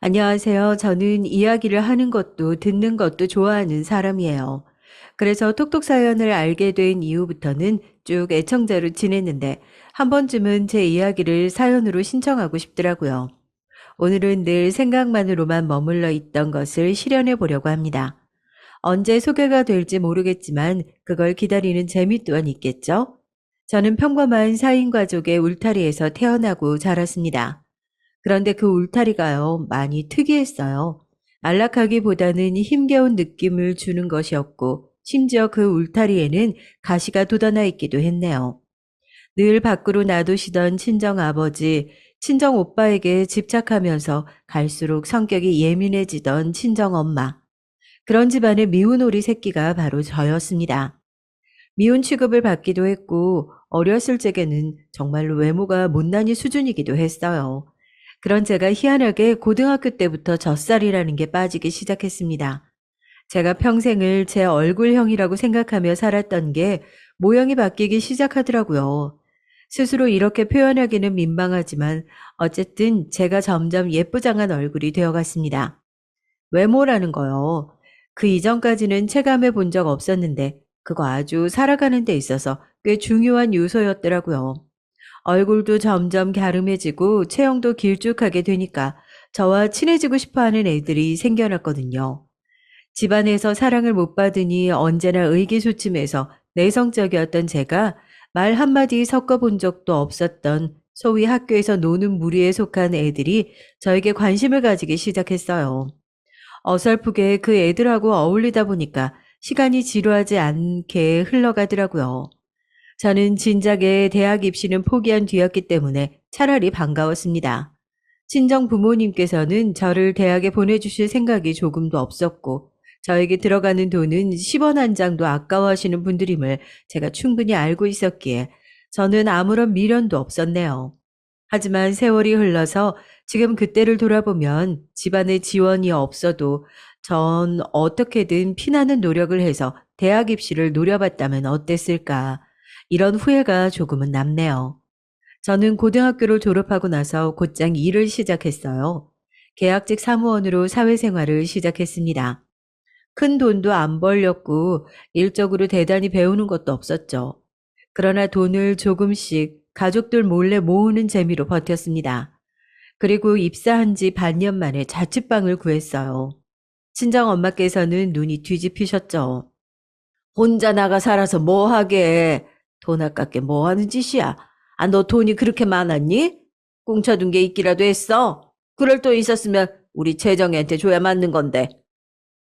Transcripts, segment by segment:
안녕하세요. 저는 이야기를 하는 것도 듣는 것도 좋아하는 사람이에요. 그래서 톡톡 사연을 알게 된 이후부터는 쭉 애청자로 지냈는데 한 번쯤은 제 이야기를 사연으로 신청하고 싶더라고요. 오늘은 늘 생각만으로만 머물러 있던 것을 실현해 보려고 합니다. 언제 소개가 될지 모르겠지만 그걸 기다리는 재미 또한 있겠죠? 저는 평범한 4인 가족의 울타리에서 태어나고 자랐습니다. 그런데 그 울타리가요, 많이 특이했어요. 안락하기보다는 힘겨운 느낌을 주는 것이었고, 심지어 그 울타리에는 가시가 돋아나 있기도 했네요. 늘 밖으로 놔두시던 친정 아버지, 친정 오빠에게 집착하면서 갈수록 성격이 예민해지던 친정 엄마. 그런 집안의 미운 오리 새끼가 바로 저였습니다. 미운 취급을 받기도 했고, 어렸을 적에는 정말로 외모가 못난이 수준이기도 했어요. 그런 제가 희한하게 고등학교 때부터 젖살이라는 게 빠지기 시작했습니다. 제가 평생을 제 얼굴형이라고 생각하며 살았던 게 모양이 바뀌기 시작하더라고요. 스스로 이렇게 표현하기는 민망하지만 어쨌든 제가 점점 예쁘장한 얼굴이 되어갔습니다. 외모라는 거요. 그 이전까지는 체감해 본 적 없었는데 그거 아주 살아가는 데 있어서 꽤 중요한 요소였더라고요. 얼굴도 점점 갸름해지고 체형도 길쭉하게 되니까 저와 친해지고 싶어 하는 애들이 생겨났거든요. 집안에서 사랑을 못 받으니 언제나 의기소침해서 내성적이었던 제가 말 한마디 섞어본 적도 없었던 소위 학교에서 노는 무리에 속한 애들이 저에게 관심을 가지기 시작했어요. 어설프게 그 애들하고 어울리다 보니까 시간이 지루하지 않게 흘러가더라고요. 저는 진작에 대학 입시는 포기한 뒤였기 때문에 차라리 반가웠습니다. 친정 부모님께서는 저를 대학에 보내주실 생각이 조금도 없었고, 저에게 들어가는 돈은 10원 한 장도 아까워하시는 분들임을 제가 충분히 알고 있었기에 저는 아무런 미련도 없었네요. 하지만 세월이 흘러서 지금 그때를 돌아보면 집안의 지원이 없어도 전 어떻게든 피나는 노력을 해서 대학 입시를 노려봤다면 어땠을까. 이런 후회가 조금은 남네요. 저는 고등학교를 졸업하고 나서 곧장 일을 시작했어요. 계약직 사무원으로 사회생활을 시작했습니다. 큰 돈도 안 벌렸고 일적으로 대단히 배우는 것도 없었죠. 그러나 돈을 조금씩 가족들 몰래 모으는 재미로 버텼습니다. 그리고 입사한 지 반년 만에 자취방을 구했어요. 친정 엄마께서는 눈이 뒤집히셨죠. 혼자 나가 살아서 뭐 하게? 돈 아깝게 뭐 하는 짓이야? 아, 너 돈이 그렇게 많았니? 꽁쳐둔 게 있기라도 했어? 그럴 돈 있었으면 우리 재정이한테 줘야 맞는 건데.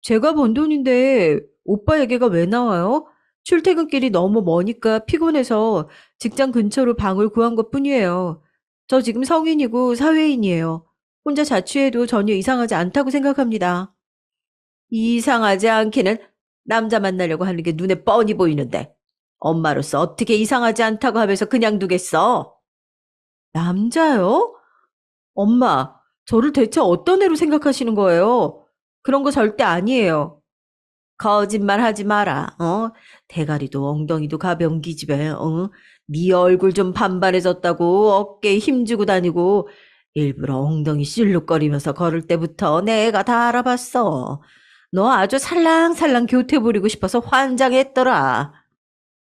제가 번 돈인데 오빠 얘기가 왜 나와요? 출퇴근길이 너무 머니까 피곤해서 직장 근처로 방을 구한 것뿐이에요. 저 지금 성인이고 사회인이에요. 혼자 자취해도 전혀 이상하지 않다고 생각합니다. 이상하지 않기는 남자 만나려고 하는 게 눈에 뻔히 보이는데 엄마로서 어떻게 이상하지 않다고 하면서 그냥 두겠어? 남자요? 엄마, 저를 대체 어떤 애로 생각하시는 거예요? 그런 거 절대 아니에요. 거짓말 하지 마라. 대가리도 엉덩이도 가벼운 기집애. 네 얼굴 좀 반반해졌다고 어깨에 힘주고 다니고 일부러 엉덩이 실룩거리면서 걸을 때부터 내가 다 알아봤어. 너 아주 살랑살랑 교태 부리고 싶어서 환장했더라.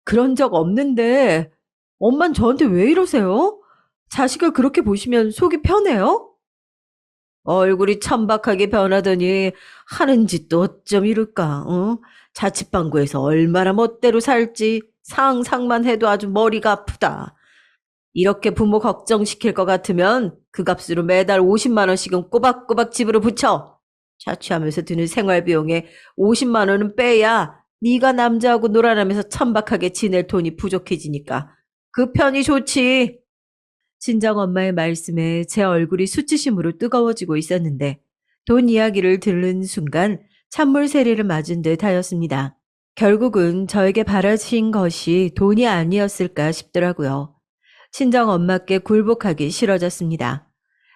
그런 적 없는데 엄만 저한테 왜 이러세요? 자식을 그렇게 보시면 속이 편해요? 얼굴이 천박하게 변하더니 하는 짓도 어쩜 이럴까, 어? 자취방구에서 얼마나 멋대로 살지 상상만 해도 아주 머리가 아프다. 이렇게 부모 걱정시킬 것 같으면 그 값으로 매달 50만 원씩은 꼬박꼬박 집으로 붙여. 자취하면서 드는 생활비용에 50만 원은 빼야 네가 남자하고 놀아나면서 천박하게 지낼 돈이 부족해지니까 그 편이 좋지. 친정엄마의 말씀에 제 얼굴이 수치심으로 뜨거워지고 있었는데 돈 이야기를 들은 순간 찬물 세례를 맞은 듯 하였습니다. 결국은 저에게 바라신 것이 돈이 아니었을까 싶더라고요. 친정엄마께 굴복하기 싫어졌습니다.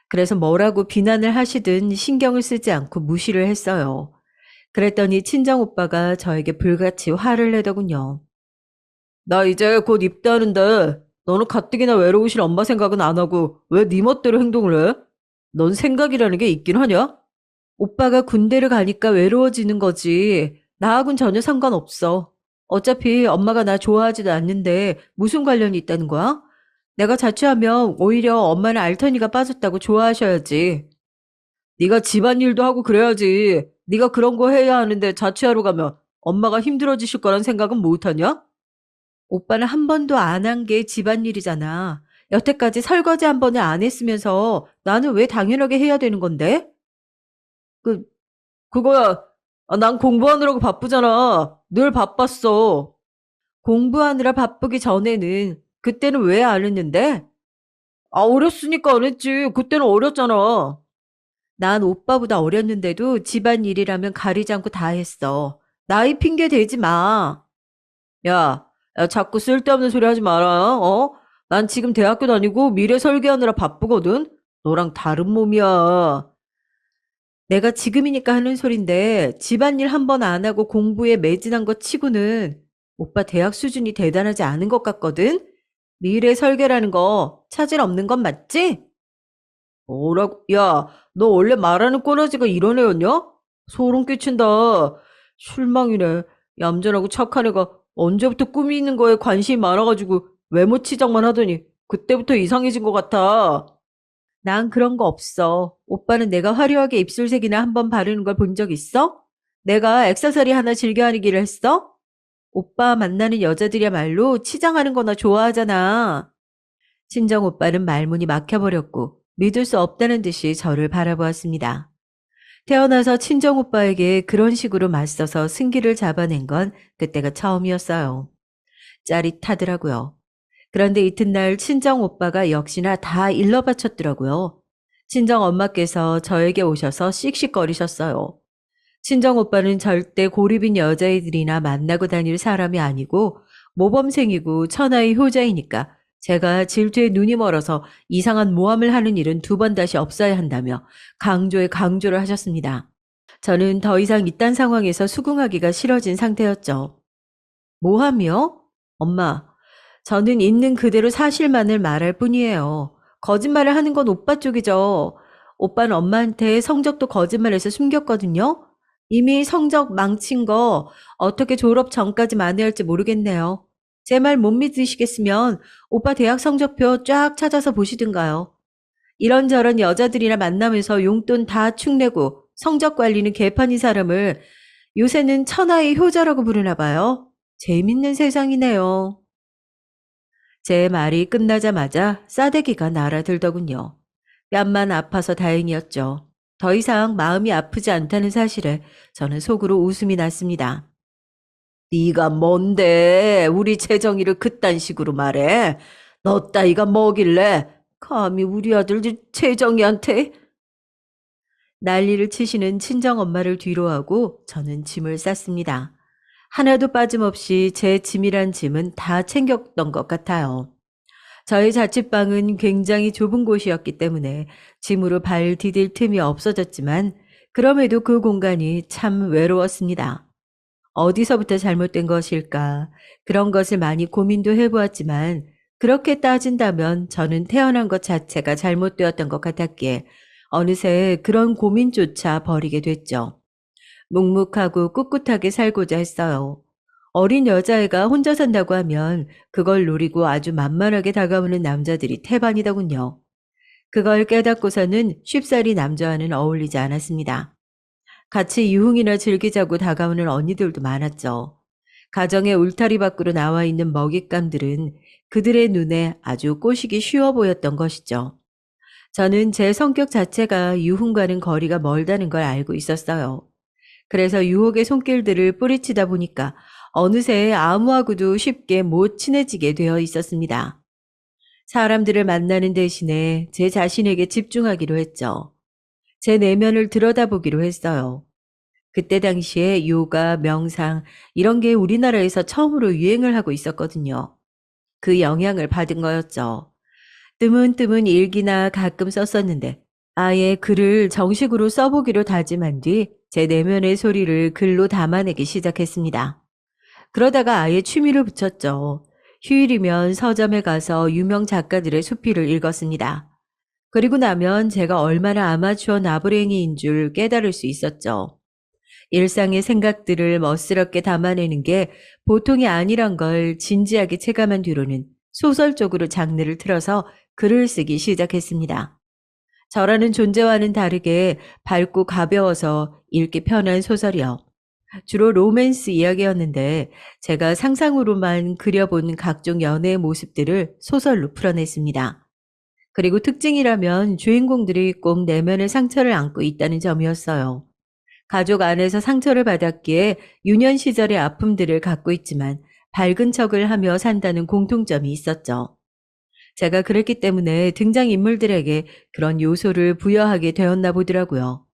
그래서 뭐라고 비난을 하시든 신경을 쓰지 않고 무시를 했어요. 그랬더니 친정오빠가 저에게 불같이 화를 내더군요. 나 이제 곧 입대하는데 너는 가뜩이나 외로우실 엄마 생각은 안 하고 왜 네 멋대로 행동을 해? 넌 생각이라는 게 있긴 하냐? 오빠가 군대를 가니까 외로워지는 거지. 나하고는 전혀 상관없어. 어차피 엄마가 나 좋아하지도 않는데 무슨 관련이 있다는 거야? 내가 자취하면 오히려 엄마는 알턴이가 빠졌다고 좋아하셔야지. 네가 집안일도 하고 그래야지. 네가 그런 거 해야 하는데 자취하러 가면 엄마가 힘들어지실 거란 생각은 못 하냐? 오빠는 한 번도 안 한 게 집안일이잖아. 여태까지 설거지 한 번을 안 했으면서 나는 왜 당연하게 해야 되는 건데? 그, 그거야. 아, 난 공부하느라고 바쁘잖아. 늘 바빴어. 공부하느라 바쁘기 전에는 그때는 왜 안 했는데? 아, 어렸으니까 안 했지. 그때는 어렸잖아. 난 오빠보다 어렸는데도 집안일이라면 가리지 않고 다 했어. 나이 핑계 대지 마. 야, 야, 자꾸 쓸데없는 소리 하지 마라. 어? 난 지금 대학교 다니고 미래 설계하느라 바쁘거든. 너랑 다른 몸이야. 내가 지금이니까 하는 소린데 집안일 한 번 안 하고 공부에 매진한 것 치고는 오빠 대학 수준이 대단하지 않은 것 같거든? 미래 설계라는 거 차질 없는 건 맞지? 뭐라고? 야, 너 원래 말하는 꼬라지가 이런 애였냐? 소름 끼친다. 실망이네. 얌전하고 착한 애가 언제부터 꿈이 있는 거에 관심이 많아가지고 외모 치장만 하더니 그때부터 이상해진 것 같아. 난 그런 거 없어. 오빠는 내가 화려하게 입술색이나 한번 바르는 걸 본 적 있어? 내가 액세서리 하나 즐겨 하기를 했어? 오빠 만나는 여자들이야말로 치장하는 거나 좋아하잖아. 친정 오빠는 말문이 막혀버렸고 믿을 수 없다는 듯이 저를 바라보았습니다. 태어나서 친정 오빠에게 그런 식으로 맞서서 승기를 잡아낸 건 그때가 처음이었어요. 짜릿하더라고요. 그런데 이튿날 친정 오빠가 역시나 다 일러 바쳤더라고요. 친정 엄마께서 저에게 오셔서 씩씩거리셨어요. 친정 오빠는 절대 고립인 여자애들이나 만나고 다닐 사람이 아니고 모범생이고 천하의 효자이니까 제가 질투에 눈이 멀어서 이상한 모함을 하는 일은 두 번 다시 없어야 한다며 강조에 강조를 하셨습니다. 저는 더 이상 이딴 상황에서 수긍하기가 싫어진 상태였죠. 모함이요? 엄마, 저는 있는 그대로 사실만을 말할 뿐이에요. 거짓말을 하는 건 오빠 쪽이죠. 오빠는 엄마한테 성적도 거짓말해서 숨겼거든요. 이미 성적 망친 거 어떻게 졸업 전까지 만회할지 모르겠네요. 제 말 못 믿으시겠으면 오빠 대학 성적표 쫙 찾아서 보시든가요. 이런저런 여자들이나 만나면서 용돈 다 축내고 성적 관리는 개판인 사람을 요새는 천하의 효자라고 부르나 봐요. 재밌는 세상이네요. 제 말이 끝나자마자 싸대기가 날아들더군요. 뺨만 아파서 다행이었죠. 더 이상 마음이 아프지 않다는 사실에 저는 속으로 웃음이 났습니다. 네가 뭔데 우리 재정이를 그딴 식으로 말해? 너 따위가 뭐길래 감히 우리 아들 재정이한테? 난리를 치시는 친정엄마를 뒤로하고 저는 짐을 쌌습니다. 하나도 빠짐없이 제 짐이란 짐은 다 챙겼던 것 같아요. 저희 자취방은 굉장히 좁은 곳이었기 때문에 짐으로 발 디딜 틈이 없어졌지만 그럼에도 그 공간이 참 외로웠습니다. 어디서부터 잘못된 것일까? 그런 것을 많이 고민도 해보았지만 그렇게 따진다면 저는 태어난 것 자체가 잘못되었던 것 같았기에 어느새 그런 고민조차 버리게 됐죠. 묵묵하고 꿋꿋하게 살고자 했어요. 어린 여자애가 혼자 산다고 하면 그걸 노리고 아주 만만하게 다가오는 남자들이 태반이더군요. 그걸 깨닫고서는 쉽사리 남자와는 어울리지 않았습니다. 같이 유흥이나 즐기자고 다가오는 언니들도 많았죠. 가정의 울타리 밖으로 나와 있는 먹잇감들은 그들의 눈에 아주 꼬시기 쉬워 보였던 것이죠. 저는 제 성격 자체가 유흥과는 거리가 멀다는 걸 알고 있었어요. 그래서 유혹의 손길들을 뿌리치다 보니까 어느새 아무하고도 쉽게 못 친해지게 되어 있었습니다. 사람들을 만나는 대신에 제 자신에게 집중하기로 했죠. 제 내면을 들여다보기로 했어요. 그때 당시에 요가, 명상 이런 게 우리나라에서 처음으로 유행을 하고 있었거든요. 그 영향을 받은 거였죠. 뜨문뜨문 일기나 가끔 썼었는데 아예 글을 정식으로 써보기로 다짐한 뒤 제 내면의 소리를 글로 담아내기 시작했습니다. 그러다가 아예 취미를 붙였죠. 휴일이면 서점에 가서 유명 작가들의 수필을 읽었습니다. 그리고 나면 제가 얼마나 아마추어 나부랭이인 줄 깨달을 수 있었죠. 일상의 생각들을 멋스럽게 담아내는 게 보통이 아니란 걸 진지하게 체감한 뒤로는 소설적으로 장르를 틀어서 글을 쓰기 시작했습니다. 저라는 존재와는 다르게 밝고 가벼워서 읽기 편한 소설이요. 주로 로맨스 이야기였는데 제가 상상으로만 그려본 각종 연애의 모습들을 소설로 풀어냈습니다. 그리고 특징이라면 주인공들이 꼭 내면의 상처를 안고 있다는 점이었어요. 가족 안에서 상처를 받았기에 유년 시절의 아픔들을 갖고 있지만 밝은 척을 하며 산다는 공통점이 있었죠. 제가 그랬기 때문에 등장인물들에게 그런 요소를 부여하게 되었나 보더라고요.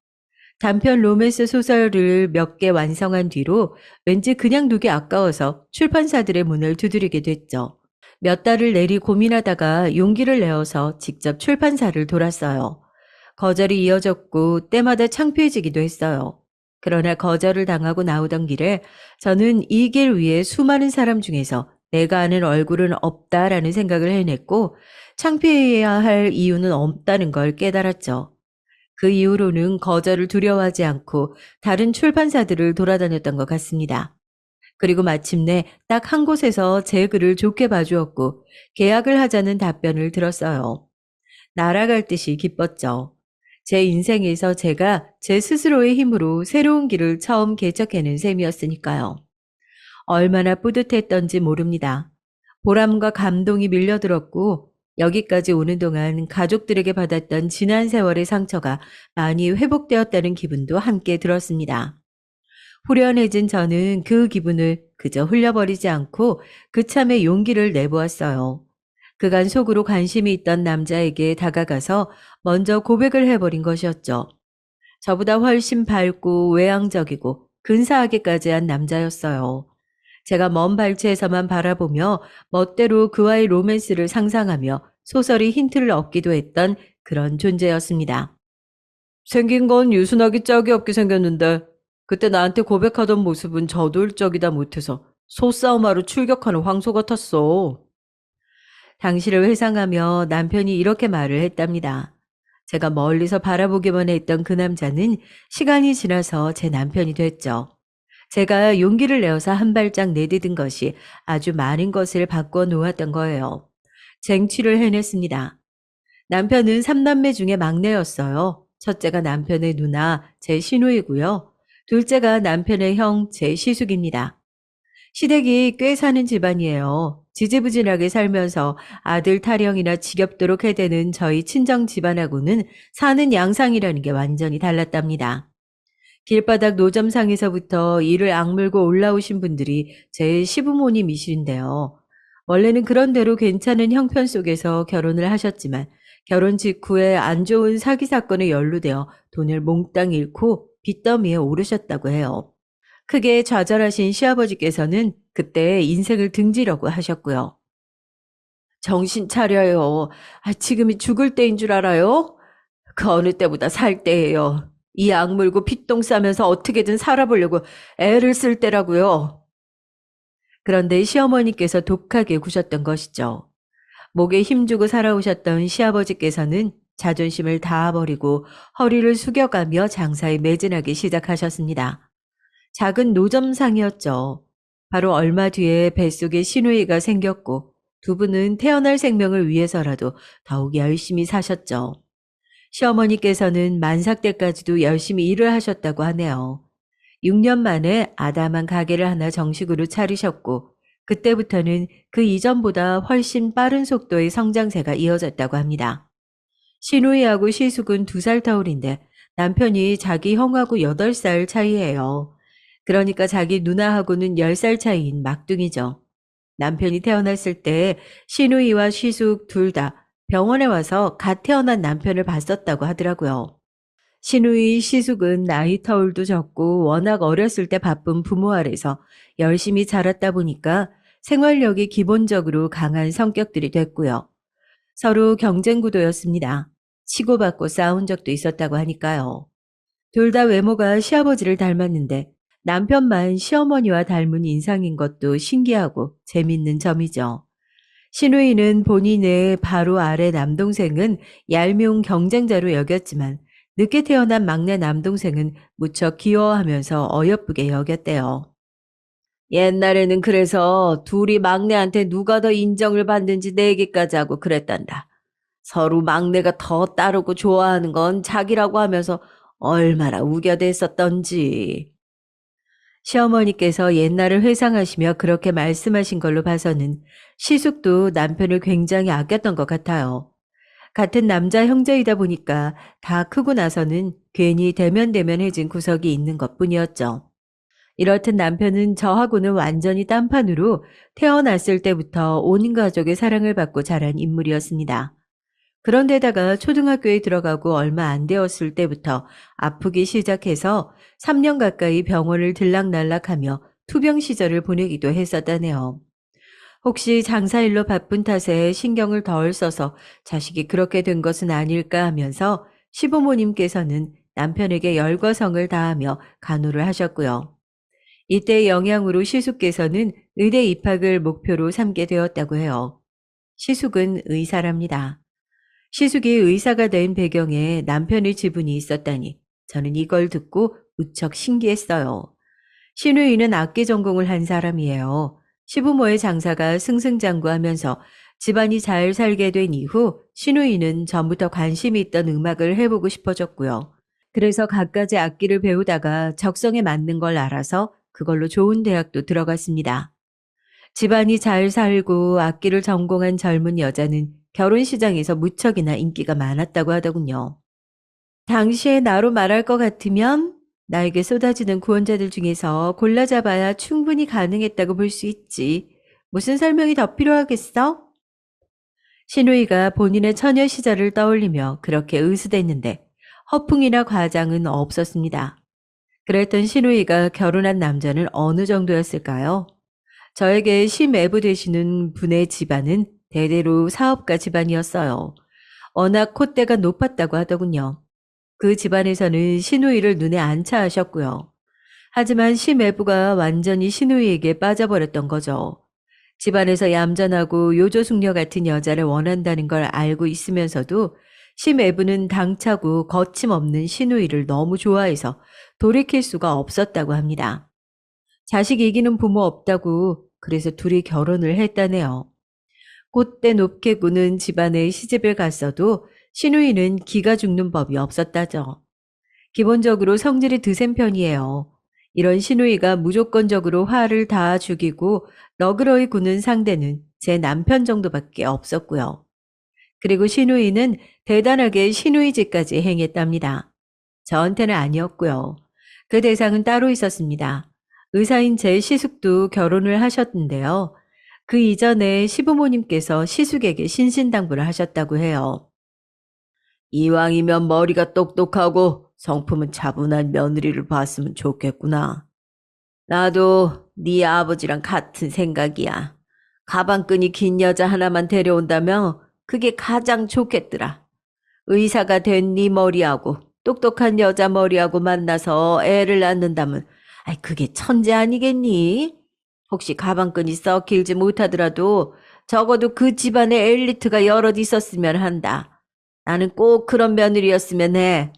단편 로맨스 소설을 몇 개 완성한 뒤로 왠지 그냥 두기 아까워서 출판사들의 문을 두드리게 됐죠. 몇 달을 내리 고민하다가 용기를 내어서 직접 출판사를 돌았어요. 거절이 이어졌고 때마다 창피해지기도 했어요. 그러나 거절을 당하고 나오던 길에 저는 이 길 위에 수많은 사람 중에서 내가 아는 얼굴은 없다라는 생각을 해냈고 창피해야 할 이유는 없다는 걸 깨달았죠. 그 이후로는 거절을 두려워하지 않고 다른 출판사들을 돌아다녔던 것 같습니다. 그리고 마침내 딱 한 곳에서 제 글을 좋게 봐주었고 계약을 하자는 답변을 들었어요. 날아갈 듯이 기뻤죠. 제 인생에서 제가 제 스스로의 힘으로 새로운 길을 처음 개척해낸 셈이었으니까요. 얼마나 뿌듯했던지 모릅니다. 보람과 감동이 밀려들었고 여기까지 오는 동안 가족들에게 받았던 지난 세월의 상처가 많이 회복되었다는 기분도 함께 들었습니다. 후련해진 저는 그 기분을 그저 흘려버리지 않고 그참에 용기를 내보았어요. 그간 속으로 관심이 있던 남자에게 다가가서 먼저 고백을 해버린 것이었죠. 저보다 훨씬 밝고 외향적이고 근사하게까지 한 남자였어요. 제가 먼 발치에서만 바라보며 멋대로 그와의 로맨스를 상상하며 소설의 힌트를 얻기도 했던 그런 존재였습니다. 생긴 건 유순하기 짝이 없게 생겼는데 그때 나한테 고백하던 모습은 저돌적이다 못해서 소싸움하러 출격하는 황소 같았어. 당시를 회상하며 남편이 이렇게 말을 했답니다. 제가 멀리서 바라보기만 했던 그 남자는 시간이 지나서 제 남편이 됐죠. 제가 용기를 내어서 한 발짝 내디딘 것이 아주 많은 것을 바꿔 놓았던 거예요. 쟁취를 해냈습니다. 남편은 3남매 중에 막내였어요. 첫째가 남편의 누나, 제 시누이고요. 둘째가 남편의 형, 제 시숙입니다. 시댁이 꽤 사는 집안이에요. 지지부진하게 살면서 아들 타령이나 지겹도록 해대는 저희 친정 집안하고는 사는 양상이라는 게 완전히 달랐답니다. 길바닥 노점상에서부터 이를 악물고 올라오신 분들이 제 시부모님이신데요. 원래는 그런 대로 괜찮은 형편 속에서 결혼을 하셨지만 결혼 직후에 안 좋은 사기 사건에 연루되어 돈을 몽땅 잃고 빚더미에 오르셨다고 해요. 크게 좌절하신 시아버지께서는 그때 인생을 등지려고 하셨고요. 정신 차려요. 지금이 죽을 때인 줄 알아요? 그 어느 때보다 살 때예요. 이 악물고 핏똥 싸면서 어떻게든 살아보려고 애를 쓸 때라고요. 그런데 시어머니께서 독하게 구셨던 것이죠. 목에 힘주고 살아오셨던 시아버지께서는 자존심을 다 버리고 허리를 숙여가며 장사에 매진하기 시작하셨습니다. 작은 노점상이었죠. 바로 얼마 뒤에 뱃속에 시누이가 생겼고 두 분은 태어날 생명을 위해서라도 더욱 열심히 사셨죠. 시어머니께서는 만삭 때까지도 열심히 일을 하셨다고 하네요. 6년 만에 아담한 가게를 하나 정식으로 차리셨고 그때부터는 그 이전보다 훨씬 빠른 속도의 성장세가 이어졌다고 합니다. 시누이하고 시숙은 2살 터울인데 남편이 자기 형하고 8살 차이예요. 그러니까 자기 누나하고는 10살 차이인 막둥이죠. 남편이 태어났을 때 시누이와 시숙 둘 다 병원에 와서 갓 태어난 남편을 봤었다고 하더라고요. 시누이 시숙은 나이 터울도 적고 워낙 어렸을 때 바쁜 부모 아래서 열심히 자랐다 보니까 생활력이 기본적으로 강한 성격들이 됐고요. 서로 경쟁 구도였습니다. 치고받고 싸운 적도 있었다고 하니까요. 둘 다 외모가 시아버지를 닮았는데 남편만 시어머니와 닮은 인상인 것도 신기하고 재밌는 점이죠. 신우이는 본인의 바로 아래 남동생은 얄미운 경쟁자로 여겼지만 늦게 태어난 막내 남동생은 무척 귀여워하면서 어여쁘게 여겼대요. 옛날에는 그래서 둘이 막내한테 누가 더 인정을 받는지 내기까지 하고 그랬단다. 서로 막내가 더 따르고 좋아하는 건 자기라고 하면서 얼마나 우겨댔었던지. 시어머니께서 옛날을 회상하시며 그렇게 말씀하신 걸로 봐서는 시숙도 남편을 굉장히 아꼈던 것 같아요. 같은 남자 형제이다 보니까 다 크고 나서는 괜히 대면대면해진 구석이 있는 것뿐이었죠. 이렇듯 남편은 저하고는 완전히 딴판으로 태어났을 때부터 온 가족의 사랑을 받고 자란 인물이었습니다. 그런데다가 초등학교에 들어가고 얼마 안 되었을 때부터 아프기 시작해서 3년 가까이 병원을 들락날락하며 투병 시절을 보내기도 했었다네요. 혹시 장사일로 바쁜 탓에 신경을 덜 써서 자식이 그렇게 된 것은 아닐까 하면서 시부모님께서는 남편에게 열거성을 다하며 간호를 하셨고요. 이때 영향으로 시숙께서는 의대 입학을 목표로 삼게 되었다고 해요. 시숙은 의사랍니다. 시숙이 의사가 된 배경에 남편의 지분이 있었다니 저는 이걸 듣고 무척 신기했어요. 신우이는 악기 전공을 한 사람이에요. 시부모의 장사가 승승장구하면서 집안이 잘 살게 된 이후 신우이는 전부터 관심이 있던 음악을 해보고 싶어졌고요. 그래서 갖가지 악기를 배우다가 적성에 맞는 걸 알아서 그걸로 좋은 대학도 들어갔습니다. 집안이 잘 살고 악기를 전공한 젊은 여자는 결혼 시장에서 무척이나 인기가 많았다고 하더군요. 당시에 나로 말할 것 같으면 나에게 쏟아지는 구원자들 중에서 골라잡아야 충분히 가능했다고 볼 수 있지. 무슨 설명이 더 필요하겠어? 신우이가 본인의 처녀 시절을 떠올리며 그렇게 의수댔는데 허풍이나 과장은 없었습니다. 그랬던 신우이가 결혼한 남자는 어느 정도였을까요? 저에게 시매부 되시는 분의 집안은 대대로 사업가 집안이었어요. 워낙 콧대가 높았다고 하더군요. 그 집안에서는 시누이를 눈에 안 차하셨고요. 하지만 시매부가 완전히 시누이에게 빠져버렸던 거죠. 집안에서 얌전하고 요조숙녀 같은 여자를 원한다는 걸 알고 있으면서도 시매부는 당차고 거침없는 시누이를 너무 좋아해서 돌이킬 수가 없었다고 합니다. 자식 이기는 부모 없다고 그래서 둘이 결혼을 했다네요. 꽃대 높게 구는 집안에 시집을 갔어도 시누이는 기가 죽는 법이 없었다죠. 기본적으로 성질이 드센 편이에요. 이런 시누이가 무조건적으로 화를 다 죽이고 너그러이 구는 상대는 제 남편 정도밖에 없었고요. 그리고 시누이는 대단하게 시누이짓까지 행했답니다. 저한테는 아니었고요. 그 대상은 따로 있었습니다. 의사인 제 시숙도 결혼을 하셨는데요. 그 이전에 시부모님께서 시숙에게 신신당부를 하셨다고 해요. 이왕이면 머리가 똑똑하고 성품은 차분한 며느리를 봤으면 좋겠구나. 나도 네 아버지랑 같은 생각이야. 가방끈이 긴 여자 하나만 데려온다면 그게 가장 좋겠더라. 의사가 된 네 머리하고 똑똑한 여자 머리하고 만나서 애를 낳는다면 그게 천재 아니겠니? 혹시 가방끈이 썩 길지 못하더라도 적어도 그 집안에 엘리트가 여럿 있었으면 한다. 나는 꼭 그런 며느리였으면 해.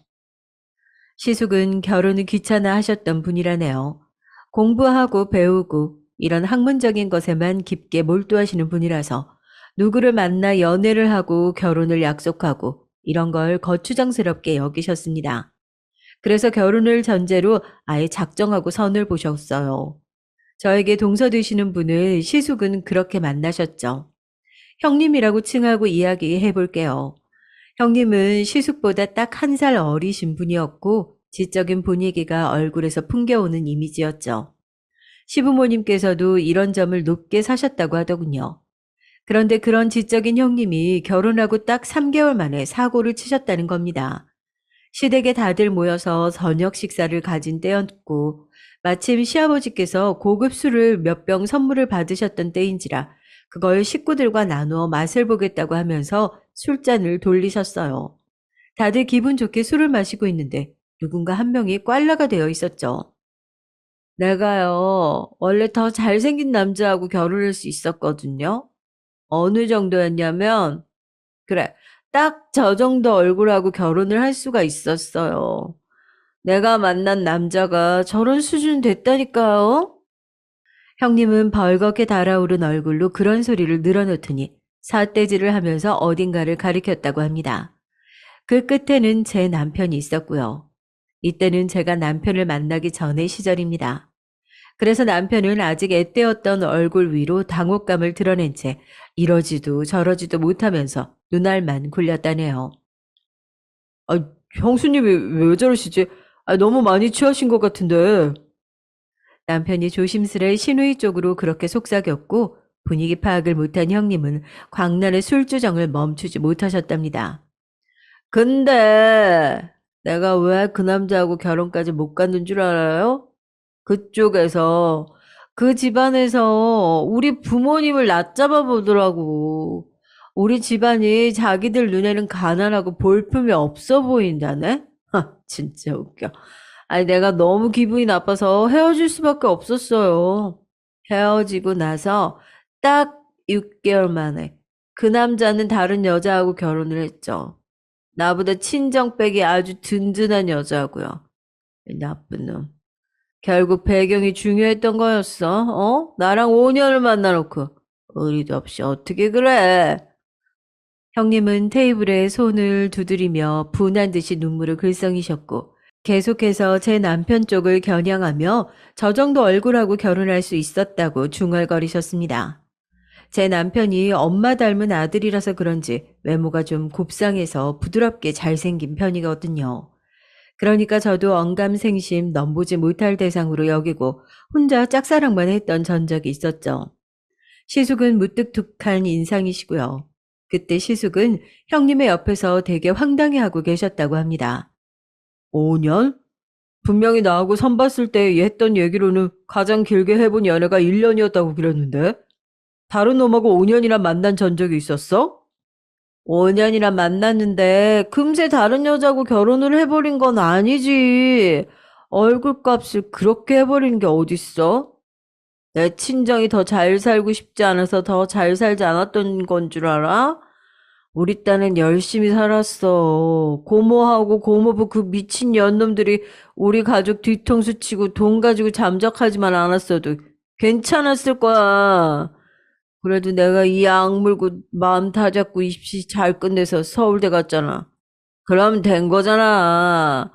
시숙은 결혼을 귀찮아 하셨던 분이라네요. 공부하고 배우고 이런 학문적인 것에만 깊게 몰두하시는 분이라서 누구를 만나 연애를 하고 결혼을 약속하고 이런 걸 거추장스럽게 여기셨습니다. 그래서 결혼을 전제로 아예 작정하고 선을 보셨어요. 저에게 동서되시는 분을 시숙은 그렇게 만나셨죠. 형님이라고 칭하고 이야기해 볼게요. 형님은 시숙보다 딱 한 살 어리신 분이었고 지적인 분위기가 얼굴에서 풍겨오는 이미지였죠. 시부모님께서도 이런 점을 높게 사셨다고 하더군요. 그런데 그런 지적인 형님이 결혼하고 딱 3개월 만에 사고를 치셨다는 겁니다. 시댁에 다들 모여서 저녁 식사를 가진 때였고 마침 시아버지께서 고급 술을 몇 병 선물을 받으셨던 때인지라 그걸 식구들과 나누어 맛을 보겠다고 하면서 술잔을 돌리셨어요. 다들 기분 좋게 술을 마시고 있는데 누군가 한 명이 꽐라가 되어 있었죠. 내가요, 원래 더 잘생긴 남자하고 결혼할 수 있었거든요. 어느 정도였냐면, 그래, 딱 저 정도 얼굴하고 결혼을 할 수가 있었어요. 내가 만난 남자가 저런 수준 됐다니까요? 형님은 벌겋게 달아오른 얼굴로 그런 소리를 늘어놓더니 삿대질을 하면서 어딘가를 가리켰다고 합니다. 그 끝에는 제 남편이 있었고요. 이때는 제가 남편을 만나기 전의 시절입니다. 그래서 남편은 아직 앳되었던 얼굴 위로 당혹감을 드러낸 채 이러지도 저러지도 못하면서 눈알만 굴렸다네요. 아, 형수님이 왜 저러시지? 너무 많이 취하신 것 같은데. 남편이 조심스레 신우이 쪽으로 그렇게 속삭였고 분위기 파악을 못한 형님은 광란의 술주정을 멈추지 못하셨답니다. 근데 내가 왜 그 남자하고 결혼까지 못 갔는 줄 알아요? 그쪽에서 그 집안에서 우리 부모님을 낮잡아 보더라고. 우리 집안이 자기들 눈에는 가난하고 볼품이 없어 보인다네? 진짜 웃겨. 아니, 내가 너무 기분이 나빠서 헤어질 수밖에 없었어요. 헤어지고 나서 딱 6개월 만에 그 남자는 다른 여자하고 결혼을 했죠. 나보다 친정백이 아주 든든한 여자고요. 이 나쁜 놈. 결국 배경이 중요했던 거였어. 나랑 5년을 만나놓고 의리도 없이 어떻게 그래? 형님은 테이블에 손을 두드리며 분한 듯이 눈물을 글썽이셨고 계속해서 제 남편 쪽을 겨냥하며 저 정도 얼굴하고 결혼할 수 있었다고 중얼거리셨습니다. 제 남편이 엄마 닮은 아들이라서 그런지 외모가 좀 곱상해서 부드럽게 잘생긴 편이거든요. 그러니까 저도 언감생심 넘보지 못할 대상으로 여기고 혼자 짝사랑만 했던 전적이 있었죠. 시숙은 무뚝뚝한 인상이시고요. 그때 시숙은 형님의 옆에서 되게 황당해하고 계셨다고 합니다. 5년? 분명히 나하고 선봤을 때 했던 얘기로는 가장 길게 해본 연애가 1년이었다고 그랬는데 다른 놈하고 5년이나 만난 전적이 있었어? 5년이나 만났는데 금세 다른 여자하고 결혼을 해버린 건 아니지. 얼굴값을 그렇게 해버리는 게 어딨어? 내 친정이 더 잘 살고 싶지 않아서 더 잘 살지 않았던 건 줄 알아? 우리 딴엔 열심히 살았어. 고모하고 고모부 그 미친 년놈들이 우리 가족 뒤통수 치고 돈 가지고 잠적하지만 않았어도 괜찮았을 거야. 그래도 내가 이 악물고 마음 다잡고 입시 잘 끝내서 서울대 갔잖아. 그럼 된 거잖아.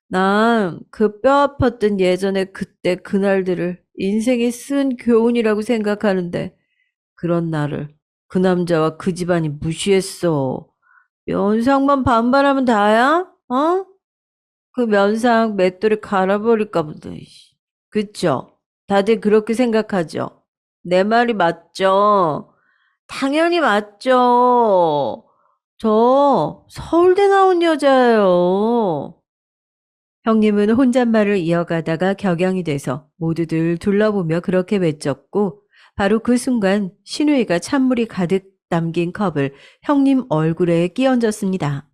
난 그 뼈 아팠던 예전에 그때 그날들을 인생에 쓴 교훈이라고 생각하는데 그런 나를 그 남자와 그 집안이 무시했어. 면상만 반반하면 다야? 어? 그 면상 맷돌이 갈아버릴까 보다. 이씨. 그쵸? 다들 그렇게 생각하죠? 내 말이 맞죠? 당연히 맞죠. 저 서울대 나온 여자예요. 형님은 혼잣말을 이어가다가 격양이 돼서 모두들 둘러보며 그렇게 외쳤고 바로 그 순간 신우이가 찬물이 가득 담긴 컵을 형님 얼굴에 끼얹었습니다.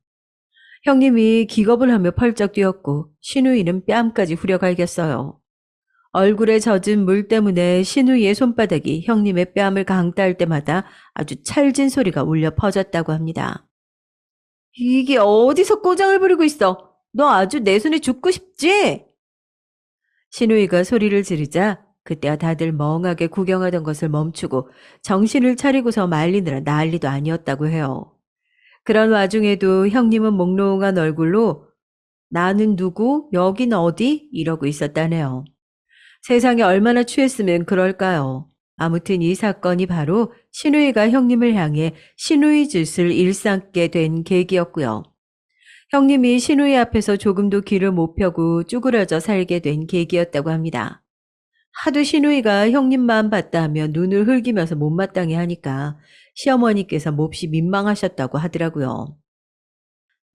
형님이 기겁을 하며 펄쩍 뛰었고 신우이는 뺨까지 후려갈겼어요. 얼굴에 젖은 물 때문에 신우이의 손바닥이 형님의 뺨을 강따할 때마다 아주 찰진 소리가 울려 퍼졌다고 합니다. 이게 어디서 꼬장을 부리고 있어? 너 아주 내 손에 죽고 싶지? 신우이가 소리를 지르자 그때야 다들 멍하게 구경하던 것을 멈추고 정신을 차리고서 말리느라 난리도 아니었다고 해요. 그런 와중에도 형님은 몽롱한 얼굴로 나는 누구? 여긴 어디? 이러고 있었다네요. 세상에 얼마나 취했으면 그럴까요? 아무튼 이 사건이 바로 신우이가 형님을 향해 신우이 짓을 일삼게 된 계기였고요. 형님이 신우이 앞에서 조금도 귀를 못 펴고 쭈그려져 살게 된 계기였다고 합니다. 하도 신우이가 형님만 봤다 하며 눈을 흘기면서 못마땅해 하니까 시어머니께서 몹시 민망하셨다고 하더라고요.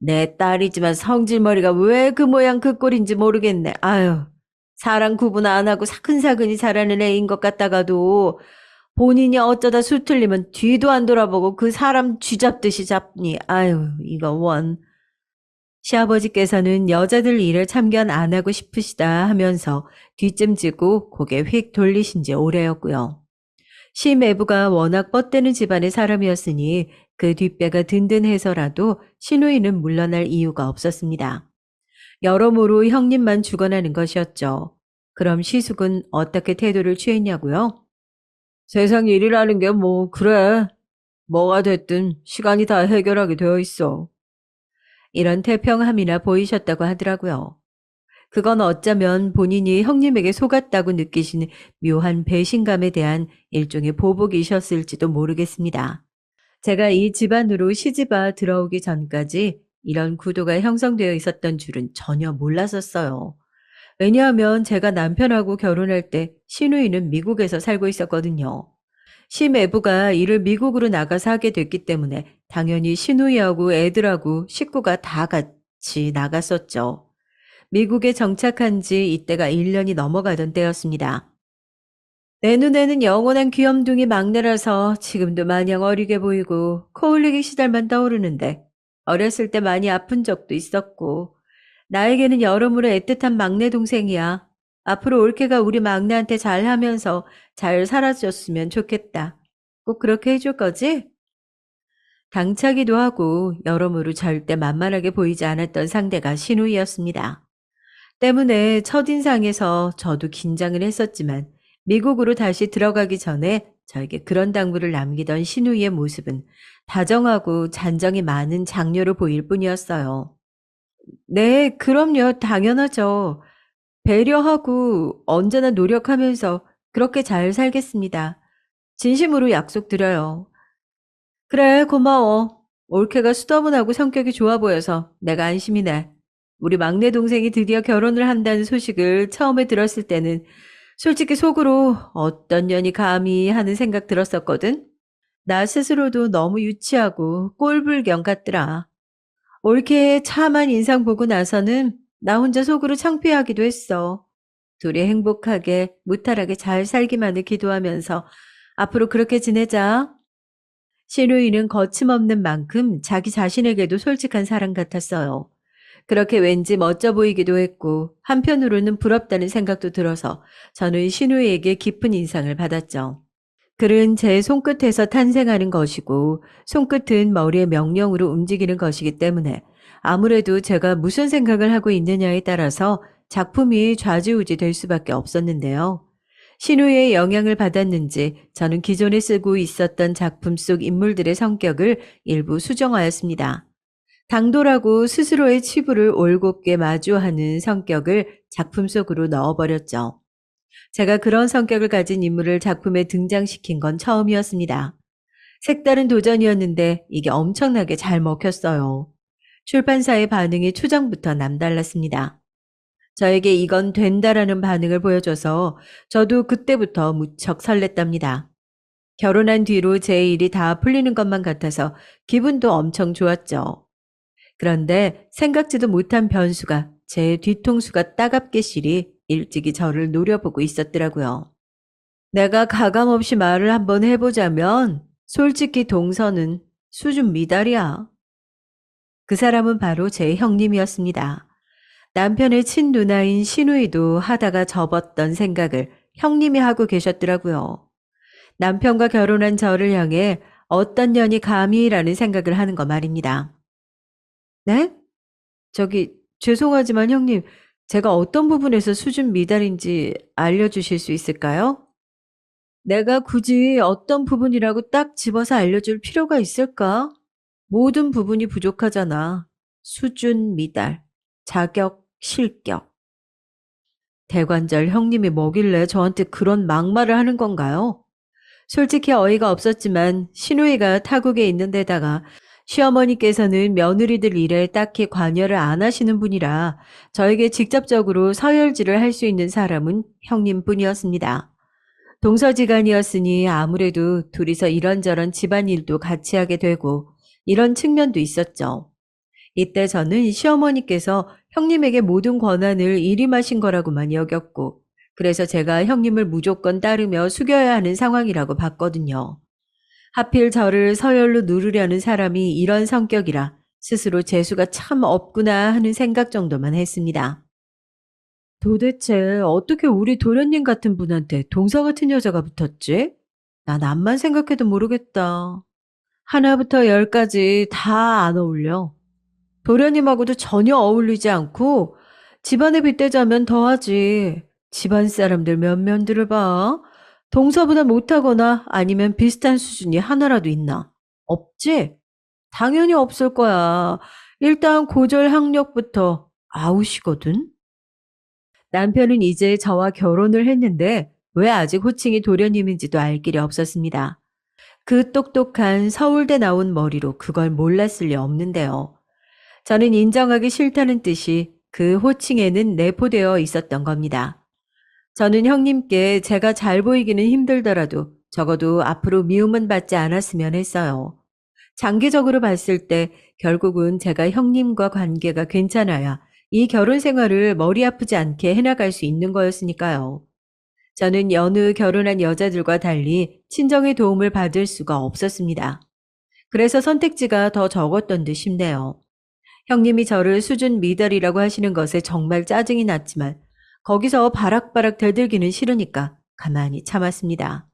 내 딸이지만 성질머리가 왜 그 모양 그 꼴인지 모르겠네. 아유, 사람 구분 안 하고 사근사근히 자라는 애인 것 같다가도 본인이 어쩌다 수틀리면 뒤도 안 돌아보고 그 사람 쥐잡듯이 잡니. 아유, 이거 원. 시아버지께서는 여자들 일을 참견 안 하고 싶으시다 하면서 뒷짐지고 고개 휙 돌리신 지 오래였고요. 시매부가 워낙 뻗대는 집안의 사람이었으니 그 뒷배가 든든해서라도 시누이는 물러날 이유가 없었습니다. 여러모로 형님만 주관하는 것이었죠. 그럼 시숙은 어떻게 태도를 취했냐고요? 세상 일이라는 게 뭐 그래. 뭐가 됐든 시간이 다 해결하게 되어 있어. 이런 태평함이나 보이셨다고 하더라고요. 그건 어쩌면 본인이 형님에게 속았다고 느끼신 묘한 배신감에 대한 일종의 보복이셨을지도 모르겠습니다. 제가 이 집안으로 시집와 들어오기 전까지 이런 구도가 형성되어 있었던 줄은 전혀 몰랐었어요. 왜냐하면 제가 남편하고 결혼할 때 시누이는 미국에서 살고 있었거든요. 시매부가 일을 미국으로 나가서 하게 됐기 때문에 당연히 시누이하고 애들하고 식구가 다 같이 나갔었죠. 미국에 정착한 지 이때가 1년이 넘어가던 때였습니다. 내 눈에는 영원한 귀염둥이 막내라서 지금도 마냥 어리게 보이고 코올리기 시절만 떠오르는데 어렸을 때 많이 아픈 적도 있었고 나에게는 여러모로 애틋한 막내 동생이야. 앞으로 올케가 우리 막내한테 잘하면서 잘 살아줬으면 좋겠다. 꼭 그렇게 해줄 거지? 당차기도 하고 여러모로 절대 만만하게 보이지 않았던 상대가 신우이였습니다. 때문에 첫인상에서 저도 긴장을 했었지만 미국으로 다시 들어가기 전에 저에게 그런 당부를 남기던 신우이의 모습은 다정하고 잔정이 많은 장녀로 보일 뿐이었어요. 네, 그럼요. 당연하죠. 배려하고 언제나 노력하면서 그렇게 잘 살겠습니다. 진심으로 약속드려요. 그래, 고마워. 올케가 수더분하고 성격이 좋아 보여서 내가 안심이네. 우리 막내 동생이 드디어 결혼을 한다는 소식을 처음에 들었을 때는 솔직히 속으로 어떤 년이 감히 하는 생각 들었었거든. 나 스스로도 너무 유치하고 꼴불견 같더라. 올케의 참한 인상 보고 나서는 나 혼자 속으로 창피하기도 했어. 둘이 행복하게 무탈하게 잘 살기만을 기도하면서 앞으로 그렇게 지내자. 시누이는 거침없는 만큼 자기 자신에게도 솔직한 사람 같았어요. 그렇게 왠지 멋져 보이기도 했고 한편으로는 부럽다는 생각도 들어서 저는 시누이에게 깊은 인상을 받았죠. 글은 제 손끝에서 탄생하는 것이고 손끝은 머리의 명령으로 움직이는 것이기 때문에 아무래도 제가 무슨 생각을 하고 있느냐에 따라서 작품이 좌지우지 될 수밖에 없었는데요. 신우의 영향을 받았는지 저는 기존에 쓰고 있었던 작품 속 인물들의 성격을 일부 수정하였습니다. 당돌하고 스스로의 치부를 올곧게 마주하는 성격을 작품 속으로 넣어버렸죠. 제가 그런 성격을 가진 인물을 작품에 등장시킨 건 처음이었습니다. 색다른 도전이었는데 이게 엄청나게 잘 먹혔어요. 출판사의 반응이 초장부터 남달랐습니다. 저에게 이건 된다라는 반응을 보여줘서 저도 그때부터 무척 설렜답니다. 결혼한 뒤로 제 일이 다 풀리는 것만 같아서 기분도 엄청 좋았죠. 그런데 생각지도 못한 변수가 제 뒤통수가 따갑게 시리 일찍이 저를 노려보고 있었더라고요. 내가 가감없이 말을 한번 해보자면 솔직히 동서는 수준 미달이야. 그 사람은 바로 제 형님이었습니다. 남편의 친누나인 시누이도 하다가 접었던 생각을 형님이 하고 계셨더라고요. 남편과 결혼한 저를 향해 어떤 년이 감히라는 생각을 하는 거 말입니다. 네? 죄송하지만 형님, 제가 어떤 부분에서 수준 미달인지 알려주실 수 있을까요? 내가 굳이 어떤 부분이라고 딱 집어서 알려줄 필요가 있을까? 모든 부분이 부족하잖아. 수준 미달, 자격, 실격. 대관절 형님이 뭐길래 저한테 그런 막말을 하는 건가요? 솔직히 어이가 없었지만 시누이가 타국에 있는 데다가 시어머니께서는 며느리들 일에 딱히 관여를 안 하시는 분이라 저에게 직접적으로 서열질을 할 수 있는 사람은 형님뿐이었습니다. 동서지간이었으니 아무래도 둘이서 이런저런 집안일도 같이 하게 되고 이런 측면도 있었죠. 이때 저는 시어머니께서 형님에게 모든 권한을 일임하신 거라고만 여겼고 그래서 제가 형님을 무조건 따르며 숙여야 하는 상황이라고 봤거든요. 하필 저를 서열로 누르려는 사람이 이런 성격이라 스스로 재수가 참 없구나 하는 생각 정도만 했습니다. 도대체 어떻게 우리 도련님 같은 분한테 동서 같은 여자가 붙었지? 난 앞만 생각해도 모르겠다. 하나부터 열까지 다 안 어울려. 도련님하고도 전혀 어울리지 않고 집안에 빗대자면 더하지. 집안 사람들 면면들을 봐. 동서보다 못하거나 아니면 비슷한 수준이 하나라도 있나? 없지? 당연히 없을 거야. 일단 고졸 학력부터 아웃이거든. 남편은 이제 저와 결혼을 했는데 왜 아직 호칭이 도련님인지도 알 길이 없었습니다. 그 똑똑한 서울대 나온 머리로 그걸 몰랐을 리 없는데요. 저는 인정하기 싫다는 뜻이 그 호칭에는 내포되어 있었던 겁니다. 저는 형님께 제가 잘 보이기는 힘들더라도 적어도 앞으로 미움은 받지 않았으면 했어요. 장기적으로 봤을 때 결국은 제가 형님과 관계가 괜찮아야 이 결혼 생활을 머리 아프지 않게 해나갈 수 있는 거였으니까요. 저는 여느 결혼한 여자들과 달리 친정의 도움을 받을 수가 없었습니다. 그래서 선택지가 더 적었던 듯 싶네요. 형님이 저를 수준 미달이라고 하시는 것에 정말 짜증이 났지만 거기서 바락바락 대들기는 싫으니까 가만히 참았습니다.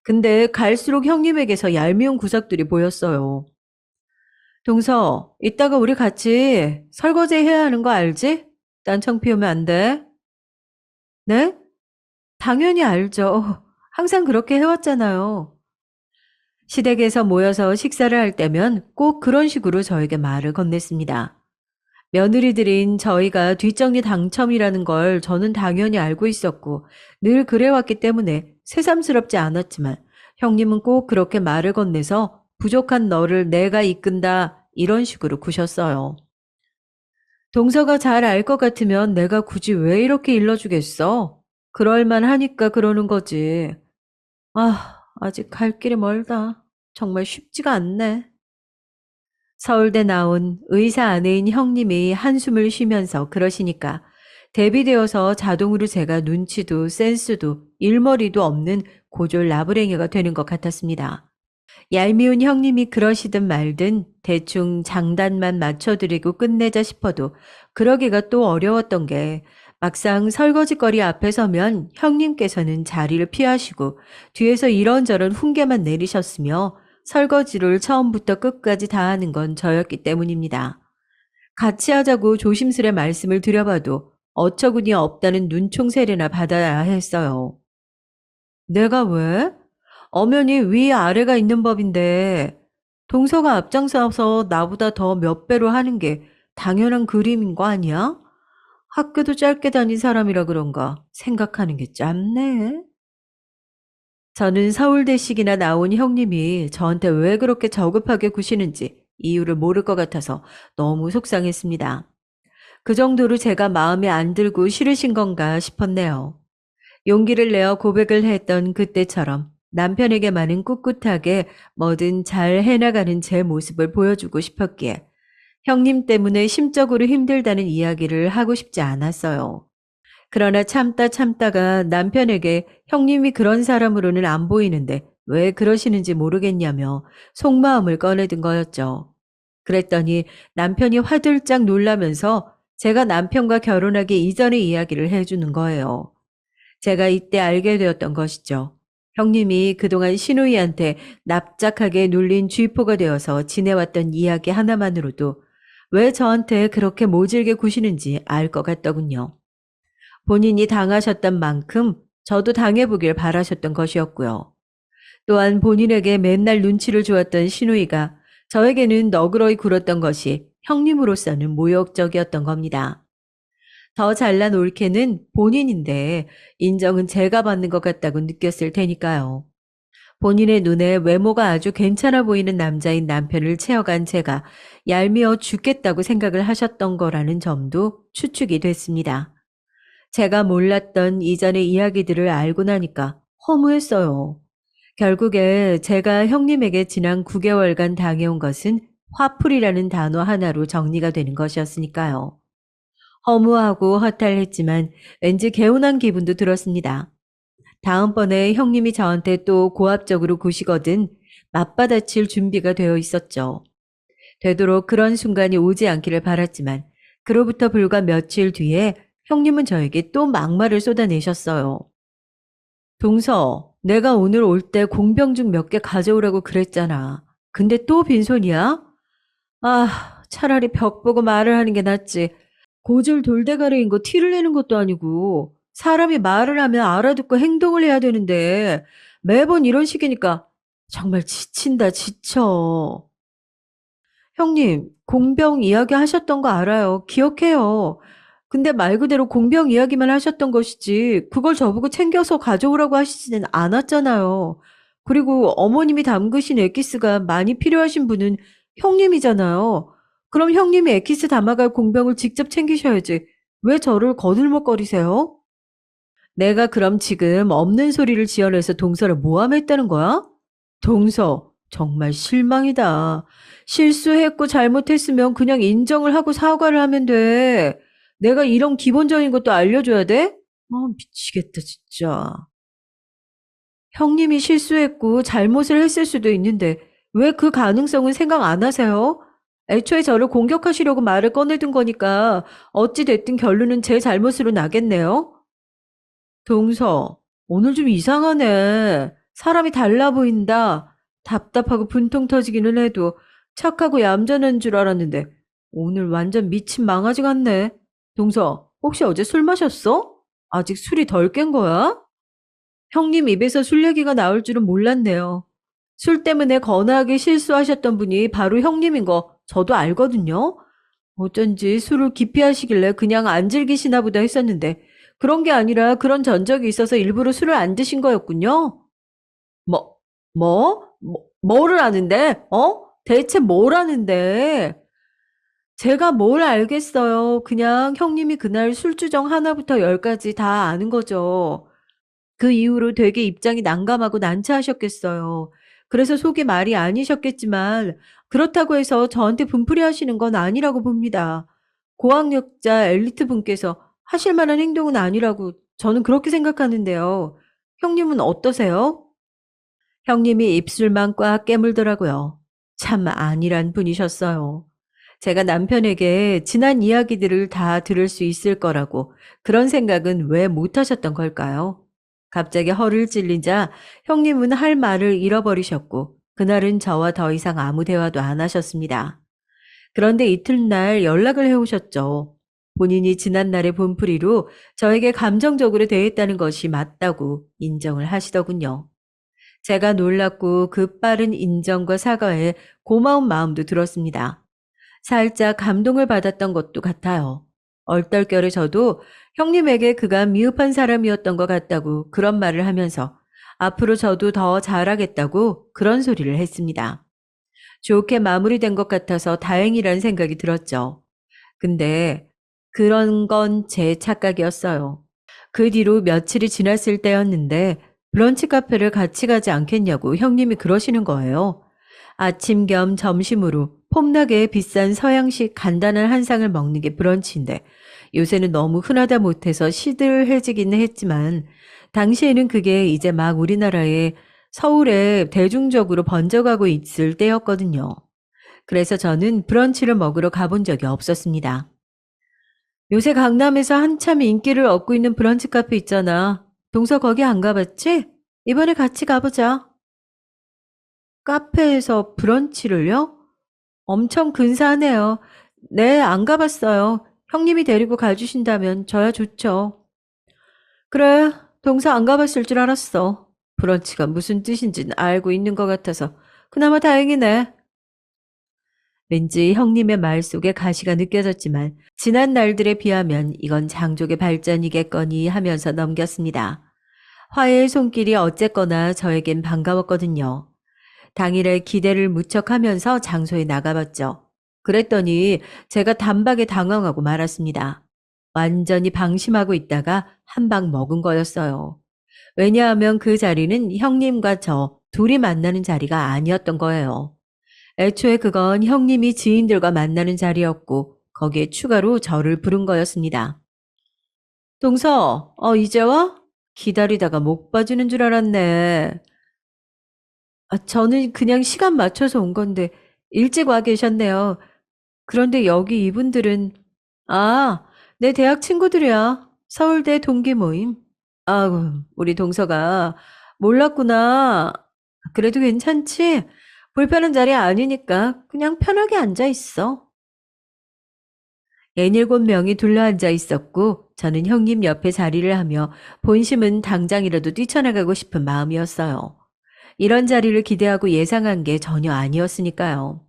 근데 갈수록 형님에게서 얄미운 구석들이 보였어요. 동서, 이따가 우리 같이 설거지 해야 하는 거 알지? 딴청 피우면 안 돼. 네? 당연히 알죠. 항상 그렇게 해왔잖아요. 시댁에서 모여서 식사를 할 때면 꼭 그런 식으로 저에게 말을 건넸습니다. 며느리들인 저희가 뒷정리 당첨이라는 걸 저는 당연히 알고 있었고 늘 그래왔기 때문에 새삼스럽지 않았지만 형님은 꼭 그렇게 말을 건네서 부족한 너를 내가 이끈다 이런 식으로 구셨어요. 동서가 잘 알 것 같으면 내가 굳이 왜 이렇게 일러주겠어? 그럴만 하니까 그러는 거지. 아직 갈 길이 멀다. 정말 쉽지가 않네. 서울대 나온 의사 아내인 형님이 한숨을 쉬면서 그러시니까 대비되어서 자동으로 제가 눈치도 센스도 일머리도 없는 고졸 나부랭이가 되는 것 같았습니다. 얄미운 형님이 그러시든 말든 대충 장단만 맞춰드리고 끝내자 싶어도 그러기가 또 어려웠던 게 막상 설거지거리 앞에 서면 형님께서는 자리를 피하시고 뒤에서 이런저런 훈계만 내리셨으며 설거지를 처음부터 끝까지 다 하는 건 저였기 때문입니다. 같이 하자고 조심스레 말씀을 드려봐도 어처구니 없다는 눈총세례나 받아야 했어요. 내가 왜? 엄연히 위아래가 있는 법인데 동서가 앞장서서 나보다 더 몇 배로 하는 게 당연한 그림인 거 아니야? 학교도 짧게 다닌 사람이라 그런가 생각하는 게 짧네. 저는 서울대식이나 나온 형님이 저한테 왜 그렇게 저급하게 구시는지 이유를 모를 것 같아서 너무 속상했습니다. 그 정도로 제가 마음에 안 들고 싫으신 건가 싶었네요. 용기를 내어 고백을 했던 그때처럼 남편에게만은 꿋꿋하게 뭐든 잘 해나가는 제 모습을 보여주고 싶었기에 형님 때문에 심적으로 힘들다는 이야기를 하고 싶지 않았어요. 그러나 참다 참다가 남편에게 형님이 그런 사람으로는 안 보이는데 왜 그러시는지 모르겠냐며 속마음을 꺼내든 거였죠. 그랬더니 남편이 화들짝 놀라면서 제가 남편과 결혼하기 이전의 이야기를 해주는 거예요. 제가 이때 알게 되었던 것이죠. 형님이 그동안 신우이한테 납작하게 눌린 쥐포가 되어서 지내왔던 이야기 하나만으로도 왜 저한테 그렇게 모질게 구시는지 알 것 같더군요. 본인이 당하셨던 만큼 저도 당해보길 바라셨던 것이었고요. 또한 본인에게 맨날 눈치를 주었던 신우이가 저에게는 너그러이 굴었던 것이 형님으로서는 모욕적이었던 겁니다. 더 잘난 올케는 본인인데 인정은 제가 받는 것 같다고 느꼈을 테니까요. 본인의 눈에 외모가 아주 괜찮아 보이는 남자인 남편을 채워간 제가 얄미워 죽겠다고 생각을 하셨던 거라는 점도 추측이 됐습니다. 제가 몰랐던 이전의 이야기들을 알고 나니까 허무했어요. 결국에 제가 형님에게 지난 9개월간 당해온 것은 화풀이라는 단어 하나로 정리가 되는 것이었으니까요. 허무하고 허탈했지만 왠지 개운한 기분도 들었습니다. 다음번에 형님이 저한테 또 고압적으로 구시거든 맞받아칠 준비가 되어 있었죠. 되도록 그런 순간이 오지 않기를 바랐지만 그로부터 불과 며칠 뒤에 형님은 저에게 또 막말을 쏟아내셨어요. 동서, 내가 오늘 올 때 공병죽 몇 개 가져오라고 그랬잖아. 근데 또 빈손이야? 아, 차라리 벽 보고 말을 하는 게 낫지. 고졸 돌대가리인 거 티를 내는 것도 아니고 사람이 말을 하면 알아듣고 행동을 해야 되는데 매번 이런 식이니까 정말 지친다, 지쳐. 형님, 공병 이야기 하셨던 거 알아요. 기억해요. 근데 말 그대로 공병 이야기만 하셨던 것이지, 그걸 저보고 챙겨서 가져오라고 하시지는 않았잖아요. 그리고 어머님이 담그신 엑기스가 많이 필요하신 분은 형님이잖아요. 그럼 형님이 엑기스 담아갈 공병을 직접 챙기셔야지. 왜 저를 거들먹거리세요? 내가 그럼 지금 없는 소리를 지어내서 동서를 모함했다는 거야? 동서, 정말 실망이다. 실수했고 잘못했으면 그냥 인정을 하고 사과를 하면 돼. 내가 이런 기본적인 것도 알려줘야 돼? 아, 미치겠다, 진짜. 형님이 실수했고 잘못을 했을 수도 있는데 왜 그 가능성은 생각 안 하세요? 애초에 저를 공격하시려고 말을 꺼내둔 거니까 어찌 됐든 결론은 제 잘못으로 나겠네요? 동서, 오늘 좀 이상하네. 사람이 달라 보인다. 답답하고 분통 터지기는 해도 착하고 얌전한 줄 알았는데 오늘 완전 미친 망아지 같네. 동서, 혹시 어제 술 마셨어? 아직 술이 덜 깬 거야? 형님 입에서 술 얘기가 나올 줄은 몰랐네요. 술 때문에 거나하게 실수하셨던 분이 바로 형님인 거 저도 알거든요. 어쩐지 술을 기피하시길래 그냥 안 즐기시나 보다 했었는데 그런 게 아니라 그런 전적이 있어서 일부러 술을 안 드신 거였군요. 뭐, 뭐를 아는데? 어? 대체 뭘 아는데? 제가 뭘 알겠어요. 그냥 형님이 그날 술주정 하나부터 열까지 다 아는 거죠. 그 이후로 되게 입장이 난감하고 난처하셨겠어요. 그래서 속이 말이 아니셨겠지만 그렇다고 해서 저한테 분풀이 하시는 건 아니라고 봅니다. 고학력자 엘리트 분께서 하실 만한 행동은 아니라고 저는 그렇게 생각하는데요. 형님은 어떠세요? 형님이 입술만 꽉 깨물더라고요. 참 안일한 분이셨어요. 제가 남편에게 지난 이야기들을 다 들을 수 있을 거라고 그런 생각은 왜 못하셨던 걸까요? 갑자기 허를 찔리자 형님은 할 말을 잃어버리셨고 그날은 저와 더 이상 아무 대화도 안 하셨습니다. 그런데 이튿날 연락을 해오셨죠. 본인이 지난날의 분풀이로 저에게 감정적으로 대했다는 것이 맞다고 인정을 하시더군요. 제가 놀랐고 그 빠른 인정과 사과에 고마운 마음도 들었습니다. 살짝 감동을 받았던 것도 같아요. 얼떨결에 저도 형님에게 그가 미흡한 사람이었던 것 같다고 그런 말을 하면서 앞으로 저도 더 잘하겠다고 그런 소리를 했습니다. 좋게 마무리된 것 같아서 다행이라는 생각이 들었죠. 근데 그런 건 제 착각이었어요. 그 뒤로 며칠이 지났을 때였는데 브런치 카페를 같이 가지 않겠냐고 형님이 그러시는 거예요. 아침 겸 점심으로 폼나게 비싼 서양식 간단한 한상을 먹는 게 브런치인데 요새는 너무 흔하다 못해서 시들해지기는 했지만 당시에는 그게 이제 막 우리나라에 서울에 대중적으로 번져가고 있을 때였거든요. 그래서 저는 브런치를 먹으러 가본 적이 없었습니다. 요새 강남에서 한참 인기를 얻고 있는 브런치 카페 있잖아. 동서 거기 안 가봤지? 이번에 같이 가보자. 카페에서 브런치를요? 엄청 근사하네요. 네, 안 가봤어요. 형님이 데리고 가주신다면 저야 좋죠. 그래, 동서 안 가봤을 줄 알았어. 브런치가 무슨 뜻인지는 알고 있는 것 같아서 그나마 다행이네. 왠지 형님의 말 속에 가시가 느껴졌지만 지난 날들에 비하면 이건 장족의 발전이겠거니 하면서 넘겼습니다. 화해의 손길이 어쨌거나 저에겐 반가웠거든요. 당일에 기대를 무척 하면서 장소에 나가봤죠. 그랬더니 제가 단박에 당황하고 말았습니다. 완전히 방심하고 있다가 한 방 먹은 거였어요. 왜냐하면 그 자리는 형님과 저 둘이 만나는 자리가 아니었던 거예요. 애초에 그건 형님이 지인들과 만나는 자리였고 거기에 추가로 저를 부른 거였습니다. 동서, 이제 와? 기다리다가 못 봐주는 줄 알았네. 아, 저는 그냥 시간 맞춰서 온 건데 일찍 와 계셨네요. 그런데 여기 이분들은 아, 내 대학 친구들이야. 서울대 동기 모임. 아이고, 우리 동서가 몰랐구나. 그래도 괜찮지? 불편한 자리 아니니까 그냥 편하게 앉아 있어. N7 명이 둘러앉아 있었고 저는 형님 옆에 자리를 하며 본심은 당장이라도 뛰쳐나가고 싶은 마음이었어요. 이런 자리를 기대하고 예상한 게 전혀 아니었으니까요.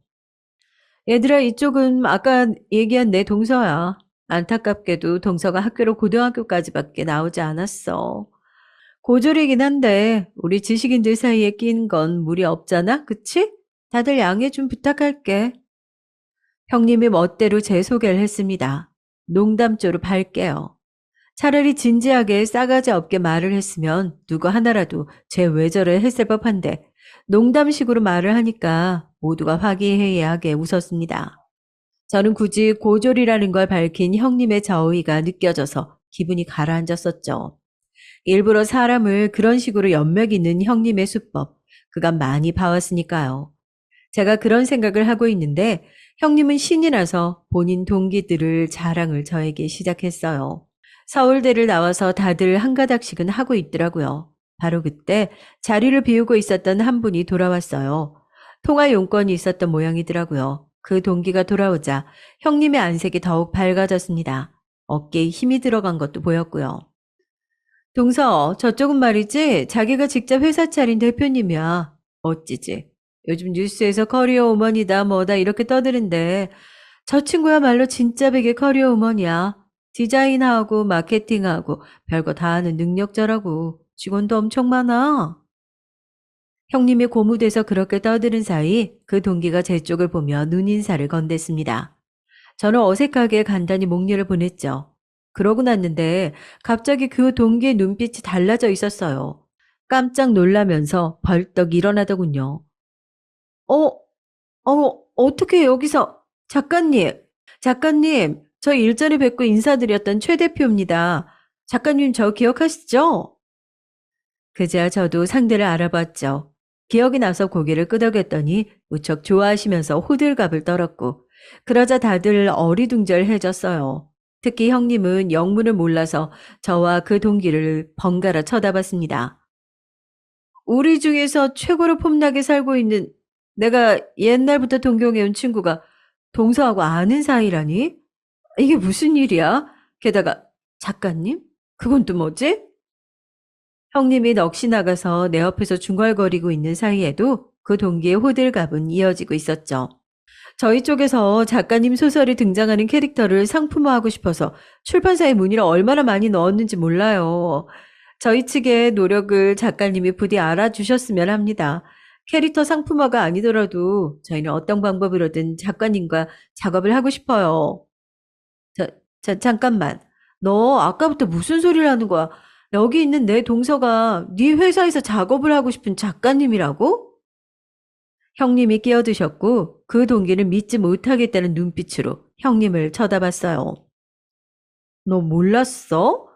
얘들아, 이쪽은 아까 얘기한 내 동서야. 안타깝게도 동서가 학교로 고등학교까지밖에 나오지 않았어. 고졸이긴 한데 우리 지식인들 사이에 낀 건 무리 없잖아, 그치? 다들 양해 좀 부탁할게. 형님이 멋대로 제 소개를 했습니다. 농담조로 밝게요. 차라리 진지하게 싸가지 없게 말을 했으면 누구 하나라도 제 외절을 했을 법한데 농담식으로 말을 하니까 모두가 화기애애하게 웃었습니다. 저는 굳이 고졸이라는 걸 밝힌 형님의 저의가 느껴져서 기분이 가라앉았었죠. 일부러 사람을 그런 식으로 연맥이는 형님의 수법, 그간 많이 봐왔으니까요. 제가 그런 생각을 하고 있는데 형님은 신이 나서 본인 동기들을 자랑을 저에게 시작했어요. 서울대를 나와서 다들 한 가닥씩은 하고 있더라고요. 바로 그때 자리를 비우고 있었던 한 분이 돌아왔어요. 통화 용건이 있었던 모양이더라고요. 그 동기가 돌아오자 형님의 안색이 더욱 밝아졌습니다. 어깨에 힘이 들어간 것도 보였고요. 동서, 저쪽은 말이지 자기가 직접 회사 차린 대표님이야. 멋지지? 요즘 뉴스에서 커리어 우먼이다 뭐다 이렇게 떠드는데 저 친구야말로 진짜 백의 커리어 우먼이야. 디자인하고 마케팅하고 별거 다 하는 능력자라고. 직원도 엄청 많아. 형님이 고무돼서 그렇게 떠드는 사이 그 동기가 제 쪽을 보며 눈인사를 건넸습니다. 저는 어색하게 간단히 목례를 보냈죠. 그러고 났는데 갑자기 그 동기의 눈빛이 달라져 있었어요. 깜짝 놀라면서 벌떡 일어나더군요. 어, 어떻게 여기서, 작가님, 저 일전에 뵙고 인사드렸던 최 대표입니다. 작가님 저 기억하시죠? 그제야 저도 상대를 알아봤죠. 기억이 나서 고개를 끄덕였더니 무척 좋아하시면서 호들갑을 떨었고 그러자 다들 어리둥절해졌어요. 특히 형님은 영문을 몰라서 저와 그 동기를 번갈아 쳐다봤습니다. 우리 중에서 최고로 폼나게 살고 있는 내가 옛날부터 동경해온 친구가 동서하고 아는 사이라니? 이게 무슨 일이야? 게다가 작가님? 그건 또 뭐지? 형님이 넋이 나가서 내 옆에서 중얼거리고 있는 사이에도 그 동기의 호들갑은 이어지고 있었죠. 저희 쪽에서 작가님 소설에 등장하는 캐릭터를 상품화하고 싶어서 출판사에 문의를 얼마나 많이 넣었는지 몰라요. 저희 측의 노력을 작가님이 부디 알아주셨으면 합니다. 캐릭터 상품화가 아니더라도 저희는 어떤 방법으로든 작가님과 작업을 하고 싶어요. 자, 잠깐만. 너 아까부터 무슨 소리를 하는 거야? 여기 있는 내 동서가 네 회사에서 작업을 하고 싶은 작가님이라고? 형님이 끼어드셨고 그 동기는 믿지 못하겠다는 눈빛으로 형님을 쳐다봤어요. 너 몰랐어?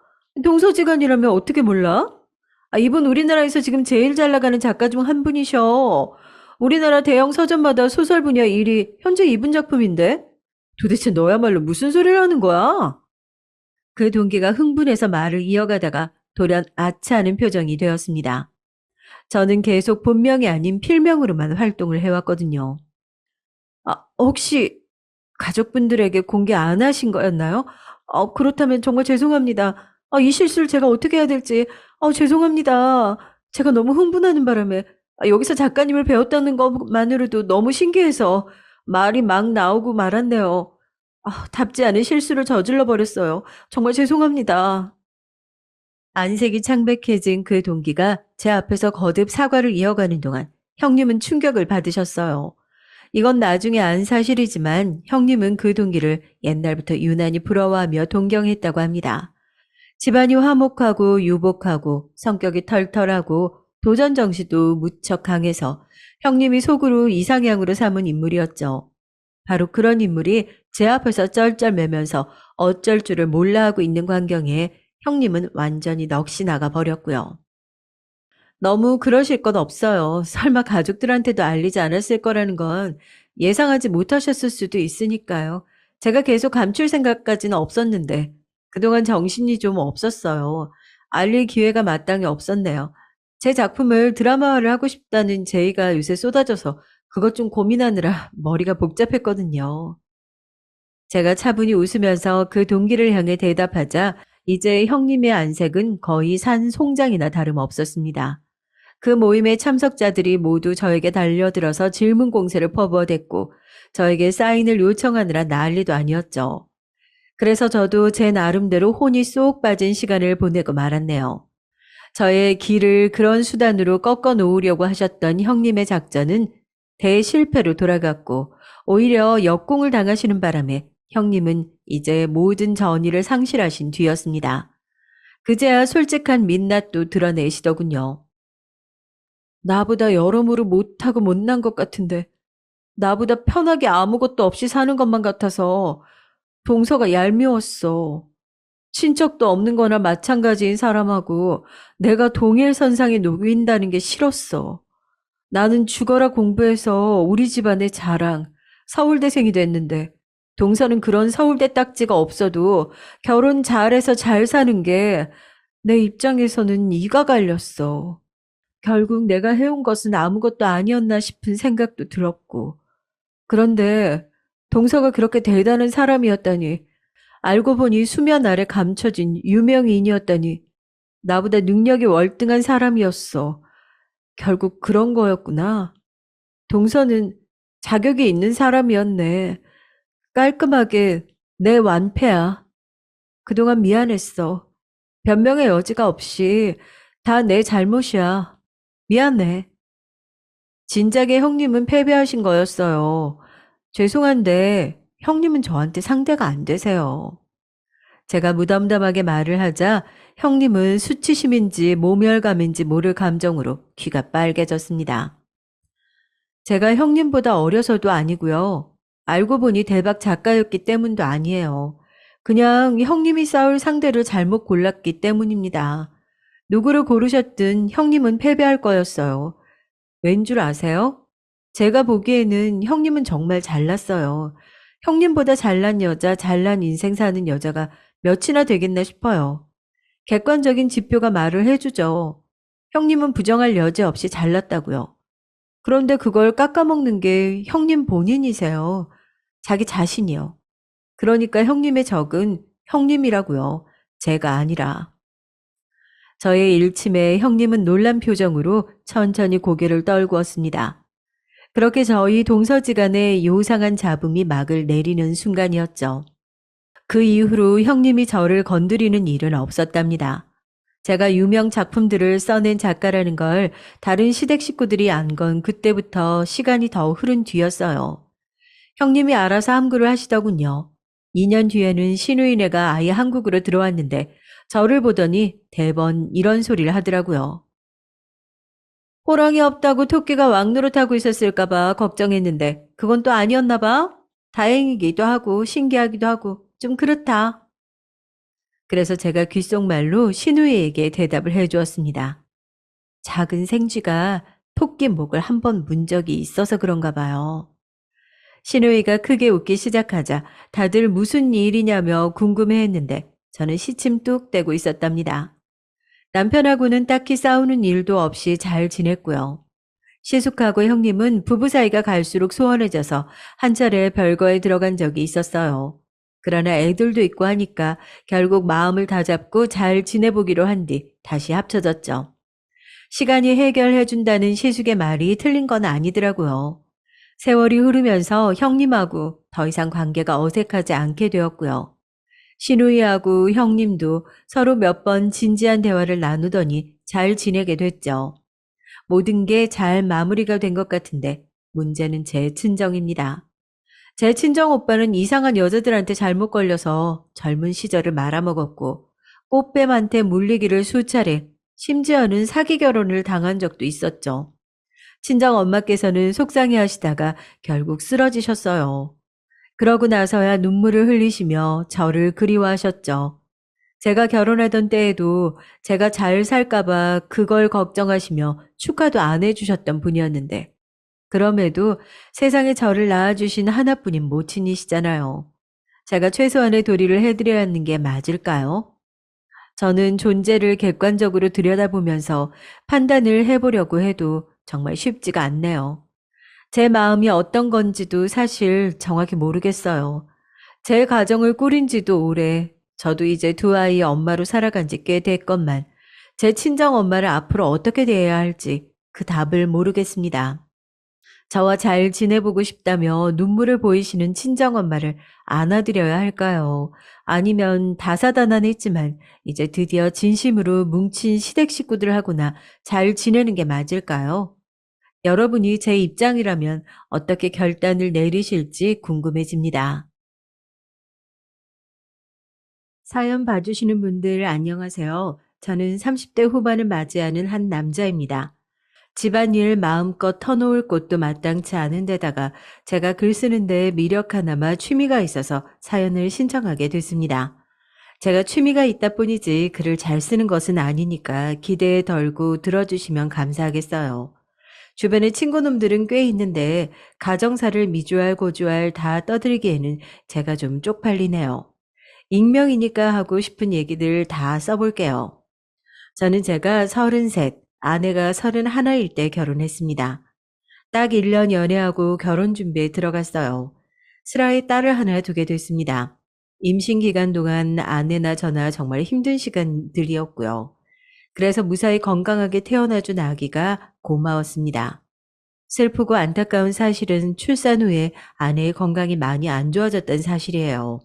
동서지간이라면 어떻게 몰라? 이분 우리나라에서 지금 제일 잘 나가는 작가 중 한 분이셔. 우리나라 대형 서점마다 소설 분야 1위, 현재 이분 작품인데? 도대체 너야말로 무슨 소리를 하는 거야? 그 동기가 흥분해서 말을 이어가다가 돌연 아차하는 표정이 되었습니다. 저는 계속 본명이 아닌 필명으로만 활동을 해왔거든요. 혹시 가족분들에게 공개 안 하신 거였나요? 그렇다면 정말 죄송합니다. 이 실수를 제가 어떻게 해야 될지, 죄송합니다. 제가 너무 흥분하는 바람에, 여기서 작가님을 배웠다는 것만으로도 너무 신기해서 말이 막 나오고 말았네요. 답지 않은 실수를 저질러 버렸어요. 정말 죄송합니다. 안색이 창백해진 그 동기가 제 앞에서 거듭 사과를 이어가는 동안 형님은 충격을 받으셨어요. 이건 나중에 안 사실이지만 형님은 그 동기를 옛날부터 유난히 부러워하며 동경했다고 합니다. 집안이 화목하고 유복하고 성격이 털털하고 도전 정신도 무척 강해서 형님이 속으로 이상향으로 삼은 인물이었죠. 바로 그런 인물이 제 앞에서 쩔쩔매면서 어쩔 줄을 몰라 하고 있는 광경에 형님은 완전히 넋이 나가 버렸고요. 너무 그러실 건 없어요. 설마 가족들한테도 알리지 않았을 거라는 건 예상하지 못하셨을 수도 있으니까요. 제가 계속 감출 생각까지는 없었는데 그동안 정신이 좀 없었어요. 알릴 기회가 마땅히 없었네요. 제 작품을 드라마화를 하고 싶다는 제의가 요새 쏟아져서 그것 좀 고민하느라 머리가 복잡했거든요. 제가 차분히 웃으면서 그 동기를 향해 대답하자 이제 형님의 안색은 거의 산 송장이나 다름없었습니다. 그 모임의 참석자들이 모두 저에게 달려들어서 질문 공세를 퍼부어댔고 저에게 사인을 요청하느라 난리도 아니었죠. 그래서 저도 제 나름대로 혼이 쏙 빠진 시간을 보내고 말았네요. 저의 길을 그런 수단으로 꺾어 놓으려고 하셨던 형님의 작전은 대실패로 돌아갔고 오히려 역공을 당하시는 바람에 형님은 이제 모든 전의를 상실하신 뒤였습니다. 그제야 솔직한 민낯도 드러내시더군요. 나보다 여러모로 못하고 못난 것 같은데 나보다 편하게 아무것도 없이 사는 것만 같아서 동서가 얄미웠어. 친척도 없는 거나 마찬가지인 사람하고 내가 동일 선상에 놓인다는 게 싫었어. 나는 죽어라 공부해서 우리 집안의 자랑, 서울대생이 됐는데 동서는 그런 서울대 딱지가 없어도 결혼 잘해서 잘 사는 게 내 입장에서는 이가 갈렸어. 결국 내가 해온 것은 아무것도 아니었나 싶은 생각도 들었고. 그런데 동서가 그렇게 대단한 사람이었다니, 알고 보니 수면 아래 감춰진 유명인이었다니, 나보다 능력이 월등한 사람이었어. 결국 그런 거였구나. 동서는 자격이 있는 사람이었네. 깔끔하게 내 완패야. 그동안 미안했어. 변명의 여지가 없이 다 내 잘못이야. 미안해. 진작에 형님은 패배하신 거였어요. 죄송한데 형님은 저한테 상대가 안 되세요. 제가 무덤덤하게 말을 하자 형님은 수치심인지 모멸감인지 모를 감정으로 귀가 빨개졌습니다. 제가 형님보다 어려서도 아니고요. 알고 보니 대박 작가였기 때문도 아니에요. 그냥 형님이 싸울 상대를 잘못 골랐기 때문입니다. 누구를 고르셨든 형님은 패배할 거였어요. 왠 줄 아세요? 제가 보기에는 형님은 정말 잘났어요. 형님보다 잘난 여자, 잘난 인생 사는 여자가 몇이나 되겠나 싶어요. 객관적인 지표가 말을 해주죠. 형님은 부정할 여지 없이 잘났다고요. 그런데 그걸 깎아먹는 게 형님 본인이세요. 자기 자신이요. 그러니까 형님의 적은 형님이라고요. 제가 아니라. 저의 일침에 형님은 놀란 표정으로 천천히 고개를 떨구었습니다. 그렇게 저희 동서지간의 요상한 잡음이 막을 내리는 순간이었죠. 그 이후로 형님이 저를 건드리는 일은 없었답니다. 제가 유명 작품들을 써낸 작가라는 걸 다른 시댁 식구들이 안 건 그때부터 시간이 더 흐른 뒤였어요. 형님이 알아서 함구를 하시더군요. 2년 뒤에는 시누이네가 아예 한국으로 들어왔는데 저를 보더니 대번 이런 소리를 하더라고요. 호랑이 없다고 토끼가 왕노릇하고 있었을까봐 걱정했는데 그건 또 아니었나 봐. 다행이기도 하고 신기하기도 하고 좀 그렇다. 그래서 제가 귓속말로 시누이에게 대답을 해주었습니다. 작은 생쥐가 토끼 목을 한 번 문 적이 있어서 그런가 봐요. 시누이가 크게 웃기 시작하자 다들 무슨 일이냐며 궁금해했는데 저는 시침 뚝 떼고 있었답니다. 남편하고는 딱히 싸우는 일도 없이 잘 지냈고요. 시숙하고 형님은 부부 사이가 갈수록 소원해져서 한 차례 별거에 들어간 적이 있었어요. 그러나 애들도 있고 하니까 결국 마음을 다잡고 잘 지내보기로 한 뒤 다시 합쳐졌죠. 시간이 해결해준다는 시숙의 말이 틀린 건 아니더라고요. 세월이 흐르면서 형님하고 더 이상 관계가 어색하지 않게 되었고요. 시누이하고 형님도 서로 몇 번 진지한 대화를 나누더니 잘 지내게 됐죠. 모든 게 잘 마무리가 된 것 같은데 문제는 제 친정입니다. 제 친정 오빠는 이상한 여자들한테 잘못 걸려서 젊은 시절을 말아먹었고 꽃뱀한테 물리기를 수차례, 심지어는 사기 결혼을 당한 적도 있었죠. 친정 엄마께서는 속상해 하시다가 결국 쓰러지셨어요. 그러고 나서야 눈물을 흘리시며 저를 그리워하셨죠. 제가 결혼하던 때에도 제가 잘 살까봐 그걸 걱정하시며 축하도 안 해주셨던 분이었는데 그럼에도 세상에 저를 낳아주신 하나뿐인 모친이시잖아요. 제가 최소한의 도리를 해드려야 하는 게 맞을까요? 저는 존재를 객관적으로 들여다보면서 판단을 해보려고 해도 정말 쉽지가 않네요. 제 마음이 어떤 건지도 사실 정확히 모르겠어요. 제 가정을 꾸린 지도 오래, 저도 이제 두 아이의 엄마로 살아간 지 꽤 됐건만, 제 친정 엄마를 앞으로 어떻게 대해야 할지 그 답을 모르겠습니다. 저와 잘 지내보고 싶다며 눈물을 보이시는 친정엄마를 안아드려야 할까요? 아니면 다사다난했지만 이제 드디어 진심으로 뭉친 시댁 식구들하고나 잘 지내는 게 맞을까요? 여러분이 제 입장이라면 어떻게 결단을 내리실지 궁금해집니다. 사연 봐주시는 분들 안녕하세요. 저는 30대 후반을 맞이하는 한 남자입니다. 집안일 마음껏 터놓을 곳도 마땅치 않은 데다가 제가 글 쓰는데 미력 하나마 취미가 있어서 사연을 신청하게 됐습니다. 제가 취미가 있다 뿐이지 글을 잘 쓰는 것은 아니니까 기대에 덜고 들어주시면 감사하겠어요. 주변에 친구놈들은 꽤 있는데 가정사를 미주알 고주알 다 떠들기에는 제가 좀 쪽팔리네요. 익명이니까 하고 싶은 얘기들 다 써볼게요. 저는 제가 33, 아내가 31일 때 결혼했습니다. 딱 1년 연애하고 결혼 준비에 들어갔어요. 슬하에 딸을 하나 두게 됐습니다. 임신 기간 동안 아내나 저나 정말 힘든 시간들이었고요. 그래서 무사히 건강하게 태어나준 아기가 고마웠습니다. 슬프고 안타까운 사실은 출산 후에 아내의 건강이 많이 안 좋아졌다는 사실이에요.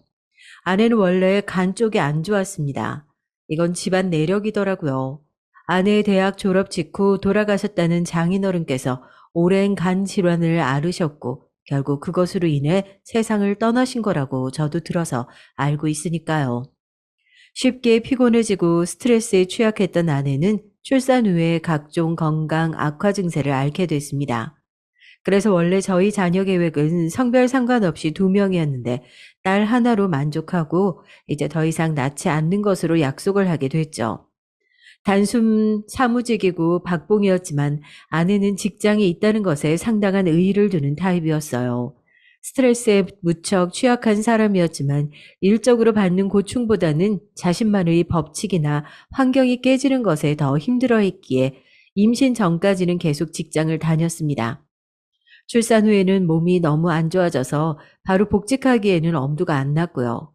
아내는 원래 간 쪽이 안 좋았습니다. 이건 집안 내력이더라고요. 아내의 대학 졸업 직후 돌아가셨다는 장인어른께서 오랜 간 질환을 앓으셨고 결국 그것으로 인해 세상을 떠나신 거라고 저도 들어서 알고 있으니까요. 쉽게 피곤해지고 스트레스에 취약했던 아내는 출산 후에 각종 건강 악화 증세를 앓게 됐습니다. 그래서 원래 저희 자녀 계획은 성별 상관없이 2명이었는데 딸 하나로 만족하고 이제 더 이상 낳지 않는 것으로 약속을 하게 됐죠. 단순 사무직이고 박봉이었지만 아내는 직장이 있다는 것에 상당한 의의를 두는 타입이었어요. 스트레스에 무척 취약한 사람이었지만 일적으로 받는 고충보다는 자신만의 법칙이나 환경이 깨지는 것에 더 힘들어했기에 임신 전까지는 계속 직장을 다녔습니다. 출산 후에는 몸이 너무 안 좋아져서 바로 복직하기에는 엄두가 안 났고요.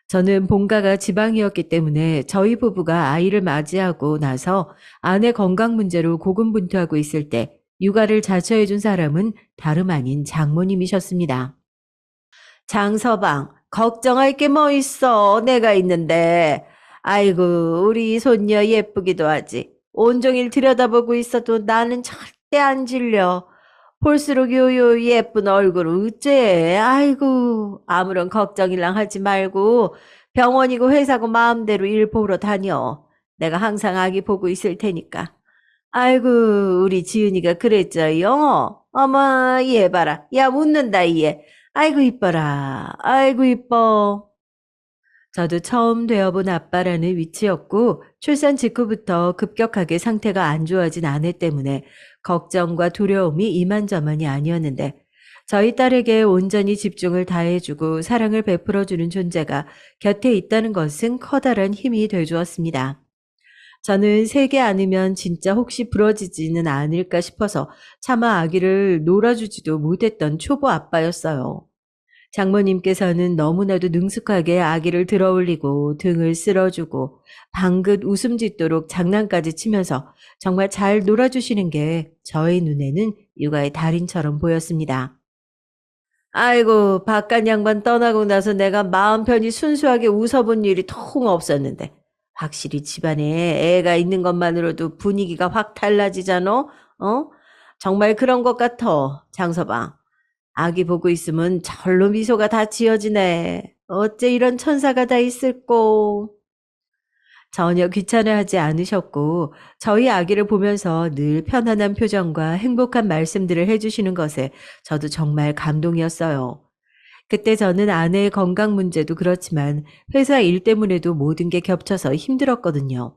저는 본가가 지방이었기 때문에 저희 부부가 아이를 맞이하고 나서 아내 건강 문제로 고군분투하고 있을 때 육아를 자처해준 사람은 다름 아닌 장모님이셨습니다. 장서방, 걱정할 게 뭐 있어. 내가 있는데. 아이고, 우리 손녀 예쁘기도 하지. 온종일 들여다보고 있어도 나는 절대 안 질려. 볼수록 요요 예쁜 얼굴 어째. 아이고, 아무런 걱정이랑 하지 말고 병원이고 회사고 마음대로 일 보러 다녀. 내가 항상 아기 보고 있을 테니까. 아이고, 우리 지은이가 그랬죠요. 어머, 얘 봐라. 야, 웃는다, 얘. 아이고, 이뻐라. 아이고, 이뻐. 저도 처음 되어본 아빠라는 위치였고, 출산 직후부터 급격하게 상태가 안 좋아진 아내 때문에 걱정과 두려움이 이만저만이 아니었는데, 저희 딸에게 온전히 집중을 다해주고 사랑을 베풀어주는 존재가 곁에 있다는 것은 커다란 힘이 되주었습니다. 저는 세게 안으면 진짜 혹시 부러지지는 않을까 싶어서 차마 아기를 놀아주지도 못했던 초보 아빠였어요. 장모님께서는 너무나도 능숙하게 아기를 들어올리고 등을 쓸어주고 방긋 웃음 짓도록 장난까지 치면서 정말 잘 놀아주시는 게 저의 눈에는 육아의 달인처럼 보였습니다. 아이고, 바깥 양반 떠나고 나서 내가 마음 편히 순수하게 웃어본 일이 통 없었는데 확실히 집안에 애가 있는 것만으로도 분위기가 확 달라지잖아. 어? 정말 그런 것 같아, 장서방. 아기 보고 있으면 절로 미소가 다 지어지네. 어째 이런 천사가 다 있을꼬. 전혀 귀찮아하지 않으셨고 저희 아기를 보면서 늘 편안한 표정과 행복한 말씀들을 해주시는 것에 저도 정말 감동이었어요. 그때 저는 아내의 건강 문제도 그렇지만 회사 일 때문에도 모든 게 겹쳐서 힘들었거든요.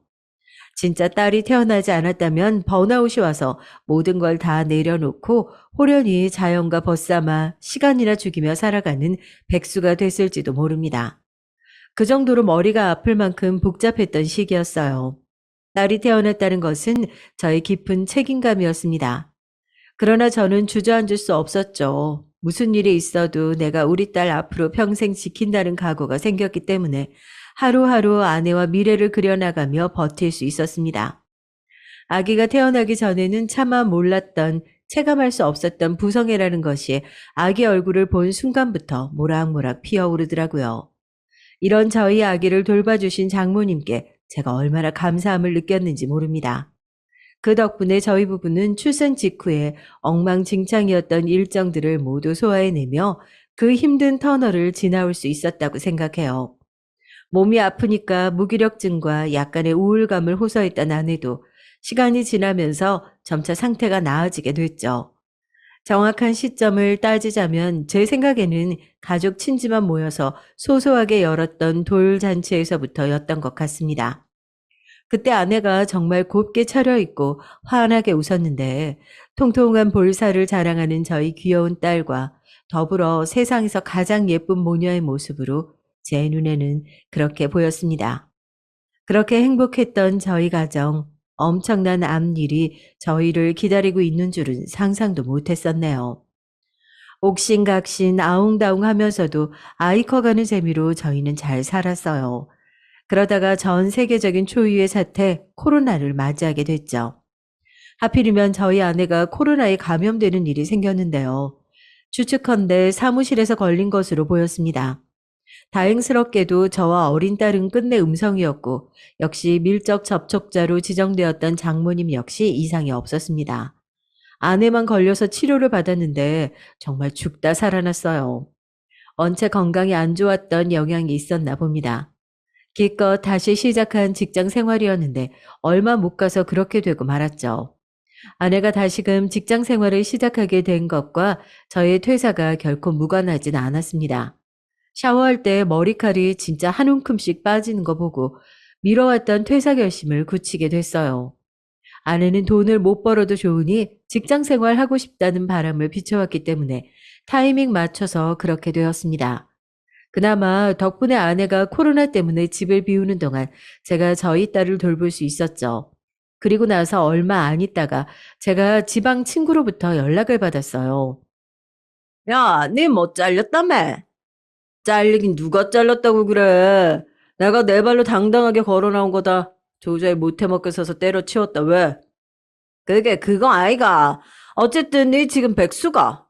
진짜 딸이 태어나지 않았다면 번아웃이 와서 모든 걸 다 내려놓고 호련히 자연과 벗삼아 시간이나 죽이며 살아가는 백수가 됐을지도 모릅니다. 그 정도로 머리가 아플 만큼 복잡했던 시기였어요. 딸이 태어났다는 것은 저의 깊은 책임감이었습니다. 그러나 저는 주저앉을 수 없었죠. 무슨 일이 있어도 내가 우리 딸 앞으로 평생 지킨다는 각오가 생겼기 때문에 하루하루 아내와 미래를 그려나가며 버틸 수 있었습니다. 아기가 태어나기 전에는 차마 몰랐던, 체감할 수 없었던 부성애라는 것이 아기 얼굴을 본 순간부터 모락모락 피어오르더라고요. 이런 저희 아기를 돌봐주신 장모님께 제가 얼마나 감사함을 느꼈는지 모릅니다. 그 덕분에 저희 부부는 출산 직후에 엉망진창이었던 일정들을 모두 소화해내며 그 힘든 터널을 지나올 수 있었다고 생각해요. 몸이 아프니까 무기력증과 약간의 우울감을 호소했던 아내도 시간이 지나면서 점차 상태가 나아지게 됐죠. 정확한 시점을 따지자면 제 생각에는 가족 친지만 모여서 소소하게 열었던 돌잔치에서부터였던 것 같습니다. 그때 아내가 정말 곱게 차려입고 환하게 웃었는데 통통한 볼살을 자랑하는 저희 귀여운 딸과 더불어 세상에서 가장 예쁜 모녀의 모습으로 제 눈에는 그렇게 보였습니다. 그렇게 행복했던 저희 가정, 엄청난 앞일이 저희를 기다리고 있는 줄은 상상도 못했었네요. 옥신각신 아웅다웅 하면서도 아이 커가는 재미로 저희는 잘 살았어요. 그러다가 전 세계적인 초유의 사태 코로나를 맞이하게 됐죠. 하필이면 저희 아내가 코로나에 감염되는 일이 생겼는데요. 추측컨대 사무실에서 걸린 것으로 보였습니다. 다행스럽게도 저와 어린 딸은 끝내 음성이었고 역시 밀접 접촉자로 지정되었던 장모님 역시 이상이 없었습니다. 아내만 걸려서 치료를 받았는데 정말 죽다 살아났어요. 원체 건강이 안 좋았던 영향이 있었나 봅니다. 기껏 다시 시작한 직장 생활이었는데 얼마 못 가서 그렇게 되고 말았죠. 아내가 다시금 직장 생활을 시작하게 된 것과 저의 퇴사가 결코 무관하진 않았습니다. 샤워할 때 머리칼이 진짜 한 움큼씩 빠지는 거 보고 미뤄왔던 퇴사 결심을 굳히게 됐어요. 아내는 돈을 못 벌어도 좋으니 직장 생활 하고 싶다는 바람을 비춰왔기 때문에 타이밍 맞춰서 그렇게 되었습니다. 그나마 덕분에 아내가 코로나 때문에 집을 비우는 동안 제가 저희 딸을 돌볼 수 있었죠. 그리고 나서 얼마 안 있다가 제가 지방 친구로부터 연락을 받았어요. 야, 니 뭐 잘렸다며? 잘리긴 누가 잘렸다고 그래. 내가 내 발로 당당하게 걸어 나온 거다. 도저히 못해 먹겠어서 때려치웠다. 왜? 그게 그거 아이가. 어쨌든 니 지금 백수가.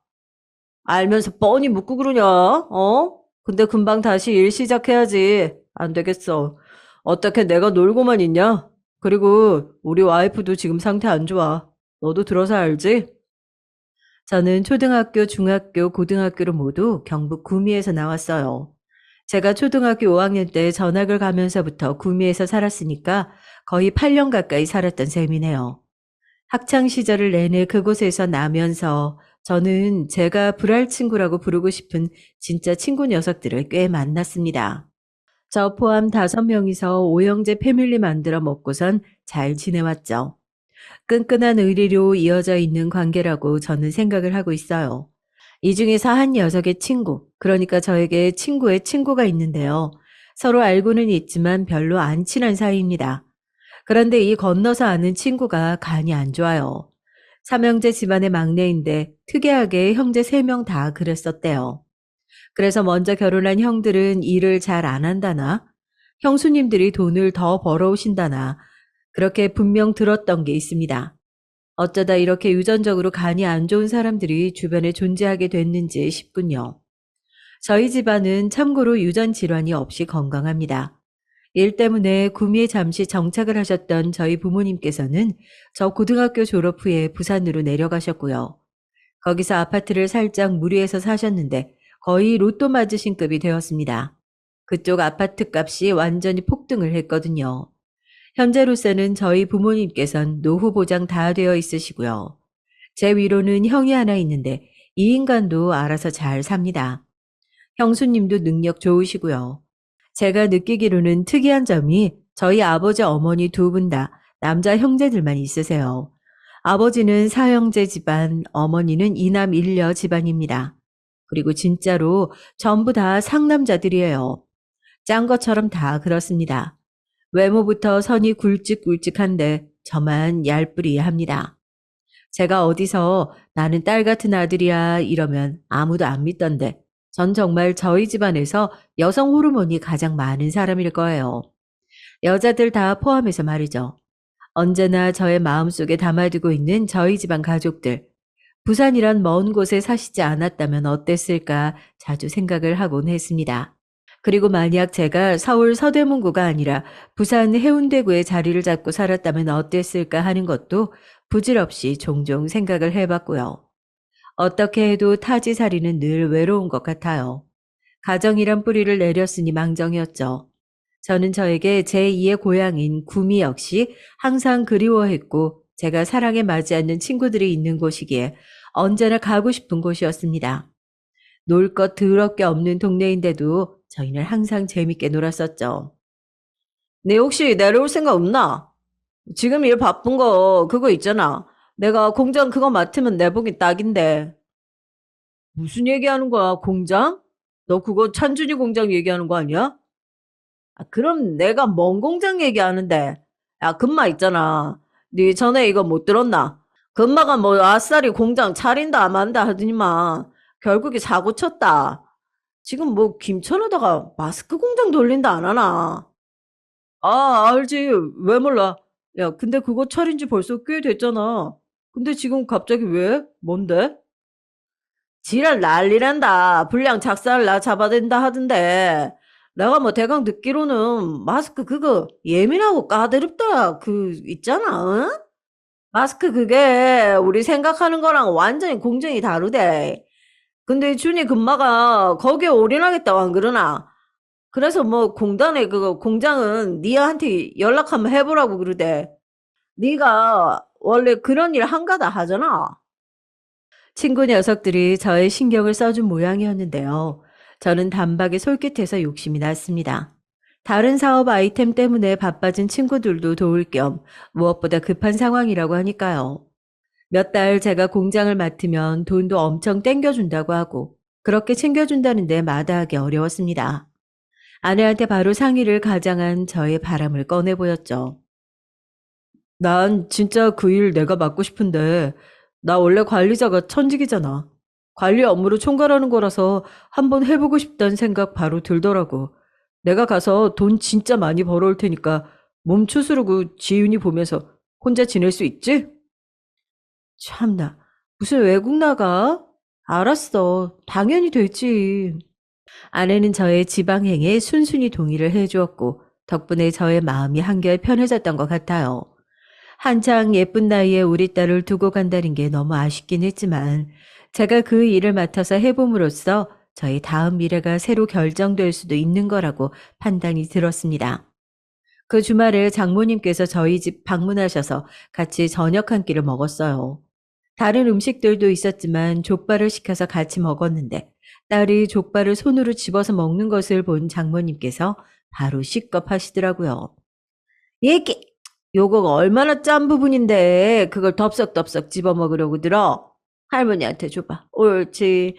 알면서 뻔히 묻고 그러냐? 어? 근데 금방 다시 일 시작해야지. 안 되겠어. 어떻게 내가 놀고만 있냐? 그리고 우리 와이프도 지금 상태 안 좋아. 너도 들어서 알지? 저는 초등학교, 중학교, 고등학교를 모두 경북 구미에서 나왔어요. 제가 초등학교 5학년 때 전학을 가면서부터 구미에서 살았으니까 거의 8년 가까이 살았던 셈이네요. 학창 시절을 내내 그곳에서 나면서 저는 제가 불알 친구라고 부르고 싶은 진짜 친구 녀석들을 꽤 만났습니다. 저 포함 5명이서 오형제 패밀리 만들어 먹고선 잘 지내왔죠. 끈끈한 의리로 이어져 있는 관계라고 저는 생각을 하고 있어요. 이 중에서 한 녀석의 친구, 그러니까 저에게 친구의 친구가 있는데요. 서로 알고는 있지만 별로 안 친한 사이입니다. 그런데 이 건너서 아는 친구가 간이 안 좋아요. 삼형제 집안의 막내인데 특이하게 형제 3명 다 그랬었대요. 그래서 먼저 결혼한 형들은 일을 잘 안 한다나, 형수님들이 돈을 더 벌어오신다나, 그렇게 분명 들었던 게 있습니다. 어쩌다 이렇게 유전적으로 간이 안 좋은 사람들이 주변에 존재하게 됐는지 싶군요. 저희 집안은 참고로 유전 질환이 없이 건강합니다. 일 때문에 구미에 잠시 정착을 하셨던 저희 부모님께서는 저 고등학교 졸업 후에 부산으로 내려가셨고요. 거기서 아파트를 살짝 무리해서 사셨는데 거의 로또 맞으신 급이 되었습니다. 그쪽 아파트 값이 완전히 폭등을 했거든요. 현재로서는 저희 부모님께선 노후 보장 다 되어 있으시고요. 제 위로는 형이 하나 있는데 이 인간도 알아서 잘 삽니다. 형수님도 능력 좋으시고요. 제가 느끼기로는 특이한 점이 저희 아버지 어머니 두 분 다 남자 형제들만 있으세요. 아버지는 사형제 집안, 어머니는 이남 일녀 집안입니다. 그리고 진짜로 전부 다 상남자들이에요. 짠 것처럼 다 그렇습니다. 외모부터 선이 굵직굵직한데 저만 얄뿌리합니다. 제가 어디서 나는 딸 같은 아들이야 이러면 아무도 안 믿던데 전 정말 저희 집안에서 여성 호르몬이 가장 많은 사람일 거예요. 여자들 다 포함해서 말이죠. 언제나 저의 마음속에 담아두고 있는 저희 집안 가족들. 부산이란 먼 곳에 사시지 않았다면 어땠을까 자주 생각을 하곤 했습니다. 그리고 만약 제가 서울 서대문구가 아니라 부산 해운대구에 자리를 잡고 살았다면 어땠을까 하는 것도 부질없이 종종 생각을 해봤고요. 어떻게 해도 타지살이는 늘 외로운 것 같아요. 가정이란 뿌리를 내렸으니 망정이었죠. 저는 저에게 제2의 고향인 구미 역시 항상 그리워했고 제가 사랑에 맞지 않는 친구들이 있는 곳이기에 언제나 가고 싶은 곳이었습니다. 놀 것 더럽게 없는 동네인데도 저희는 항상 재밌게 놀았었죠. 네, 혹시 내려올 생각 없나? 지금 일 바쁜 거 그거 있잖아. 내가 공장 그거 맡으면 내복이 딱인데. 무슨 얘기하는 거야, 공장? 너 그거 찬준이 공장 얘기하는 거 아니야? 아, 그럼 내가 뭔 공장 얘기하는데. 야, 금마 있잖아. 네 전에 이거 못 들었나? 금마가 뭐 아싸리 공장 차린다 만다 하더니만 결국에 사고 쳤다. 지금 뭐 김천에다가 마스크 공장 돌린다 안 하나? 아, 알지. 왜 몰라? 야, 근데 그거 차린 지 벌써 꽤 됐잖아. 근데 지금 갑자기 왜? 뭔데? 지랄 난리란다. 불량 작살 나 잡아댄다 하던데. 내가 뭐 대강 듣기로는 마스크 그거 예민하고 까다롭다. 그 있잖아. 응? 마스크 그게 우리 생각하는 거랑 완전히 공정이 다르대. 근데 준이 금마가 거기에 올인하겠다고 안 그러나? 그래서 뭐 공단에 그거 공장은 니한테 연락 한번 해보라고 그러대. 네가 원래 그런 일 한가다 하잖아. 친구 녀석들이 저의 신경을 써준 모양이었는데요. 저는 단박에 솔깃해서 욕심이 났습니다. 다른 사업 아이템 때문에 바빠진 친구들도 도울 겸 무엇보다 급한 상황이라고 하니까요. 몇 달 제가 공장을 맡으면 돈도 엄청 땡겨준다고 하고 그렇게 챙겨준다는데 마다하기 어려웠습니다. 아내한테 바로 상의를 가장한 저의 바람을 꺼내 보였죠. 난 진짜 그 일 내가 맡고 싶은데 나 원래 관리자가 천직이잖아. 관리 업무로 총괄하는 거라서 한번 해보고 싶다는 생각 바로 들더라고. 내가 가서 돈 진짜 많이 벌어올 테니까 몸 추스르고 지윤이 보면서 혼자 지낼 수 있지? 참나, 무슨 외국 나가? 알았어. 당연히 되지. 아내는 저의 지방행에 순순히 동의를 해주었고 덕분에 저의 마음이 한결 편해졌던 것 같아요. 한창 예쁜 나이에 우리 딸을 두고 간다는 게 너무 아쉽긴 했지만 제가 그 일을 맡아서 해봄으로써 저희 다음 미래가 새로 결정될 수도 있는 거라고 판단이 들었습니다. 그 주말에 장모님께서 저희 집 방문하셔서 같이 저녁 한 끼를 먹었어요. 다른 음식들도 있었지만 족발을 시켜서 같이 먹었는데 딸이 족발을 손으로 집어서 먹는 것을 본 장모님께서 바로 시겁하시더라고요. 얘기 요거가 얼마나 짠 부분인데 그걸 덥석덥석 집어 먹으려고 들어? 할머니한테 줘봐. 옳지.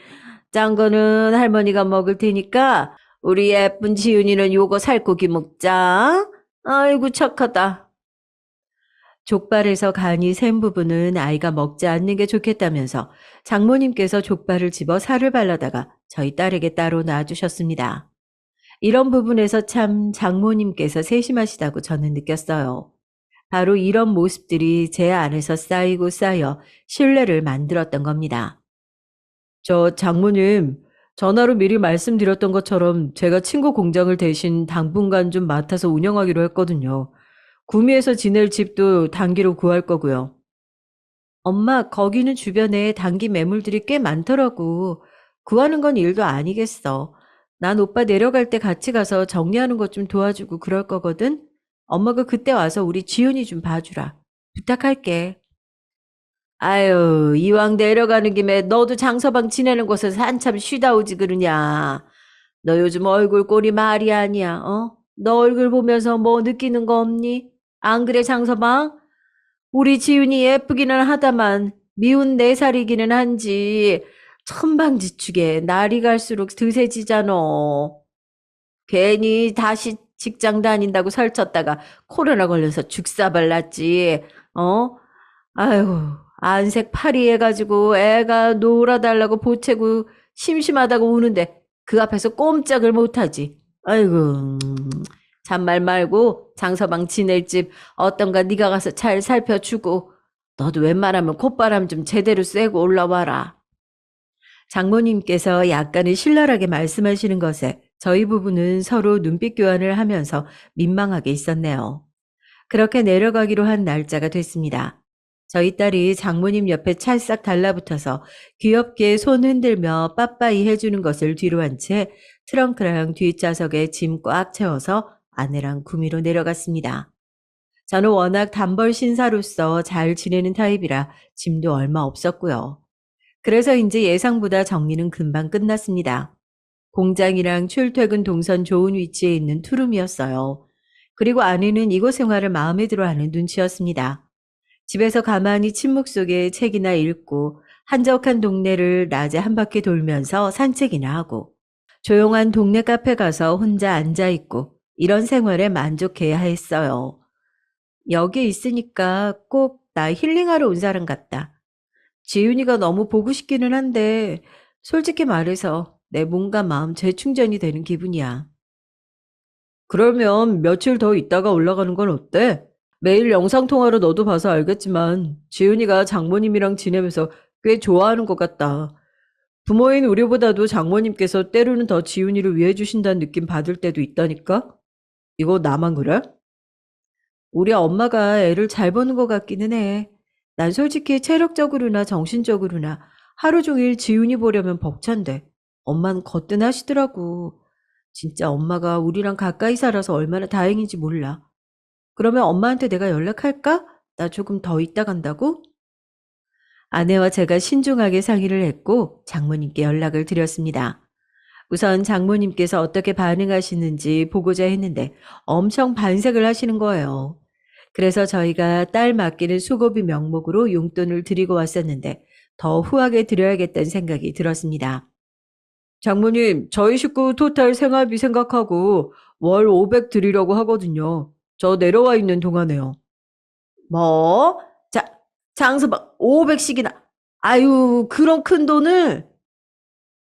짠 거는 할머니가 먹을 테니까 우리 예쁜 지윤이는 요거 살코기 먹자. 아이고 착하다. 족발에서 간이 센 부분은 아이가 먹지 않는 게 좋겠다면서 장모님께서 족발을 집어 살을 발라다가 저희 딸에게 따로 놔주셨습니다. 이런 부분에서 참 장모님께서 세심하시다고 저는 느꼈어요. 바로 이런 모습들이 제 안에서 쌓이고 쌓여 신뢰를 만들었던 겁니다. 저 장모님, 전화로 미리 말씀드렸던 것처럼 제가 친구 공장을 대신 당분간 좀 맡아서 운영하기로 했거든요. 구미에서 지낼 집도 단기로 구할 거고요. 엄마, 거기는 주변에 단기 매물들이 꽤 많더라고. 구하는 건 일도 아니겠어. 난 오빠 내려갈 때 같이 가서 정리하는 것 좀 도와주고 그럴 거거든. 엄마가 그때 와서 우리 지훈이 좀 봐주라. 부탁할게. 아유, 이왕 내려가는 김에 너도 장서방 지내는 곳에서 한참 쉬다 오지 그러냐. 너 요즘 얼굴 꼴이 말이 아니야, 어? 너 얼굴 보면서 뭐 느끼는 거 없니? 안 그래, 장서방? 우리 지훈이 예쁘기는 하다만 미운 4살이기는 한지 천방지축에 날이 갈수록 드세지잖아. 괜히 다시 직장 다닌다고 설쳤다가 코로나 걸려서 죽사발 났지. 어? 아이고, 안색 파리 해가지고 애가 놀아달라고 보채고 심심하다고 우는데 그 앞에서 꼼짝을 못하지. 아이고, 잔말 말고 장서방 지낼 집 어떤가 네가 가서 잘 살펴주고 너도 웬만하면 콧바람 좀 제대로 쐬고 올라와라. 장모님께서 약간은 신랄하게 말씀하시는 것에 저희 부부는 서로 눈빛 교환을 하면서 민망하게 있었네요. 그렇게 내려가기로 한 날짜가 됐습니다. 저희 딸이 장모님 옆에 찰싹 달라붙어서 귀엽게 손 흔들며 빠빠이 해주는 것을 뒤로 한 채 트렁크랑 뒷좌석에 짐 꽉 채워서 아내랑 구미로 내려갔습니다. 저는 워낙 단벌 신사로서 잘 지내는 타입이라 짐도 얼마 없었고요. 그래서인지 예상보다 정리는 금방 끝났습니다. 공장이랑 출퇴근 동선 좋은 위치에 있는 투룸이었어요. 그리고 아내는 이곳 생활을 마음에 들어하는 눈치였습니다. 집에서 가만히 침묵 속에 책이나 읽고 한적한 동네를 낮에 한 바퀴 돌면서 산책이나 하고 조용한 동네 카페 가서 혼자 앉아 있고 이런 생활에 만족해야 했어요. 여기 있으니까 꼭 나 힐링하러 온 사람 같다. 지윤이가 너무 보고 싶기는 한데 솔직히 말해서 내 몸과 마음 재충전이 되는 기분이야. 그러면 며칠 더 있다가 올라가는 건 어때? 매일 영상통화로 너도 봐서 알겠지만 지윤이가 장모님이랑 지내면서 꽤 좋아하는 것 같다. 부모인 우리보다도 장모님께서 때로는 더 지윤이를 위해 주신다는 느낌 받을 때도 있다니까? 이거 나만 그래? 우리 엄마가 애를 잘 보는 것 같기는 해. 난 솔직히 체력적으로나 정신적으로나 하루 종일 지훈이 보려면 벅찬데 엄마는 거뜬하시더라고. 진짜 엄마가 우리랑 가까이 살아서 얼마나 다행인지 몰라. 그러면 엄마한테 내가 연락할까? 나 조금 더 있다 간다고? 아내와 제가 신중하게 상의를 했고 장모님께 연락을 드렸습니다. 우선 장모님께서 어떻게 반응하시는지 보고자 했는데 엄청 반색을 하시는 거예요. 그래서 저희가 딸 맡기는 수고비 명목으로 용돈을 드리고 왔었는데 더 후하게 드려야겠다는 생각이 들었습니다. 장모님, 저희 식구 토탈 생활비 생각하고 월 500 드리려고 하거든요. 저 내려와 있는 동안에요. 뭐? 자, 장서방 500씩이나. 아유, 그런 큰 돈을?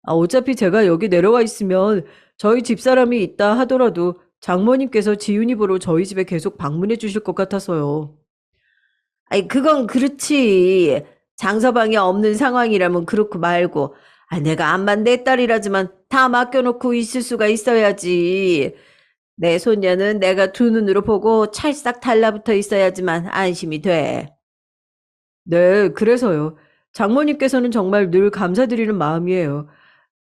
어차피 제가 여기 내려와 있으면 저희 집사람이 있다 하더라도 장모님께서 지윤이 보러 저희 집에 계속 방문해 주실 것 같아서요. 아이, 그건 그렇지. 장서방이 없는 상황이라면 그렇고 말고. 아, 내가 암만 내 딸이라지만 다 맡겨놓고 있을 수가 있어야지. 내 손녀는 내가 두 눈으로 보고 찰싹 달라붙어 있어야지만 안심이 돼. 네, 그래서요. 장모님께서는 정말 늘 감사드리는 마음이에요.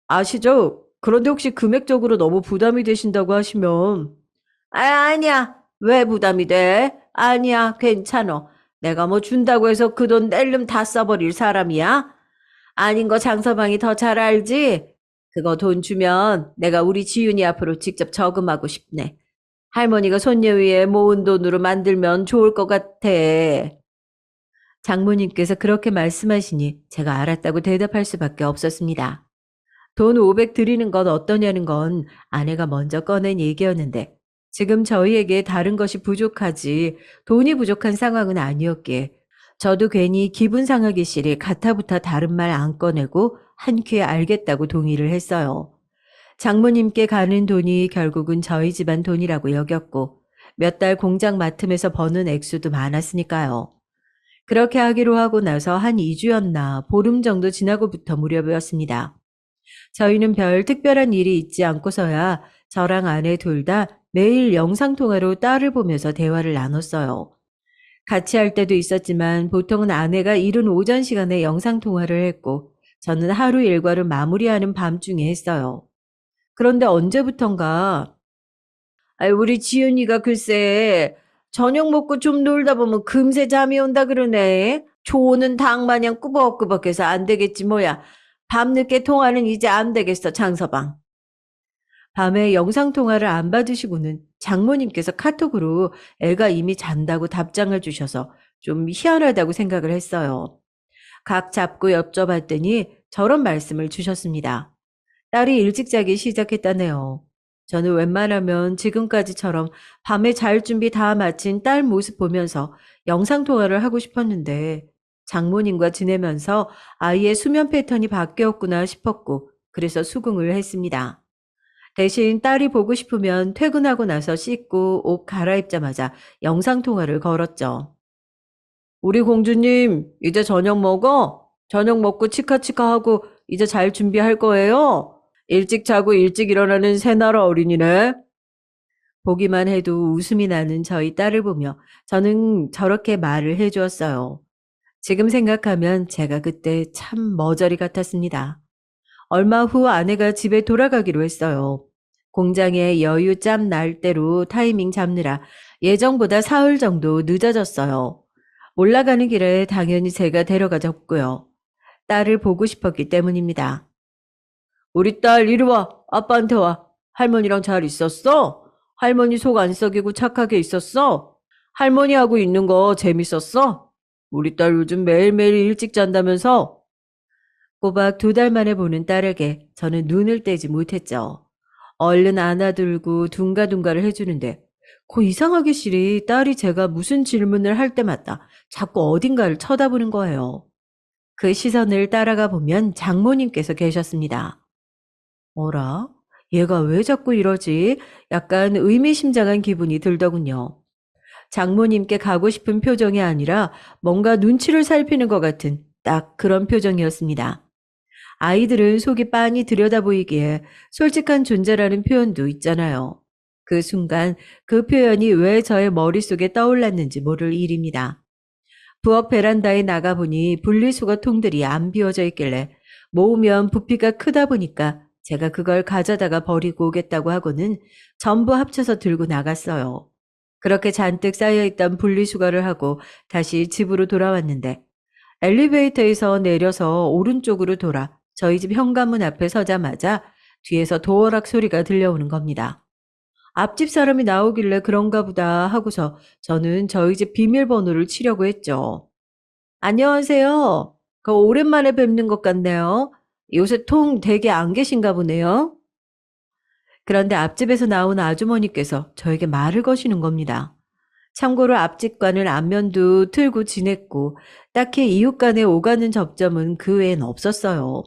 아시죠? 그런데 혹시 금액적으로 너무 부담이 되신다고 하시면 아니야. 왜 부담이 돼? 아니야. 괜찮어. 내가 뭐 준다고 해서 그 돈 낼름 다 써버릴 사람이야? 아닌 거 장서방이 더 잘 알지? 그거 돈 주면 내가 우리 지윤이 앞으로 직접 저금하고 싶네. 할머니가 손녀 위에 모은 돈으로 만들면 좋을 것 같아. 장모님께서 그렇게 말씀하시니 제가 알았다고 대답할 수밖에 없었습니다. 돈 500 드리는 건 어떠냐는 건 아내가 먼저 꺼낸 얘기였는데 지금 저희에게 다른 것이 부족하지 돈이 부족한 상황은 아니었기에 저도 괜히 기분 상하기 싫이 가타부타 다른 말 안 꺼내고 한 큐에 알겠다고 동의를 했어요. 장모님께 가는 돈이 결국은 저희 집안 돈이라고 여겼고 몇 달 공장 맡으면서 버는 액수도 많았으니까요. 그렇게 하기로 하고 나서 한 2주였나 보름 정도 지나고부터 무렵이었습니다. 저희는 별 특별한 일이 있지 않고서야 저랑 아내 둘 다 매일 영상통화로 딸을 보면서 대화를 나눴어요. 같이 할 때도 있었지만 보통은 아내가 이른 오전 시간에 영상통화를 했고 저는 하루 일과를 마무리하는 밤중에 했어요. 그런데 언제부턴가 우리 지은이가 글쎄 저녁 먹고 좀 놀다 보면 금세 잠이 온다 그러네. 조는 닭 마냥 꾸벅꾸벅해서 안 되겠지 뭐야. 밤늦게 통화는 이제 안 되겠어, 장서방. 밤에 영상통화를 안 받으시고는 장모님께서 카톡으로 애가 이미 잔다고 답장을 주셔서 좀 희한하다고 생각을 했어요. 각 잡고 여쭤봤더니 저런 말씀을 주셨습니다. 딸이 일찍 자기 시작했다네요. 저는 웬만하면 지금까지처럼 밤에 잘 준비 다 마친 딸 모습 보면서 영상통화를 하고 싶었는데 장모님과 지내면서 아이의 수면 패턴이 바뀌었구나 싶었고 그래서 수긍을 했습니다. 대신 딸이 보고 싶으면 퇴근하고 나서 씻고 옷 갈아입자마자 영상통화를 걸었죠. 우리 공주님, 이제 저녁 먹어? 저녁 먹고 치카치카하고 이제 잘 준비할 거예요? 일찍 자고 일찍 일어나는 새나라 어린이네. 보기만 해도 웃음이 나는 저희 딸을 보며 저는 저렇게 말을 해주었어요. 지금 생각하면 제가 그때 참 머저리 같았습니다. 얼마 후 아내가 집에 돌아가기로 했어요. 공장에 여유 짬 날 대로 타이밍 잡느라 예정보다 사흘 정도 늦어졌어요. 올라가는 길에 당연히 제가 데려가졌고요. 딸을 보고 싶었기 때문입니다. 우리 딸 이리 와. 아빠한테 와. 할머니랑 잘 있었어? 할머니 속 안 썩이고 착하게 있었어? 할머니하고 있는 거 재밌었어? 우리 딸 요즘 매일매일 일찍 잔다면서? 꼬박 2달 만에 보는 딸에게 저는 눈을 떼지 못했죠. 얼른 안아들고 둥가둥가를 해주는데 이상하게 실이 딸이 제가 무슨 질문을 할 때마다 자꾸 어딘가를 쳐다보는 거예요. 그 시선을 따라가 보면 장모님께서 계셨습니다. 어라? 얘가 왜 자꾸 이러지? 약간 의미심장한 기분이 들더군요. 장모님께 가고 싶은 표정이 아니라 뭔가 눈치를 살피는 것 같은 딱 그런 표정이었습니다. 아이들은 속이 빤히 들여다 보이기에 솔직한 존재라는 표현도 있잖아요. 그 순간 그 표현이 왜 저의 머릿속에 떠올랐는지 모를 일입니다. 부엌 베란다에 나가보니 분리수거 통들이 안 비워져 있길래 모으면 부피가 크다 보니까 제가 그걸 가져다가 버리고 오겠다고 하고는 전부 합쳐서 들고 나갔어요. 그렇게 잔뜩 쌓여있던 분리수거를 하고 다시 집으로 돌아왔는데 엘리베이터에서 내려서 오른쪽으로 돌아 저희 집 현관문 앞에 서자마자 뒤에서 도어락 소리가 들려오는 겁니다. 앞집 사람이 나오길래 그런가 보다 하고서 저는 저희 집 비밀번호를 치려고 했죠. 안녕하세요. 오랜만에 뵙는 것 같네요. 요새 통 되게 안 계신가 보네요. 그런데 앞집에서 나온 아주머니께서 저에게 말을 거시는 겁니다. 참고로 앞집과는 안면도 틀고 지냈고 딱히 이웃 간에 오가는 접점은 그 외엔 없었어요.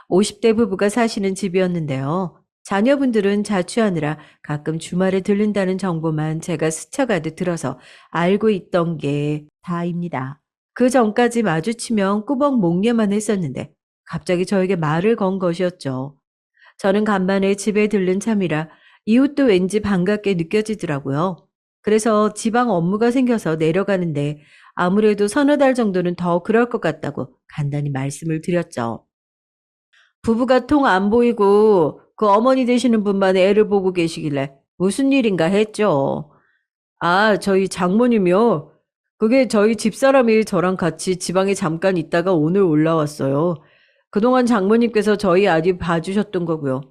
50대 부부가 사시는 집이었는데요. 자녀분들은 자취하느라 가끔 주말에 들른다는 정보만 제가 스쳐가듯 들어서 알고 있던 게 다입니다. 그 전까지 마주치면 꾸벅 목례만 했었는데 갑자기 저에게 말을 건 것이었죠. 저는 간만에 집에 들른 참이라 이웃도 왠지 반갑게 느껴지더라고요. 그래서 지방 업무가 생겨서 내려가는데 아무래도 서너 달 정도는 더 그럴 것 같다고 간단히 말씀을 드렸죠. 부부가 통 안 보이고 그 어머니 되시는 분만 애를 보고 계시길래 무슨 일인가 했죠. 아, 저희 장모님이요. 그게 저희 집사람이 저랑 같이 지방에 잠깐 있다가 오늘 올라왔어요. 그동안 장모님께서 저희 아이 봐주셨던 거고요.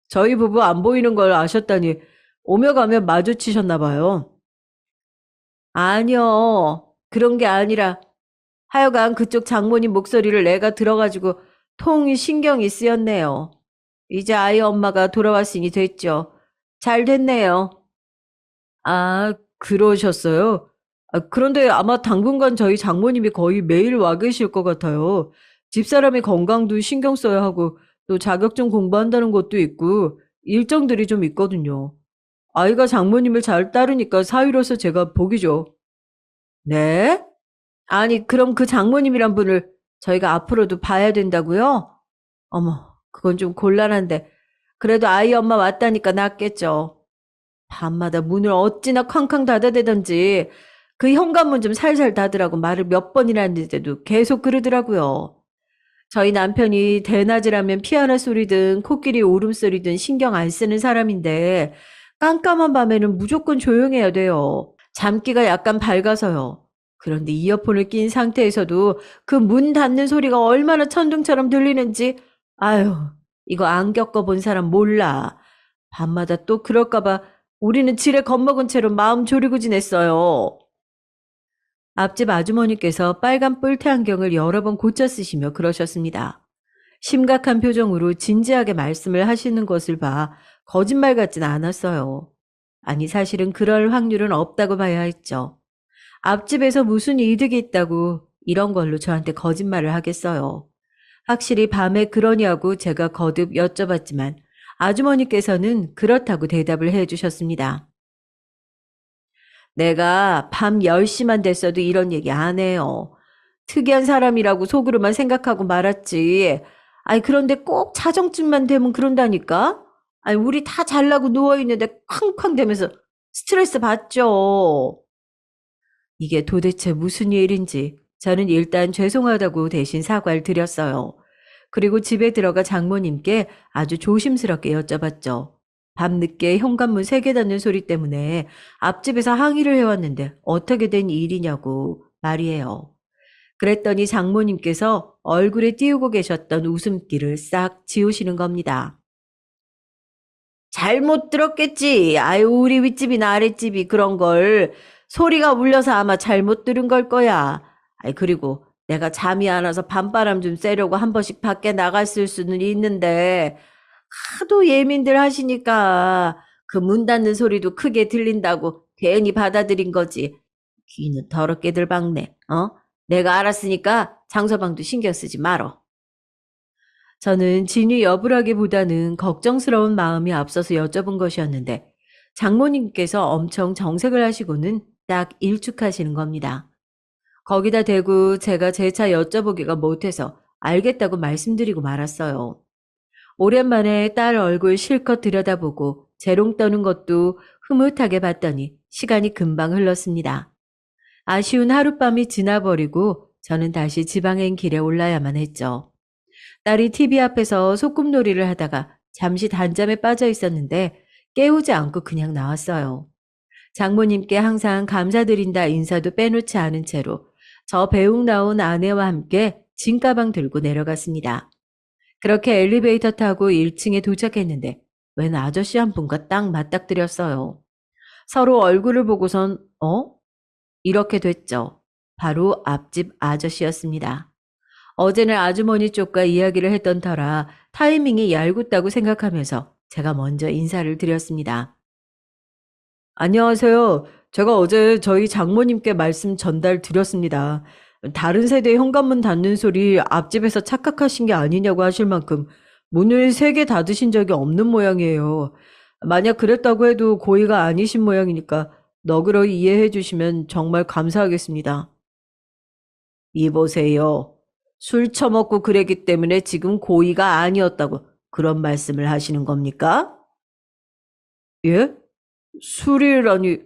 저희 부부 안 보이는 걸 아셨다니 오며 가며 마주치셨나 봐요. 아니요. 그런 게 아니라 하여간 그쪽 장모님 목소리를 내가 들어가지고 통이 신경이 쓰였네요. 이제 아이 엄마가 돌아왔으니 됐죠. 잘 됐네요. 아, 그러셨어요? 그런데 아마 당분간 저희 장모님이 거의 매일 와 계실 것 같아요. 집사람의 건강도 신경 써야 하고 또 자격증 공부한다는 것도 있고 일정들이 좀 있거든요. 아이가 장모님을 잘 따르니까 사위로서 제가 복이죠. 네? 아니, 그럼 그 장모님이란 분을 저희가 앞으로도 봐야 된다고요? 어머, 그건 좀 곤란한데. 그래도 아이 엄마 왔다니까 낫겠죠. 밤마다 문을 어찌나 쾅쾅 닫아대던지 그 현관문 좀 살살 닫으라고 말을 몇 번이나 했는데도 계속 그러더라고요. 저희 남편이 대낮이라면 피아노 소리든 코끼리 울음소리든 신경 안 쓰는 사람인데 깜깜한 밤에는 무조건 조용해야 돼요. 잠기가 약간 밝아서요. 그런데 이어폰을 낀 상태에서도 그 문 닫는 소리가 얼마나 천둥처럼 들리는지 아유, 이거 안 겪어본 사람 몰라. 밤마다 또 그럴까봐 우리는 지레 겁먹은 채로 마음 졸이고 지냈어요. 앞집 아주머니께서 빨간 뿔테 안경을 여러 번 고쳐 쓰시며 그러셨습니다. 심각한 표정으로 진지하게 말씀을 하시는 것을 봐 거짓말 같진 않았어요. 아니, 사실은 그럴 확률은 없다고 봐야 했죠. 앞집에서 무슨 이득이 있다고 이런 걸로 저한테 거짓말을 하겠어요. 확실히 밤에 그러냐고 제가 거듭 여쭤봤지만 아주머니께서는 그렇다고 대답을 해 주셨습니다. 내가 밤 10시만 됐어도 이런 얘기 안 해요. 특이한 사람이라고 속으로만 생각하고 말았지. 아니, 그런데 꼭 자정쯤만 되면 그런다니까? 아니, 우리 다 잘나고 누워있는데 쾅쾅 대면서 스트레스 받죠. 이게 도대체 무슨 일인지 저는 일단 죄송하다고 대신 사과를 드렸어요. 그리고 집에 들어가 장모님께 아주 조심스럽게 여쭤봤죠. 밤늦게 현관문 세게 닫는 소리 때문에 앞집에서 항의를 해왔는데 어떻게 된 일이냐고 말이에요. 그랬더니 장모님께서 얼굴에 띄우고 계셨던 웃음기를 싹 지우시는 겁니다. 잘못 들었겠지. 아유, 우리 윗집이나 아랫집이 그런 걸 소리가 울려서 아마 잘못 들은 걸 거야. 아이, 그리고 내가 잠이 안 와서 밤바람 좀 쐬려고 한 번씩 밖에 나갔을 수는 있는데 하도 예민들 하시니까 그 문 닫는 소리도 크게 들린다고 괜히 받아들인 거지. 귀는 더럽게들 박네. 어? 내가 알았으니까 장서방도 신경 쓰지 말어. 저는 진위 여부라기보다는 걱정스러운 마음이 앞서서 여쭤본 것이었는데 장모님께서 엄청 정색을 하시고는 딱 일축하시는 겁니다. 거기다 대고 제가 재차 여쭤보기가 못해서 알겠다고 말씀드리고 말았어요. 오랜만에 딸 얼굴 실컷 들여다보고 재롱 떠는 것도 흐뭇하게 봤더니 시간이 금방 흘렀습니다. 아쉬운 하룻밤이 지나버리고 저는 다시 지방행 길에 올라야만 했죠. 딸이 TV 앞에서 소꿉놀이를 하다가 잠시 단잠에 빠져 있었는데 깨우지 않고 그냥 나왔어요. 장모님께 항상 감사드린다 인사도 빼놓지 않은 채로 저 배웅 나온 아내와 함께 짐가방 들고 내려갔습니다. 그렇게 엘리베이터 타고 1층에 도착했는데 웬 아저씨 한 분과 딱 맞닥뜨렸어요. 서로 얼굴을 보고선 이렇게 됐죠. 바로 앞집 아저씨였습니다. 어제는 아주머니 쪽과 이야기를 했던 터라 타이밍이 얄궂다고 생각하면서 제가 먼저 인사를 드렸습니다. 안녕하세요. 제가 어제 저희 장모님께 말씀 전달 드렸습니다. 다른 세대 현관문 닫는 소리 앞집에서 착각하신 게 아니냐고 하실 만큼 문을 3개 닫으신 적이 없는 모양이에요. 만약 그랬다고 해도 고의가 아니신 모양이니까 너그러이 이해해 주시면 정말 감사하겠습니다. 이보세요. 술 처먹고 그랬기 때문에 지금 고의가 아니었다고 그런 말씀을 하시는 겁니까? 예? 술이라니,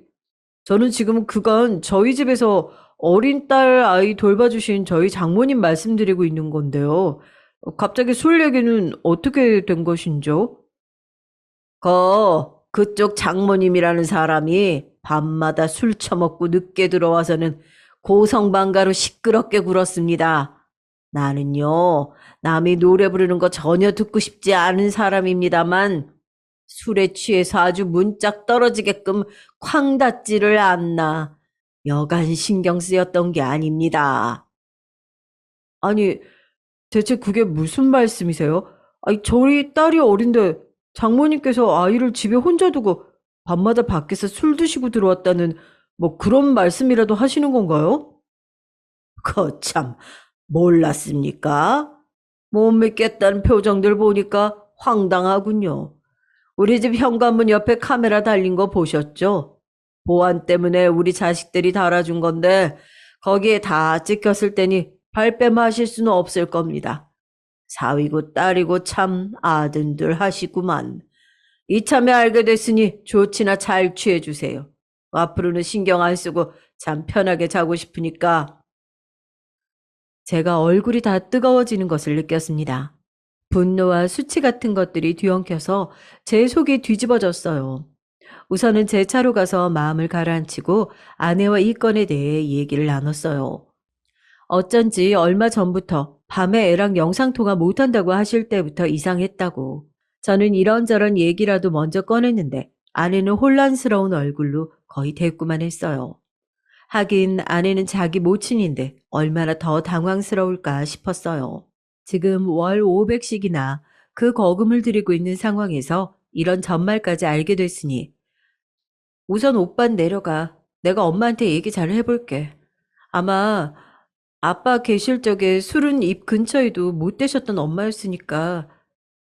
저는 지금 그간 저희 집에서 어린 딸 아이 돌봐주신 저희 장모님 말씀드리고 있는 건데요. 갑자기 술 얘기는 어떻게 된 것인죠? 그쪽 장모님이라는 사람이 밤마다 술 처먹고 늦게 들어와서는 고성방가로 시끄럽게 굴었습니다. 나는요, 남이 노래 부르는 거 전혀 듣고 싶지 않은 사람입니다만 술에 취해서 아주 문짝 떨어지게끔 쾅 닿지를 않나 여간 신경 쓰였던 게 아닙니다. 아니, 대체 그게 무슨 말씀이세요? 아니, 저희 딸이 어린데 장모님께서 아이를 집에 혼자 두고 밤마다 밖에서 술 드시고 들어왔다는 뭐 그런 말씀이라도 하시는 건가요? 거참, 몰랐습니까? 못 믿겠다는 표정들 보니까 황당하군요. 우리 집 현관문 옆에 카메라 달린 거 보셨죠? 보안 때문에 우리 자식들이 달아준 건데 거기에 다 찍혔을 테니 발뺌하실 수는 없을 겁니다. 사위고 딸이고 참 아등들 하시구만. 이참에 알게 됐으니 좋지나 잘 취해주세요. 앞으로는 신경 안 쓰고 잠 편하게 자고 싶으니까. 제가 얼굴이 다 뜨거워지는 것을 느꼈습니다. 분노와 수치 같은 것들이 뒤엉켜서 제 속이 뒤집어졌어요. 우선은 제 차로 가서 마음을 가라앉히고 아내와 이 건에 대해 얘기를 나눴어요. 어쩐지 얼마 전부터 밤에 애랑 영상통화 못한다고 하실 때부터 이상했다고. 저는 이런저런 얘기라도 먼저 꺼냈는데 아내는 혼란스러운 얼굴로 거의 대꾸만 했어요. 하긴 아내는 자기 모친인데 얼마나 더 당황스러울까 싶었어요. 지금 월 500씩이나 그 거금을 들이고 있는 상황에서 이런 전말까지 알게 됐으니 우선 오빤 내려가. 내가 엄마한테 얘기 잘 해볼게. 아마 아빠 계실 적에 술은 입 근처에도 못 대셨던 엄마였으니까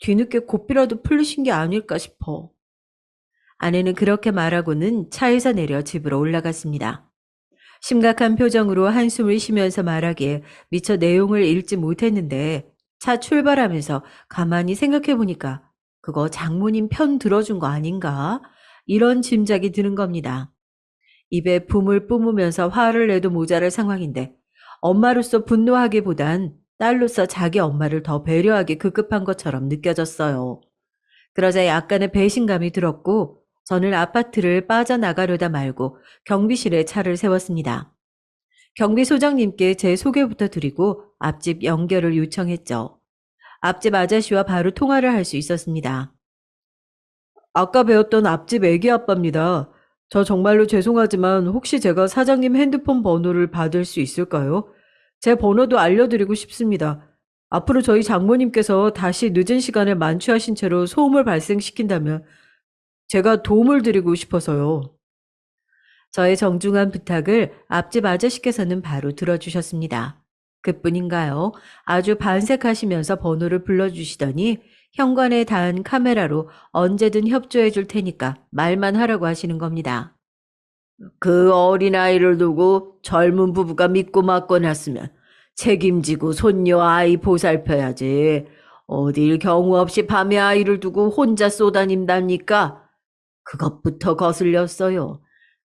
뒤늦게 고삐라도 풀리신 게 아닐까 싶어. 아내는 그렇게 말하고는 차에서 내려 집으로 올라갔습니다. 심각한 표정으로 한숨을 쉬면서 말하기에 미처 내용을 읽지 못했는데 차 출발하면서 가만히 생각해 보니까 그거 장모님 편 들어준 거 아닌가? 이런 짐작이 드는 겁니다. 입에 붐을 뿜으면서 화를 내도 모자랄 상황인데 엄마로서 분노하기보단 딸로서 자기 엄마를 더 배려하기 급급한 것처럼 느껴졌어요. 그러자 약간의 배신감이 들었고 저는 아파트를 빠져나가려다 말고 경비실에 차를 세웠습니다. 경비소장님께 제 소개부터 드리고 앞집 연결을 요청했죠. 앞집 아저씨와 바로 통화를 할 수 있었습니다. 아까 배웠던 앞집 애기 아빠입니다. 저 정말로 죄송하지만 혹시 제가 사장님 핸드폰 번호를 받을 수 있을까요? 제 번호도 알려드리고 싶습니다. 앞으로 저희 장모님께서 다시 늦은 시간에 만취하신 채로 소음을 발생시킨다면 제가 도움을 드리고 싶어서요. 저의 정중한 부탁을 앞집 아저씨께서는 바로 들어주셨습니다. 그뿐인가요? 아주 반색하시면서 번호를 불러주시더니 현관에 단 카메라로 언제든 협조해 줄 테니까 말만 하라고 하시는 겁니다. 그 어린아이를 두고 젊은 부부가 믿고 맡겨놨으면 책임지고 손녀 아이 보살펴야지. 어딜 경우 없이 밤에 아이를 두고 혼자 쏘다닌답니까? 그것부터 거슬렸어요.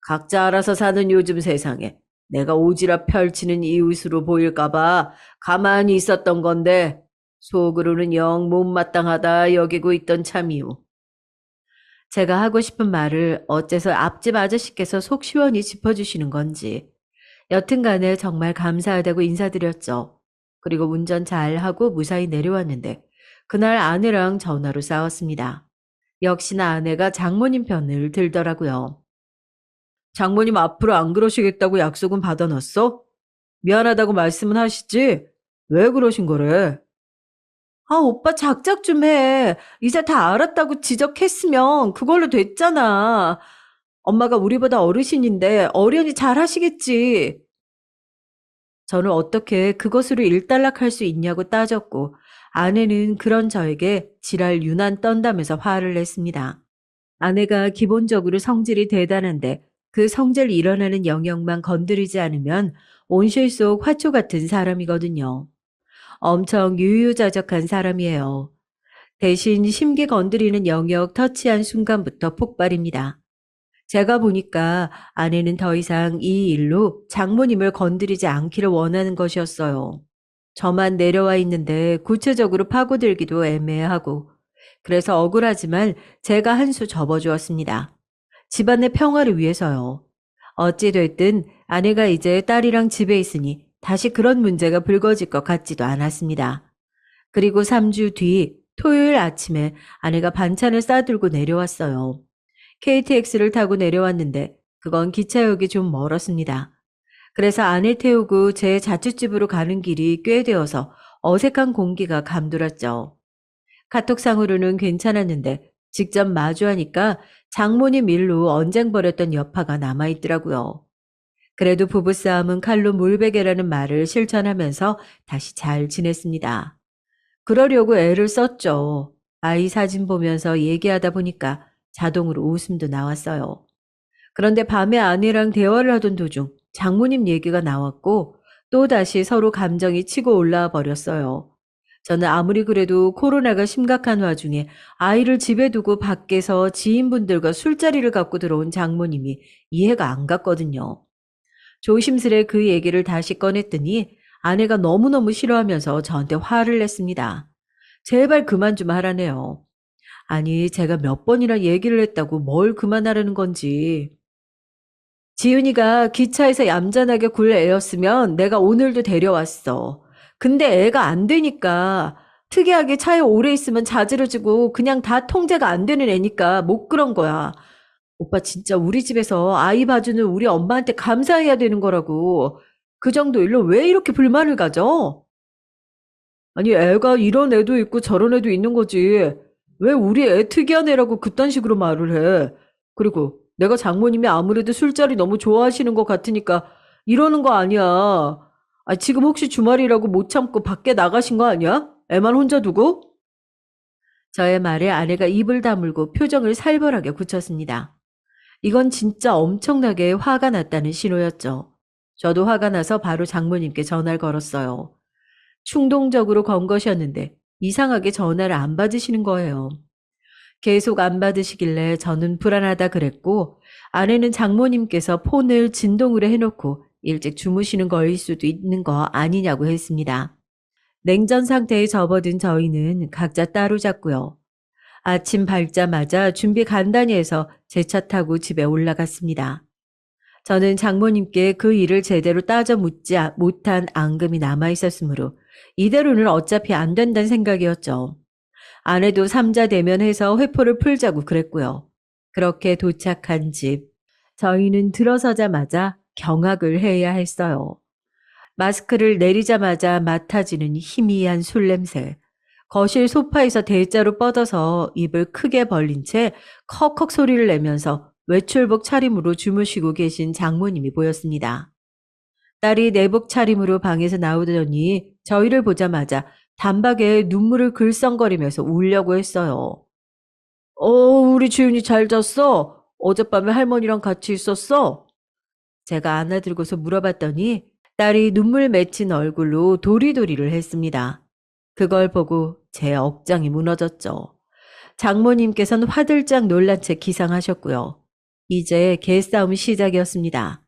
각자 알아서 사는 요즘 세상에 내가 오지랖 펼치는 이웃으로 보일까봐 가만히 있었던 건데 속으로는 영 못마땅하다 여기고 있던 참이오. 제가 하고 싶은 말을 어째서 앞집 아저씨께서 속 시원히 짚어주시는 건지 여튼간에 정말 감사하다고 인사드렸죠. 그리고 운전 잘하고 무사히 내려왔는데 그날 아내랑 전화로 싸웠습니다. 역시나 아내가 장모님 편을 들더라고요. 장모님 앞으로 안 그러시겠다고 약속은 받아놨어? 미안하다고 말씀은 하시지? 왜 그러신 거래? 아, 오빠 작작 좀 해. 이제 다 알았다고 지적했으면 그걸로 됐잖아. 엄마가 우리보다 어르신인데 어련히 잘 하시겠지. 저는 어떻게 그것으로 일단락할 수 있냐고 따졌고 아내는 그런 저에게 지랄 유난 떤다면서 화를 냈습니다. 아내가 기본적으로 성질이 대단한데 그 성질 일어나는 영역만 건드리지 않으면 온실 속 화초 같은 사람이거든요. 엄청 유유자적한 사람이에요. 대신 심기 건드리는 영역 터치한 순간부터 폭발입니다. 제가 보니까 아내는 더 이상 이 일로 장모님을 건드리지 않기를 원하는 것이었어요. 저만 내려와 있는데 구체적으로 파고들기도 애매하고 그래서 억울하지만 제가 한 수 접어주었습니다. 집안의 평화를 위해서요. 어찌됐든 아내가 이제 딸이랑 집에 있으니 다시 그런 문제가 불거질 것 같지도 않았습니다. 그리고 3주 뒤 토요일 아침에 아내가 반찬을 싸들고 내려왔어요. KTX를 타고 내려왔는데 그건 기차역이 좀 멀었습니다. 그래서 아내 태우고 제 자취집으로 가는 길이 꽤 되어서 어색한 공기가 감돌았죠. 카톡상으로는 괜찮았는데 직접 마주하니까 장모님 일로 언쟁 벌였던 여파가 남아있더라고요. 그래도 부부싸움은 칼로 물베개라는 말을 실천하면서 다시 잘 지냈습니다. 그러려고 애를 썼죠. 아이 사진 보면서 얘기하다 보니까 자동으로 웃음도 나왔어요. 그런데 밤에 아내랑 대화를 하던 도중 장모님 얘기가 나왔고 또다시 서로 감정이 치고 올라와 버렸어요. 저는 아무리 그래도 코로나가 심각한 와중에 아이를 집에 두고 밖에서 지인분들과 술자리를 갖고 들어온 장모님이 이해가 안 갔거든요. 조심스레 그 얘기를 다시 꺼냈더니 아내가 너무너무 싫어하면서 저한테 화를 냈습니다. 제발 그만 좀 하라네요. 아니, 제가 몇 번이나 얘기를 했다고 뭘 그만하라는 건지. 지윤이가 기차에서 얌전하게 굴 애였으면 내가 오늘도 데려왔어. 근데 애가 안 되니까 특이하게 차에 오래 있으면 자지러지고 그냥 다 통제가 안 되는 애니까 못 그런 거야. 오빠 진짜 우리 집에서 아이 봐주는 우리 엄마한테 감사해야 되는 거라고. 그 정도 일로 왜 이렇게 불만을 가져? 아니 애가 이런 애도 있고 저런 애도 있는 거지. 왜 우리 애 특이한 애라고 그딴 식으로 말을 해? 그리고 내가 장모님이 아무래도 술자리 너무 좋아하시는 것 같으니까 이러는 거 아니야. 아, 지금 혹시 주말이라고 못 참고 밖에 나가신 거 아니야? 애만 혼자 두고? 저의 말에 아내가 입을 다물고 표정을 살벌하게 굳혔습니다. 이건 진짜 엄청나게 화가 났다는 신호였죠. 저도 화가 나서 바로 장모님께 전화를 걸었어요. 충동적으로 건 것이었는데 이상하게 전화를 안 받으시는 거예요. 계속 안 받으시길래 저는 불안하다 그랬고 아내는 장모님께서 폰을 진동으로 해놓고 일찍 주무시는 거일 수도 있는 거 아니냐고 했습니다. 냉전 상태에 접어든 저희는 각자 따로 잤고요. 아침 밝자마자 준비 간단히 해서 제 차 타고 집에 올라갔습니다. 저는 장모님께 그 일을 제대로 따져 묻지 못한 앙금이 남아 있었으므로 이대로는 어차피 안 된다는 생각이었죠. 아내도 삼자 대면해서 회포를 풀자고 그랬고요. 그렇게 도착한 집. 저희는 들어서자마자 경악을 해야 했어요. 마스크를 내리자마자 맡아지는 희미한 술 냄새. 거실 소파에서 대자로 뻗어서 입을 크게 벌린 채 컥컥 소리를 내면서 외출복 차림으로 주무시고 계신 장모님이 보였습니다. 딸이 내복 차림으로 방에서 나오더니 저희를 보자마자 단박에 눈물을 글썽거리면서 울려고 했어요. 우리 지훈이 잘 잤어? 어젯밤에 할머니랑 같이 있었어? 제가 안아들고서 물어봤더니 딸이 눈물 맺힌 얼굴로 도리도리를 했습니다. 그걸 보고 제 억장이 무너졌죠. 장모님께서는 화들짝 놀란 채 기상하셨고요. 이제 개싸움 시작이었습니다.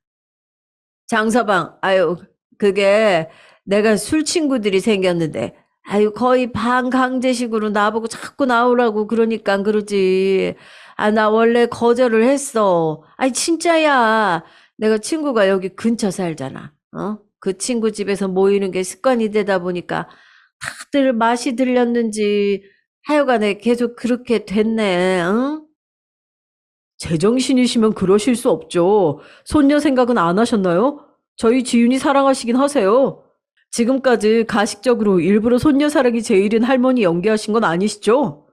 장서방, 아유, 그게 내가 술 친구들이 생겼는데, 아유, 거의 반강제식으로 나보고 자꾸 나오라고 그러니까 안 그러지. 아, 나 원래 거절을 했어. 아니, 진짜야. 내가 친구가 여기 근처 살잖아. 그 친구 집에서 모이는 게 습관이 되다 보니까 다들 맛이 들렸는지 하여간에 계속 그렇게 됐네. 응? 제정신이시면 그러실 수 없죠. 손녀 생각은 안 하셨나요? 저희 지윤이 사랑하시긴 하세요. 지금까지 가식적으로 일부러 손녀 사랑이 제일인 할머니 연기하신 건 아니시죠?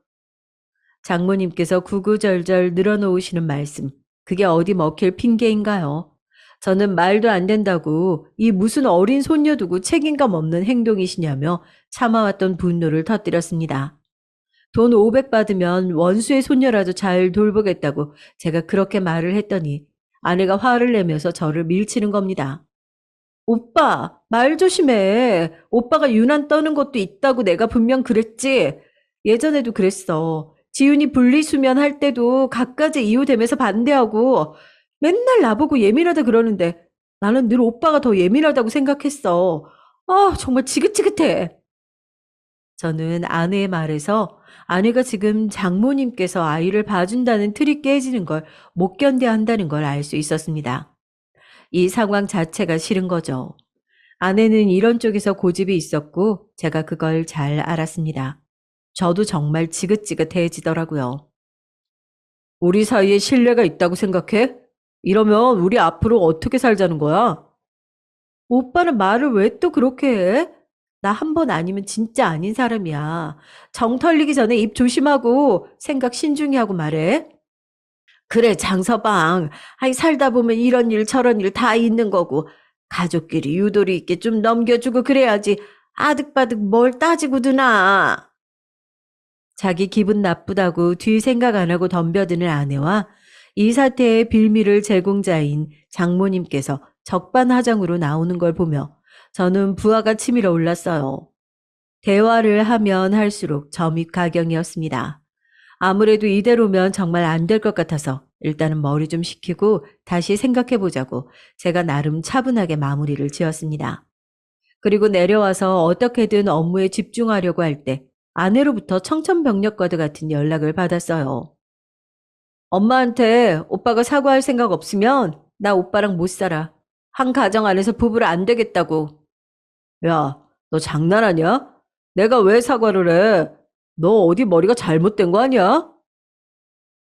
장모님께서 구구절절 늘어놓으시는 말씀. 그게 어디 먹힐 핑계인가요? 저는 말도 안 된다고 이 무슨 어린 손녀 두고 책임감 없는 행동이시냐며 참아왔던 분노를 터뜨렸습니다. 돈 500 받으면 원수의 손녀라도 잘 돌보겠다고 제가 그렇게 말을 했더니 아내가 화를 내면서 저를 밀치는 겁니다. 오빠, 말 조심해. 오빠가 유난 떠는 것도 있다고 내가 분명 그랬지. 예전에도 그랬어. 지윤이 분리수면 할 때도 갖가지 이유 대면서 반대하고 맨날 나보고 예민하다 그러는데 나는 늘 오빠가 더 예민하다고 생각했어. 아, 정말 지긋지긋해. 저는 아내의 말에서 아내가 지금 장모님께서 아이를 봐준다는 틀이 깨지는 걸 못 견뎌 한다는 걸 알 수 있었습니다. 이 상황 자체가 싫은 거죠. 아내는 이런 쪽에서 고집이 있었고 제가 그걸 잘 알았습니다. 저도 정말 지긋지긋해지더라고요. 우리 사이에 신뢰가 있다고 생각해? 이러면 우리 앞으로 어떻게 살자는 거야? 오빠는 말을 왜 또 그렇게 해? 나 한 번 아니면 진짜 아닌 사람이야. 정 털리기 전에 입 조심하고 생각 신중히 하고 말해. 그래, 장서방. 아이, 살다 보면 이런 일 저런 일 다 있는 거고 가족끼리 유도리 있게 좀 넘겨주고 그래야지 아득바득 뭘 따지고 드나. 자기 기분 나쁘다고 뒤 생각 안 하고 덤벼드는 아내와 이 사태의 빌미를 제공자인 장모님께서 적반하장으로 나오는 걸 보며 저는 부하가 치밀어 올랐어요. 대화를 하면 할수록 점입가경이었습니다. 아무래도 이대로면 정말 안 될 것 같아서 일단은 머리 좀 식히고 다시 생각해 보자고 제가 나름 차분하게 마무리를 지었습니다. 그리고 내려와서 어떻게든 업무에 집중하려고 할 때 아내로부터 청천벽력과도 같은 연락을 받았어요. 엄마한테 오빠가 사과할 생각 없으면 나 오빠랑 못 살아. 한 가정 안에서 부부를 안 되겠다고. 야, 너 장난하냐? 내가 왜 사과를 해? 너 어디 머리가 잘못된 거 아니야?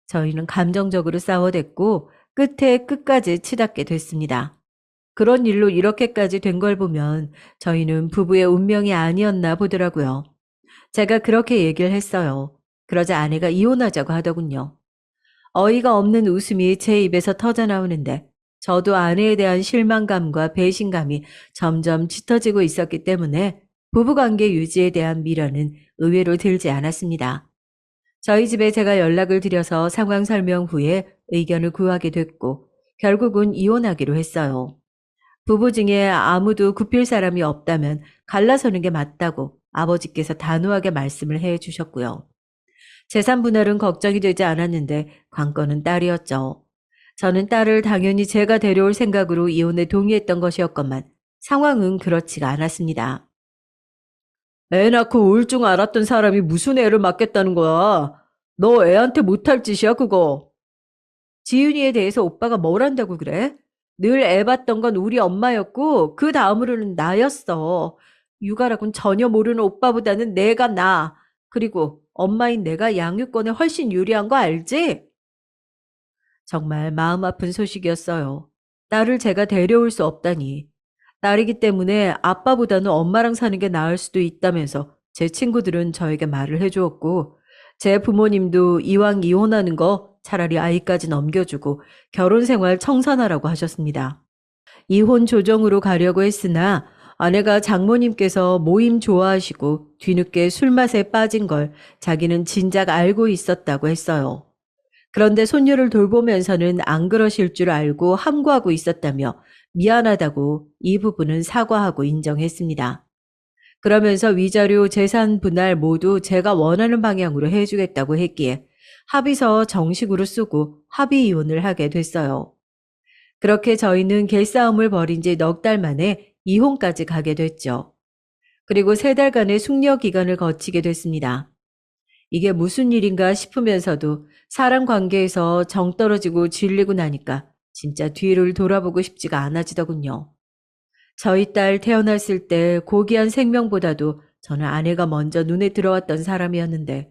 저희는 감정적으로 싸워댔고 끝에 끝까지 치닫게 됐습니다. 그런 일로 이렇게까지 된 걸 보면 저희는 부부의 운명이 아니었나 보더라고요. 제가 그렇게 얘기를 했어요. 그러자 아내가 이혼하자고 하더군요. 어이가 없는 웃음이 제 입에서 터져 나오는데 저도 아내에 대한 실망감과 배신감이 점점 짙어지고 있었기 때문에 부부관계 유지에 대한 미련은 의외로 들지 않았습니다. 저희 집에 제가 연락을 드려서 상황 설명 후에 의견을 구하게 됐고 결국은 이혼하기로 했어요. 부부 중에 아무도 굽힐 사람이 없다면 갈라서는 게 맞다고 아버지께서 단호하게 말씀을 해 주셨고요. 재산 분할은 걱정이 되지 않았는데 관건은 딸이었죠. 저는 딸을 당연히 제가 데려올 생각으로 이혼에 동의했던 것이었건만 상황은 그렇지가 않았습니다. 애 낳고 우울증 앓았던 사람이 무슨 애를 맡겠다는 거야? 너 애한테 못할 짓이야, 그거. 지윤이에 대해서 오빠가 뭘 안다고 그래? 늘 애 봤던 건 우리 엄마였고 그 다음으로는 나였어. 육아라곤 전혀 모르는 오빠보다는 내가 나. 그리고 엄마인 내가 양육권에 훨씬 유리한 거 알지? 정말 마음 아픈 소식이었어요. 딸을 제가 데려올 수 없다니. 딸이기 때문에 아빠보다는 엄마랑 사는 게 나을 수도 있다면서 제 친구들은 저에게 말을 해주었고, 제 부모님도 이왕 이혼하는 거 차라리 아이까지 넘겨주고 결혼 생활 청산하라고 하셨습니다. 이혼 조정으로 가려고 했으나 아내가 장모님께서 모임 좋아하시고 뒤늦게 술맛에 빠진 걸 자기는 진작 알고 있었다고 했어요. 그런데 손녀를 돌보면서는 안 그러실 줄 알고 함구하고 있었다며 미안하다고 이 부분은 사과하고 인정했습니다. 그러면서 위자료, 재산 분할 모두 제가 원하는 방향으로 해주겠다고 했기에 합의서 정식으로 쓰고 합의 이혼을 하게 됐어요. 그렇게 저희는 길싸움을 벌인 지 넉 달 만에 이혼까지 가게 됐죠. 그리고 3달간의 숙려 기간을 거치게 됐습니다. 이게 무슨 일인가 싶으면서도 사람 관계에서 정 떨어지고 질리고 나니까 진짜 뒤를 돌아보고 싶지가 않아지더군요. 저희 딸 태어났을 때 고귀한 생명보다도 저는 아내가 먼저 눈에 들어왔던 사람이었는데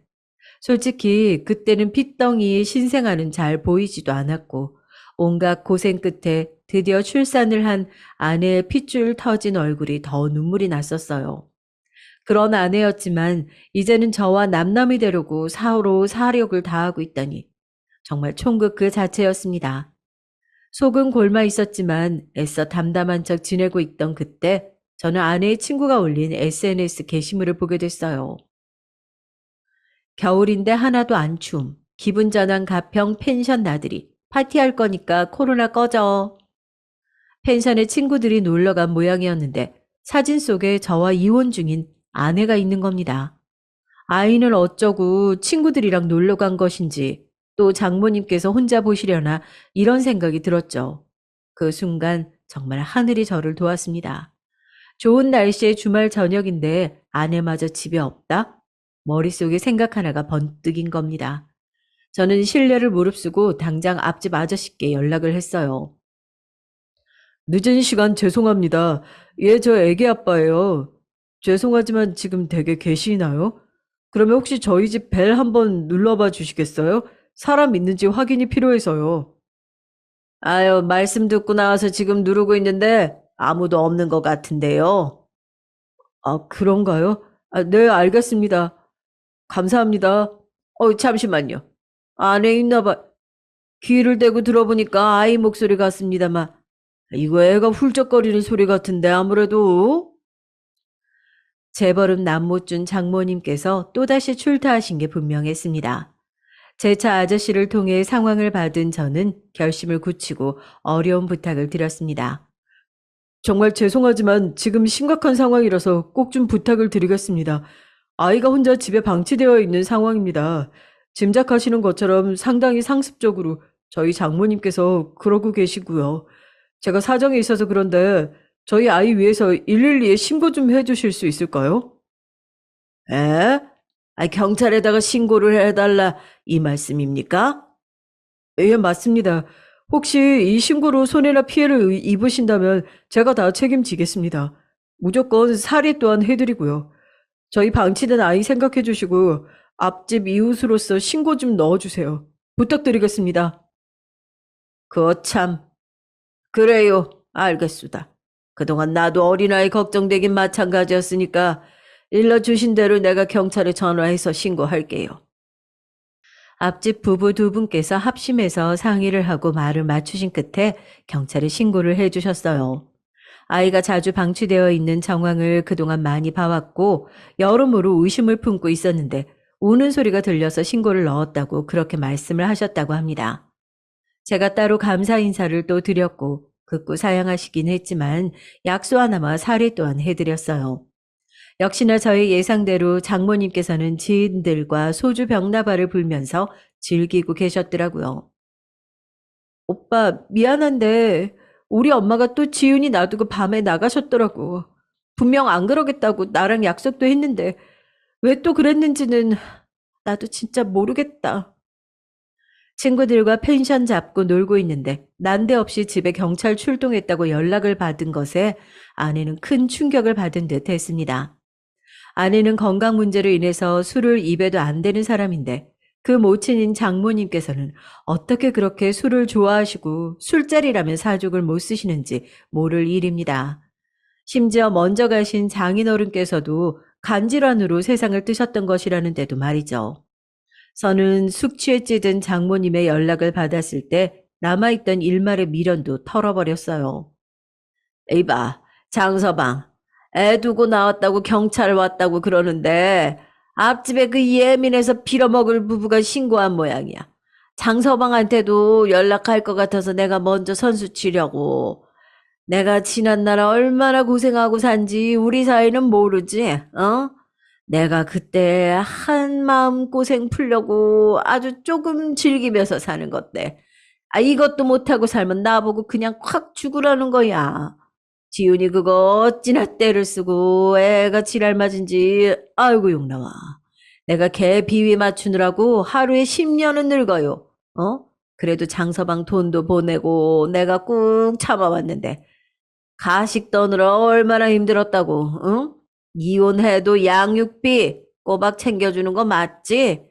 솔직히 그때는 핏덩이 신생아는 잘 보이지도 않았고 온갖 고생 끝에 드디어 출산을 한 아내의 핏줄 터진 얼굴이 더 눈물이 났었어요. 그런 아내였지만 이제는 저와 남남이 되려고 서로 사력을 다하고 있다니 정말 총극 그 자체였습니다. 속은 골마 있었지만 애써 담담한 척 지내고 있던 그때 저는 아내의 친구가 올린 SNS 게시물을 보게 됐어요. 겨울인데 하나도 안 추움. 기분 전환 가평 펜션 나들이. 파티할 거니까 코로나 꺼져. 펜션에 친구들이 놀러간 모양이었는데 사진 속에 저와 이혼 중인 아내가 있는 겁니다. 아이는 어쩌고 친구들이랑 놀러 간 것인지 또 장모님께서 혼자 보시려나 이런 생각이 들었죠. 그 순간 정말 하늘이 저를 도왔습니다. 좋은 날씨의 주말 저녁인데 아내마저 집에 없다? 머릿속에 생각 하나가 번뜩인 겁니다. 저는 실례를 무릅쓰고 당장 앞집 아저씨께 연락을 했어요. 늦은 시간 죄송합니다. 예, 저 애기 아빠예요. 죄송하지만 지금 댁에 계시나요? 그러면 혹시 저희 집 벨 한번 눌러봐 주시겠어요? 사람 있는지 확인이 필요해서요. 아유, 말씀 듣고 나와서 지금 누르고 있는데 아무도 없는 것 같은데요. 아, 그런가요? 아, 네, 알겠습니다. 감사합니다. 잠시만요. 안에 있나 봐. 귀를 대고 들어보니까 아이 목소리 같습니다만 이거 애가 훌쩍거리는 소리 같은데 아무래도 재벌은 남못 준 장모님께서 또다시 출타하신 게 분명했습니다. 제 차 아저씨를 통해 상황을 받은 저는 결심을 굳히고 어려운 부탁을 드렸습니다. 정말 죄송하지만 지금 심각한 상황이라서 꼭 좀 부탁을 드리겠습니다. 아이가 혼자 집에 방치되어 있는 상황입니다. 짐작하시는 것처럼 상당히 상습적으로 저희 장모님께서 그러고 계시고요. 제가 사정이 있어서 그런데 저희 아이 위해서 112에 신고 좀 해주실 수 있을까요? 에? 경찰에다가 신고를 해달라 이 말씀입니까? 예, 맞습니다. 혹시 이 신고로 손해나 피해를 입으신다면 제가 다 책임지겠습니다. 무조건 사례 또한 해드리고요. 저희 방치된 아이 생각해 주시고 앞집 이웃으로서 신고 좀 넣어주세요. 부탁드리겠습니다. 참. 그래요. 알겠수다. 그동안 나도 어린아이 걱정되긴 마찬가지였으니까 일러주신 대로 내가 경찰에 전화해서 신고할게요. 앞집 부부 두 분께서 합심해서 상의를 하고 말을 맞추신 끝에 경찰에 신고를 해주셨어요. 아이가 자주 방치되어 있는 정황을 그동안 많이 봐왔고 여러모로 의심을 품고 있었는데 우는 소리가 들려서 신고를 넣었다고 그렇게 말씀을 하셨다고 합니다. 제가 따로 감사 인사를 또 드렸고 극구 사양하시긴 했지만 약수 하나마 사례 또한 해드렸어요. 역시나 저의 예상대로 장모님께서는 지인들과 소주 병나발을 불면서 즐기고 계셨더라고요. 오빠, 미안한데 우리 엄마가 또 지훈이 놔두고 밤에 나가셨더라고. 분명 안 그러겠다고 나랑 약속도 했는데 왜 또 그랬는지는 나도 진짜 모르겠다. 친구들과 펜션 잡고 놀고 있는데 난데없이 집에 경찰 출동했다고 연락을 받은 것에 아내는 큰 충격을 받은 듯 했습니다. 아내는 건강 문제로 인해서 술을 입에도 안 대는 사람인데 그 모친인 장모님께서는 어떻게 그렇게 술을 좋아하시고 술자리라면 사족을 못 쓰시는지 모를 일입니다. 심지어 먼저 가신 장인어른께서도 간질환으로 세상을 뜨셨던 것이라는데도 말이죠. 저는 숙취에 찌든 장모님의 연락을 받았을 때 남아있던 일말의 미련도 털어버렸어요. 이봐, 장서방. 애 두고 나왔다고 경찰 왔다고 그러는데 앞집에 그 예민해서 빌어먹을 부부가 신고한 모양이야. 장서방한테도 연락할 것 같아서 내가 먼저 선수 치려고. 내가 지난날 얼마나 고생하고 산지 우리 사이는 모르지, 어? 내가 그때 한 마음 고생 풀려고 아주 조금 즐기면서 사는 건데. 이것도 못하고 살면 나보고 그냥 확 죽으라는 거야. 지훈이 그거 어찌나 때를 쓰고 애가 지랄 맞은지 아이고 욕나와. 내가 걔 비위 맞추느라고 하루에 10년은 늙어요. 어? 그래도 장서방 돈도 보내고 내가 꾹 참아왔는데 가식 떠느라 얼마나 힘들었다고, 응? 이혼해도 양육비 꼬박 챙겨주는 거 맞지?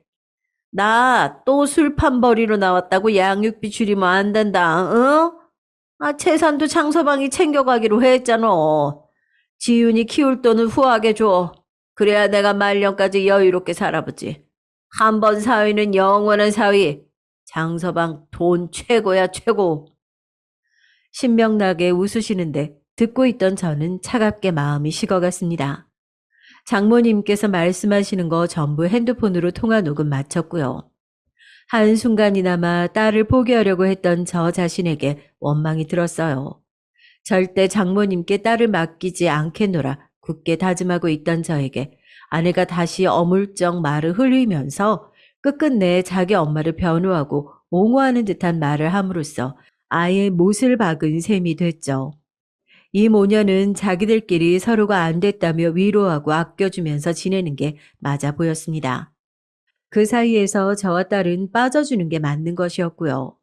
나 또 술판 벌이로 나왔다고 양육비 줄이면 안 된다, 응? 재산도 장서방이 챙겨가기로 했잖아. 지윤이 키울 돈은 후하게 줘. 그래야 내가 말년까지 여유롭게 살아보지. 한 번 사위는 영원한 사위. 장서방 돈 최고야, 최고. 신명나게 웃으시는데 듣고 있던 저는 차갑게 마음이 식어갔습니다. 장모님께서 말씀하시는 거 전부 핸드폰으로 통화 녹음 마쳤고요. 한순간이나마 딸을 포기하려고 했던 저 자신에게 원망이 들었어요. 절대 장모님께 딸을 맡기지 않겠노라 굳게 다짐하고 있던 저에게 아내가 다시 어물쩍 말을 흘리면서 끝끝내 자기 엄마를 변호하고 옹호하는 듯한 말을 함으로써 아예 못을 박은 셈이 됐죠. 이 모녀는 자기들끼리 서로가 안 됐다며 위로하고 아껴주면서 지내는 게 맞아 보였습니다. 그 사이에서 저와 딸은 빠져주는 게 맞는 것이었고요.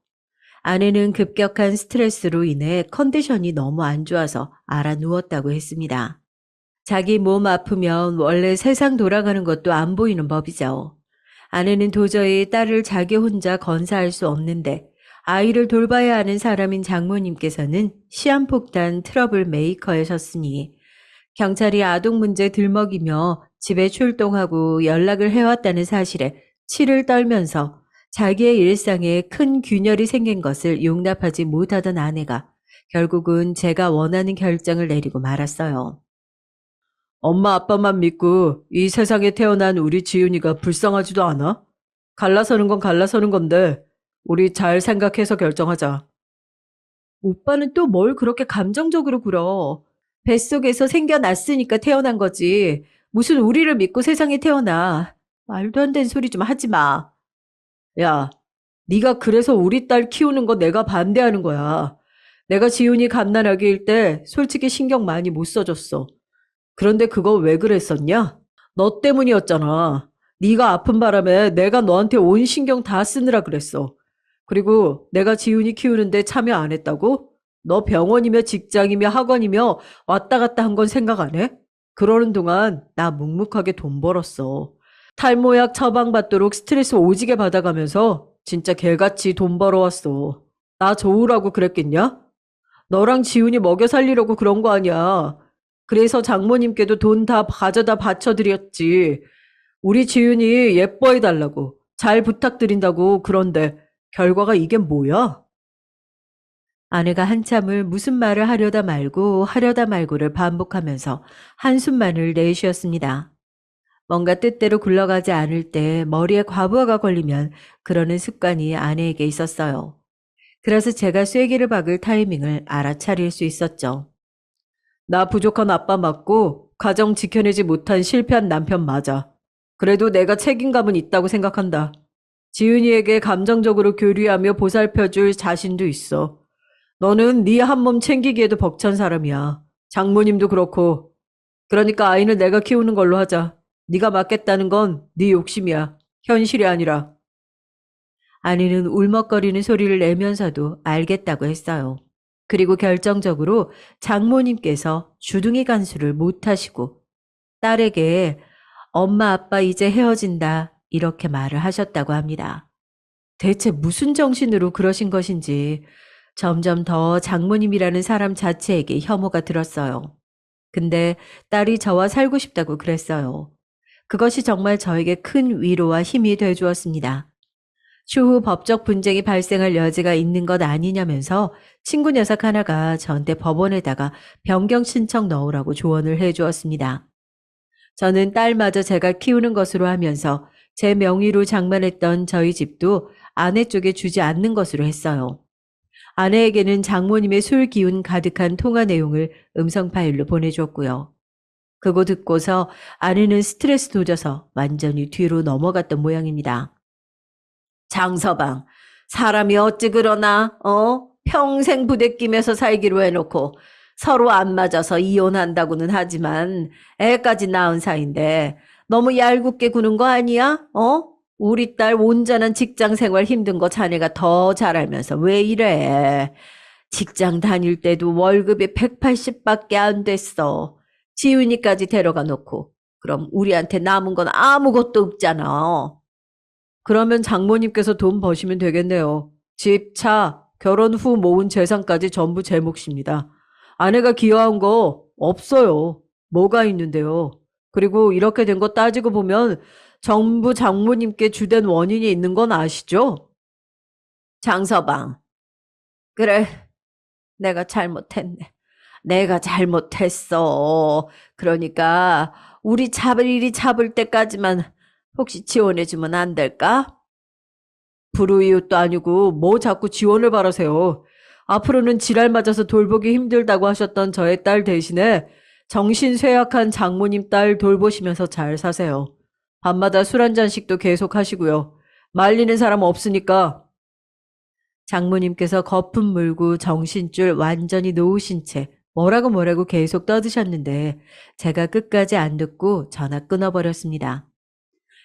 아내는 급격한 스트레스로 인해 컨디션이 너무 안 좋아서 알아 누웠다고 했습니다. 자기 몸 아프면 원래 세상 돌아가는 것도 안 보이는 법이죠. 아내는 도저히 딸을 자기 혼자 건사할 수 없는데 아이를 돌봐야 하는 사람인 장모님께서는 시한폭탄 트러블 메이커이셨으니 경찰이 아동 문제 들먹이며 집에 출동하고 연락을 해왔다는 사실에 치를 떨면서 자기의 일상에 큰 균열이 생긴 것을 용납하지 못하던 아내가 결국은 제가 원하는 결정을 내리고 말았어요. 엄마 아빠만 믿고 이 세상에 태어난 우리 지훈이가 불쌍하지도 않아? 갈라서는 건 갈라서는 건데 우리 잘 생각해서 결정하자. 오빠는 또 뭘 그렇게 감정적으로 굴어. 뱃속에서 생겨났으니까 태어난 거지. 무슨 우리를 믿고 세상에 태어나. 말도 안 되는 소리 좀 하지 마. 야, 네가 그래서 우리 딸 키우는 거 내가 반대하는 거야. 내가 지훈이 갓난아기일 때 솔직히 신경 많이 못 써줬어. 그런데 그거 왜 그랬었냐? 너 때문이었잖아. 네가 아픈 바람에 내가 너한테 온 신경 다 쓰느라 그랬어. 그리고 내가 지훈이 키우는데 참여 안 했다고? 너 병원이며 직장이며 학원이며 왔다 갔다 한 건 생각 안 해? 그러는 동안 나 묵묵하게 돈 벌었어. 탈모약 처방받도록 스트레스 오지게 받아가면서 진짜 개같이 돈 벌어왔어. 나 좋으라고 그랬겠냐? 너랑 지훈이 먹여 살리려고 그런 거 아니야. 그래서 장모님께도 돈 다 가져다 바쳐드렸지. 우리 지훈이 예뻐해달라고. 잘 부탁드린다고. 그런데 결과가 이게 뭐야? 아내가 한참을 무슨 말을 하려다 말고를 반복하면서 한숨만을 내쉬었습니다. 뭔가 뜻대로 굴러가지 않을 때 머리에 과부하가 걸리면 그러는 습관이 아내에게 있었어요. 그래서 제가 쐐기를 박을 타이밍을 알아차릴 수 있었죠. 나 부족한 아빠 맞고 가정 지켜내지 못한 실패한 남편 맞아. 그래도 내가 책임감은 있다고 생각한다. 지은이에게 감정적으로 교류하며 보살펴줄 자신도 있어. 너는 네 한 몸 챙기기에도 벅찬 사람이야. 장모님도 그렇고. 그러니까 아이는 내가 키우는 걸로 하자. 네가 맡겠다는 건 네 욕심이야. 현실이 아니라. 아내는 울먹거리는 소리를 내면서도 알겠다고 했어요. 그리고 결정적으로 장모님께서 주둥이 간수를 못하시고 딸에게 엄마 아빠 이제 헤어진다 이렇게 말을 하셨다고 합니다. 대체 무슨 정신으로 그러신 것인지 점점 더 장모님이라는 사람 자체에게 혐오가 들었어요. 근데 딸이 저와 살고 싶다고 그랬어요. 그것이 정말 저에게 큰 위로와 힘이 돼 주었습니다. 추후 법적 분쟁이 발생할 여지가 있는 것 아니냐면서 친구 녀석 하나가 저한테 법원에다가 변경 신청 넣으라고 조언을 해 주었습니다. 저는 딸마저 제가 키우는 것으로 하면서 제 명의로 장만했던 저희 집도 아내 쪽에 주지 않는 것으로 했어요. 아내에게는 장모님의 술 기운 가득한 통화 내용을 음성 파일로 보내줬고요. 그거 듣고서 아내는 스트레스 도져서 완전히 뒤로 넘어갔던 모양입니다. 장서방, 사람이 어찌 그러나, 평생 부대끼면서 살기로 해놓고 서로 안 맞아서 이혼한다고는 하지만 애까지 낳은 사이인데 너무 얄궂게 구는 거 아니야? 우리 딸 온전한 직장 생활 힘든 거 자네가 더 잘 알면서 왜 이래? 직장 다닐 때도 월급이 180밖에 안 됐어. 지훈이까지 데려가 놓고 그럼 우리한테 남은 건 아무것도 없잖아. 그러면 장모님께서 돈 버시면 되겠네요. 집, 차, 결혼 후 모은 재산까지 전부 제 몫입니다. 아내가 기여한 거 없어요. 뭐가 있는데요. 그리고 이렇게 된 거 따지고 보면 전부 장모님께 주된 원인이 있는 건 아시죠? 장서방, 그래, 내가 잘못했네. 내가 잘못했어. 그러니까 우리 잡을 일이 잡을 때까지만 혹시 지원해주면 안 될까? 불우이웃도 아니고 뭐 자꾸 지원을 바라세요. 앞으로는 지랄 맞아서 돌보기 힘들다고 하셨던 저의 딸 대신에 정신 쇠약한 장모님 딸 돌보시면서 잘 사세요. 밤마다 술 한 잔씩도 계속 하시고요. 말리는 사람 없으니까. 장모님께서 거품 물고 정신줄 완전히 놓으신 채 뭐라고 계속 떠드셨는데 제가 끝까지 안 듣고 전화 끊어버렸습니다.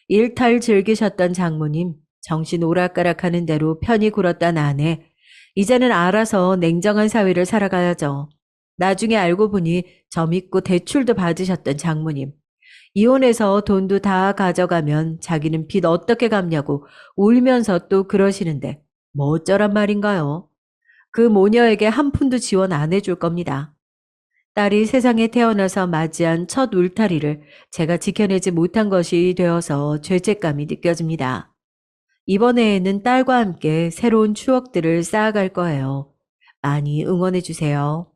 일탈 즐기셨던 장모님, 정신 오락가락하는 대로 편히 굴었던 아내, 이제는 알아서 냉정한 사회를 살아가야죠. 나중에 알고 보니 점 있고 대출도 받으셨던 장모님. 이혼해서 돈도 다 가져가면 자기는 빚 어떻게 갚냐고 울면서 또 그러시는데 뭐 어쩌란 말인가요? 그 모녀에게 한 푼도 지원 안 해줄 겁니다. 딸이 세상에 태어나서 맞이한 첫 울타리를 제가 지켜내지 못한 것이 되어서 죄책감이 느껴집니다. 이번에는 딸과 함께 새로운 추억들을 쌓아갈 거예요. 많이 응원해 주세요.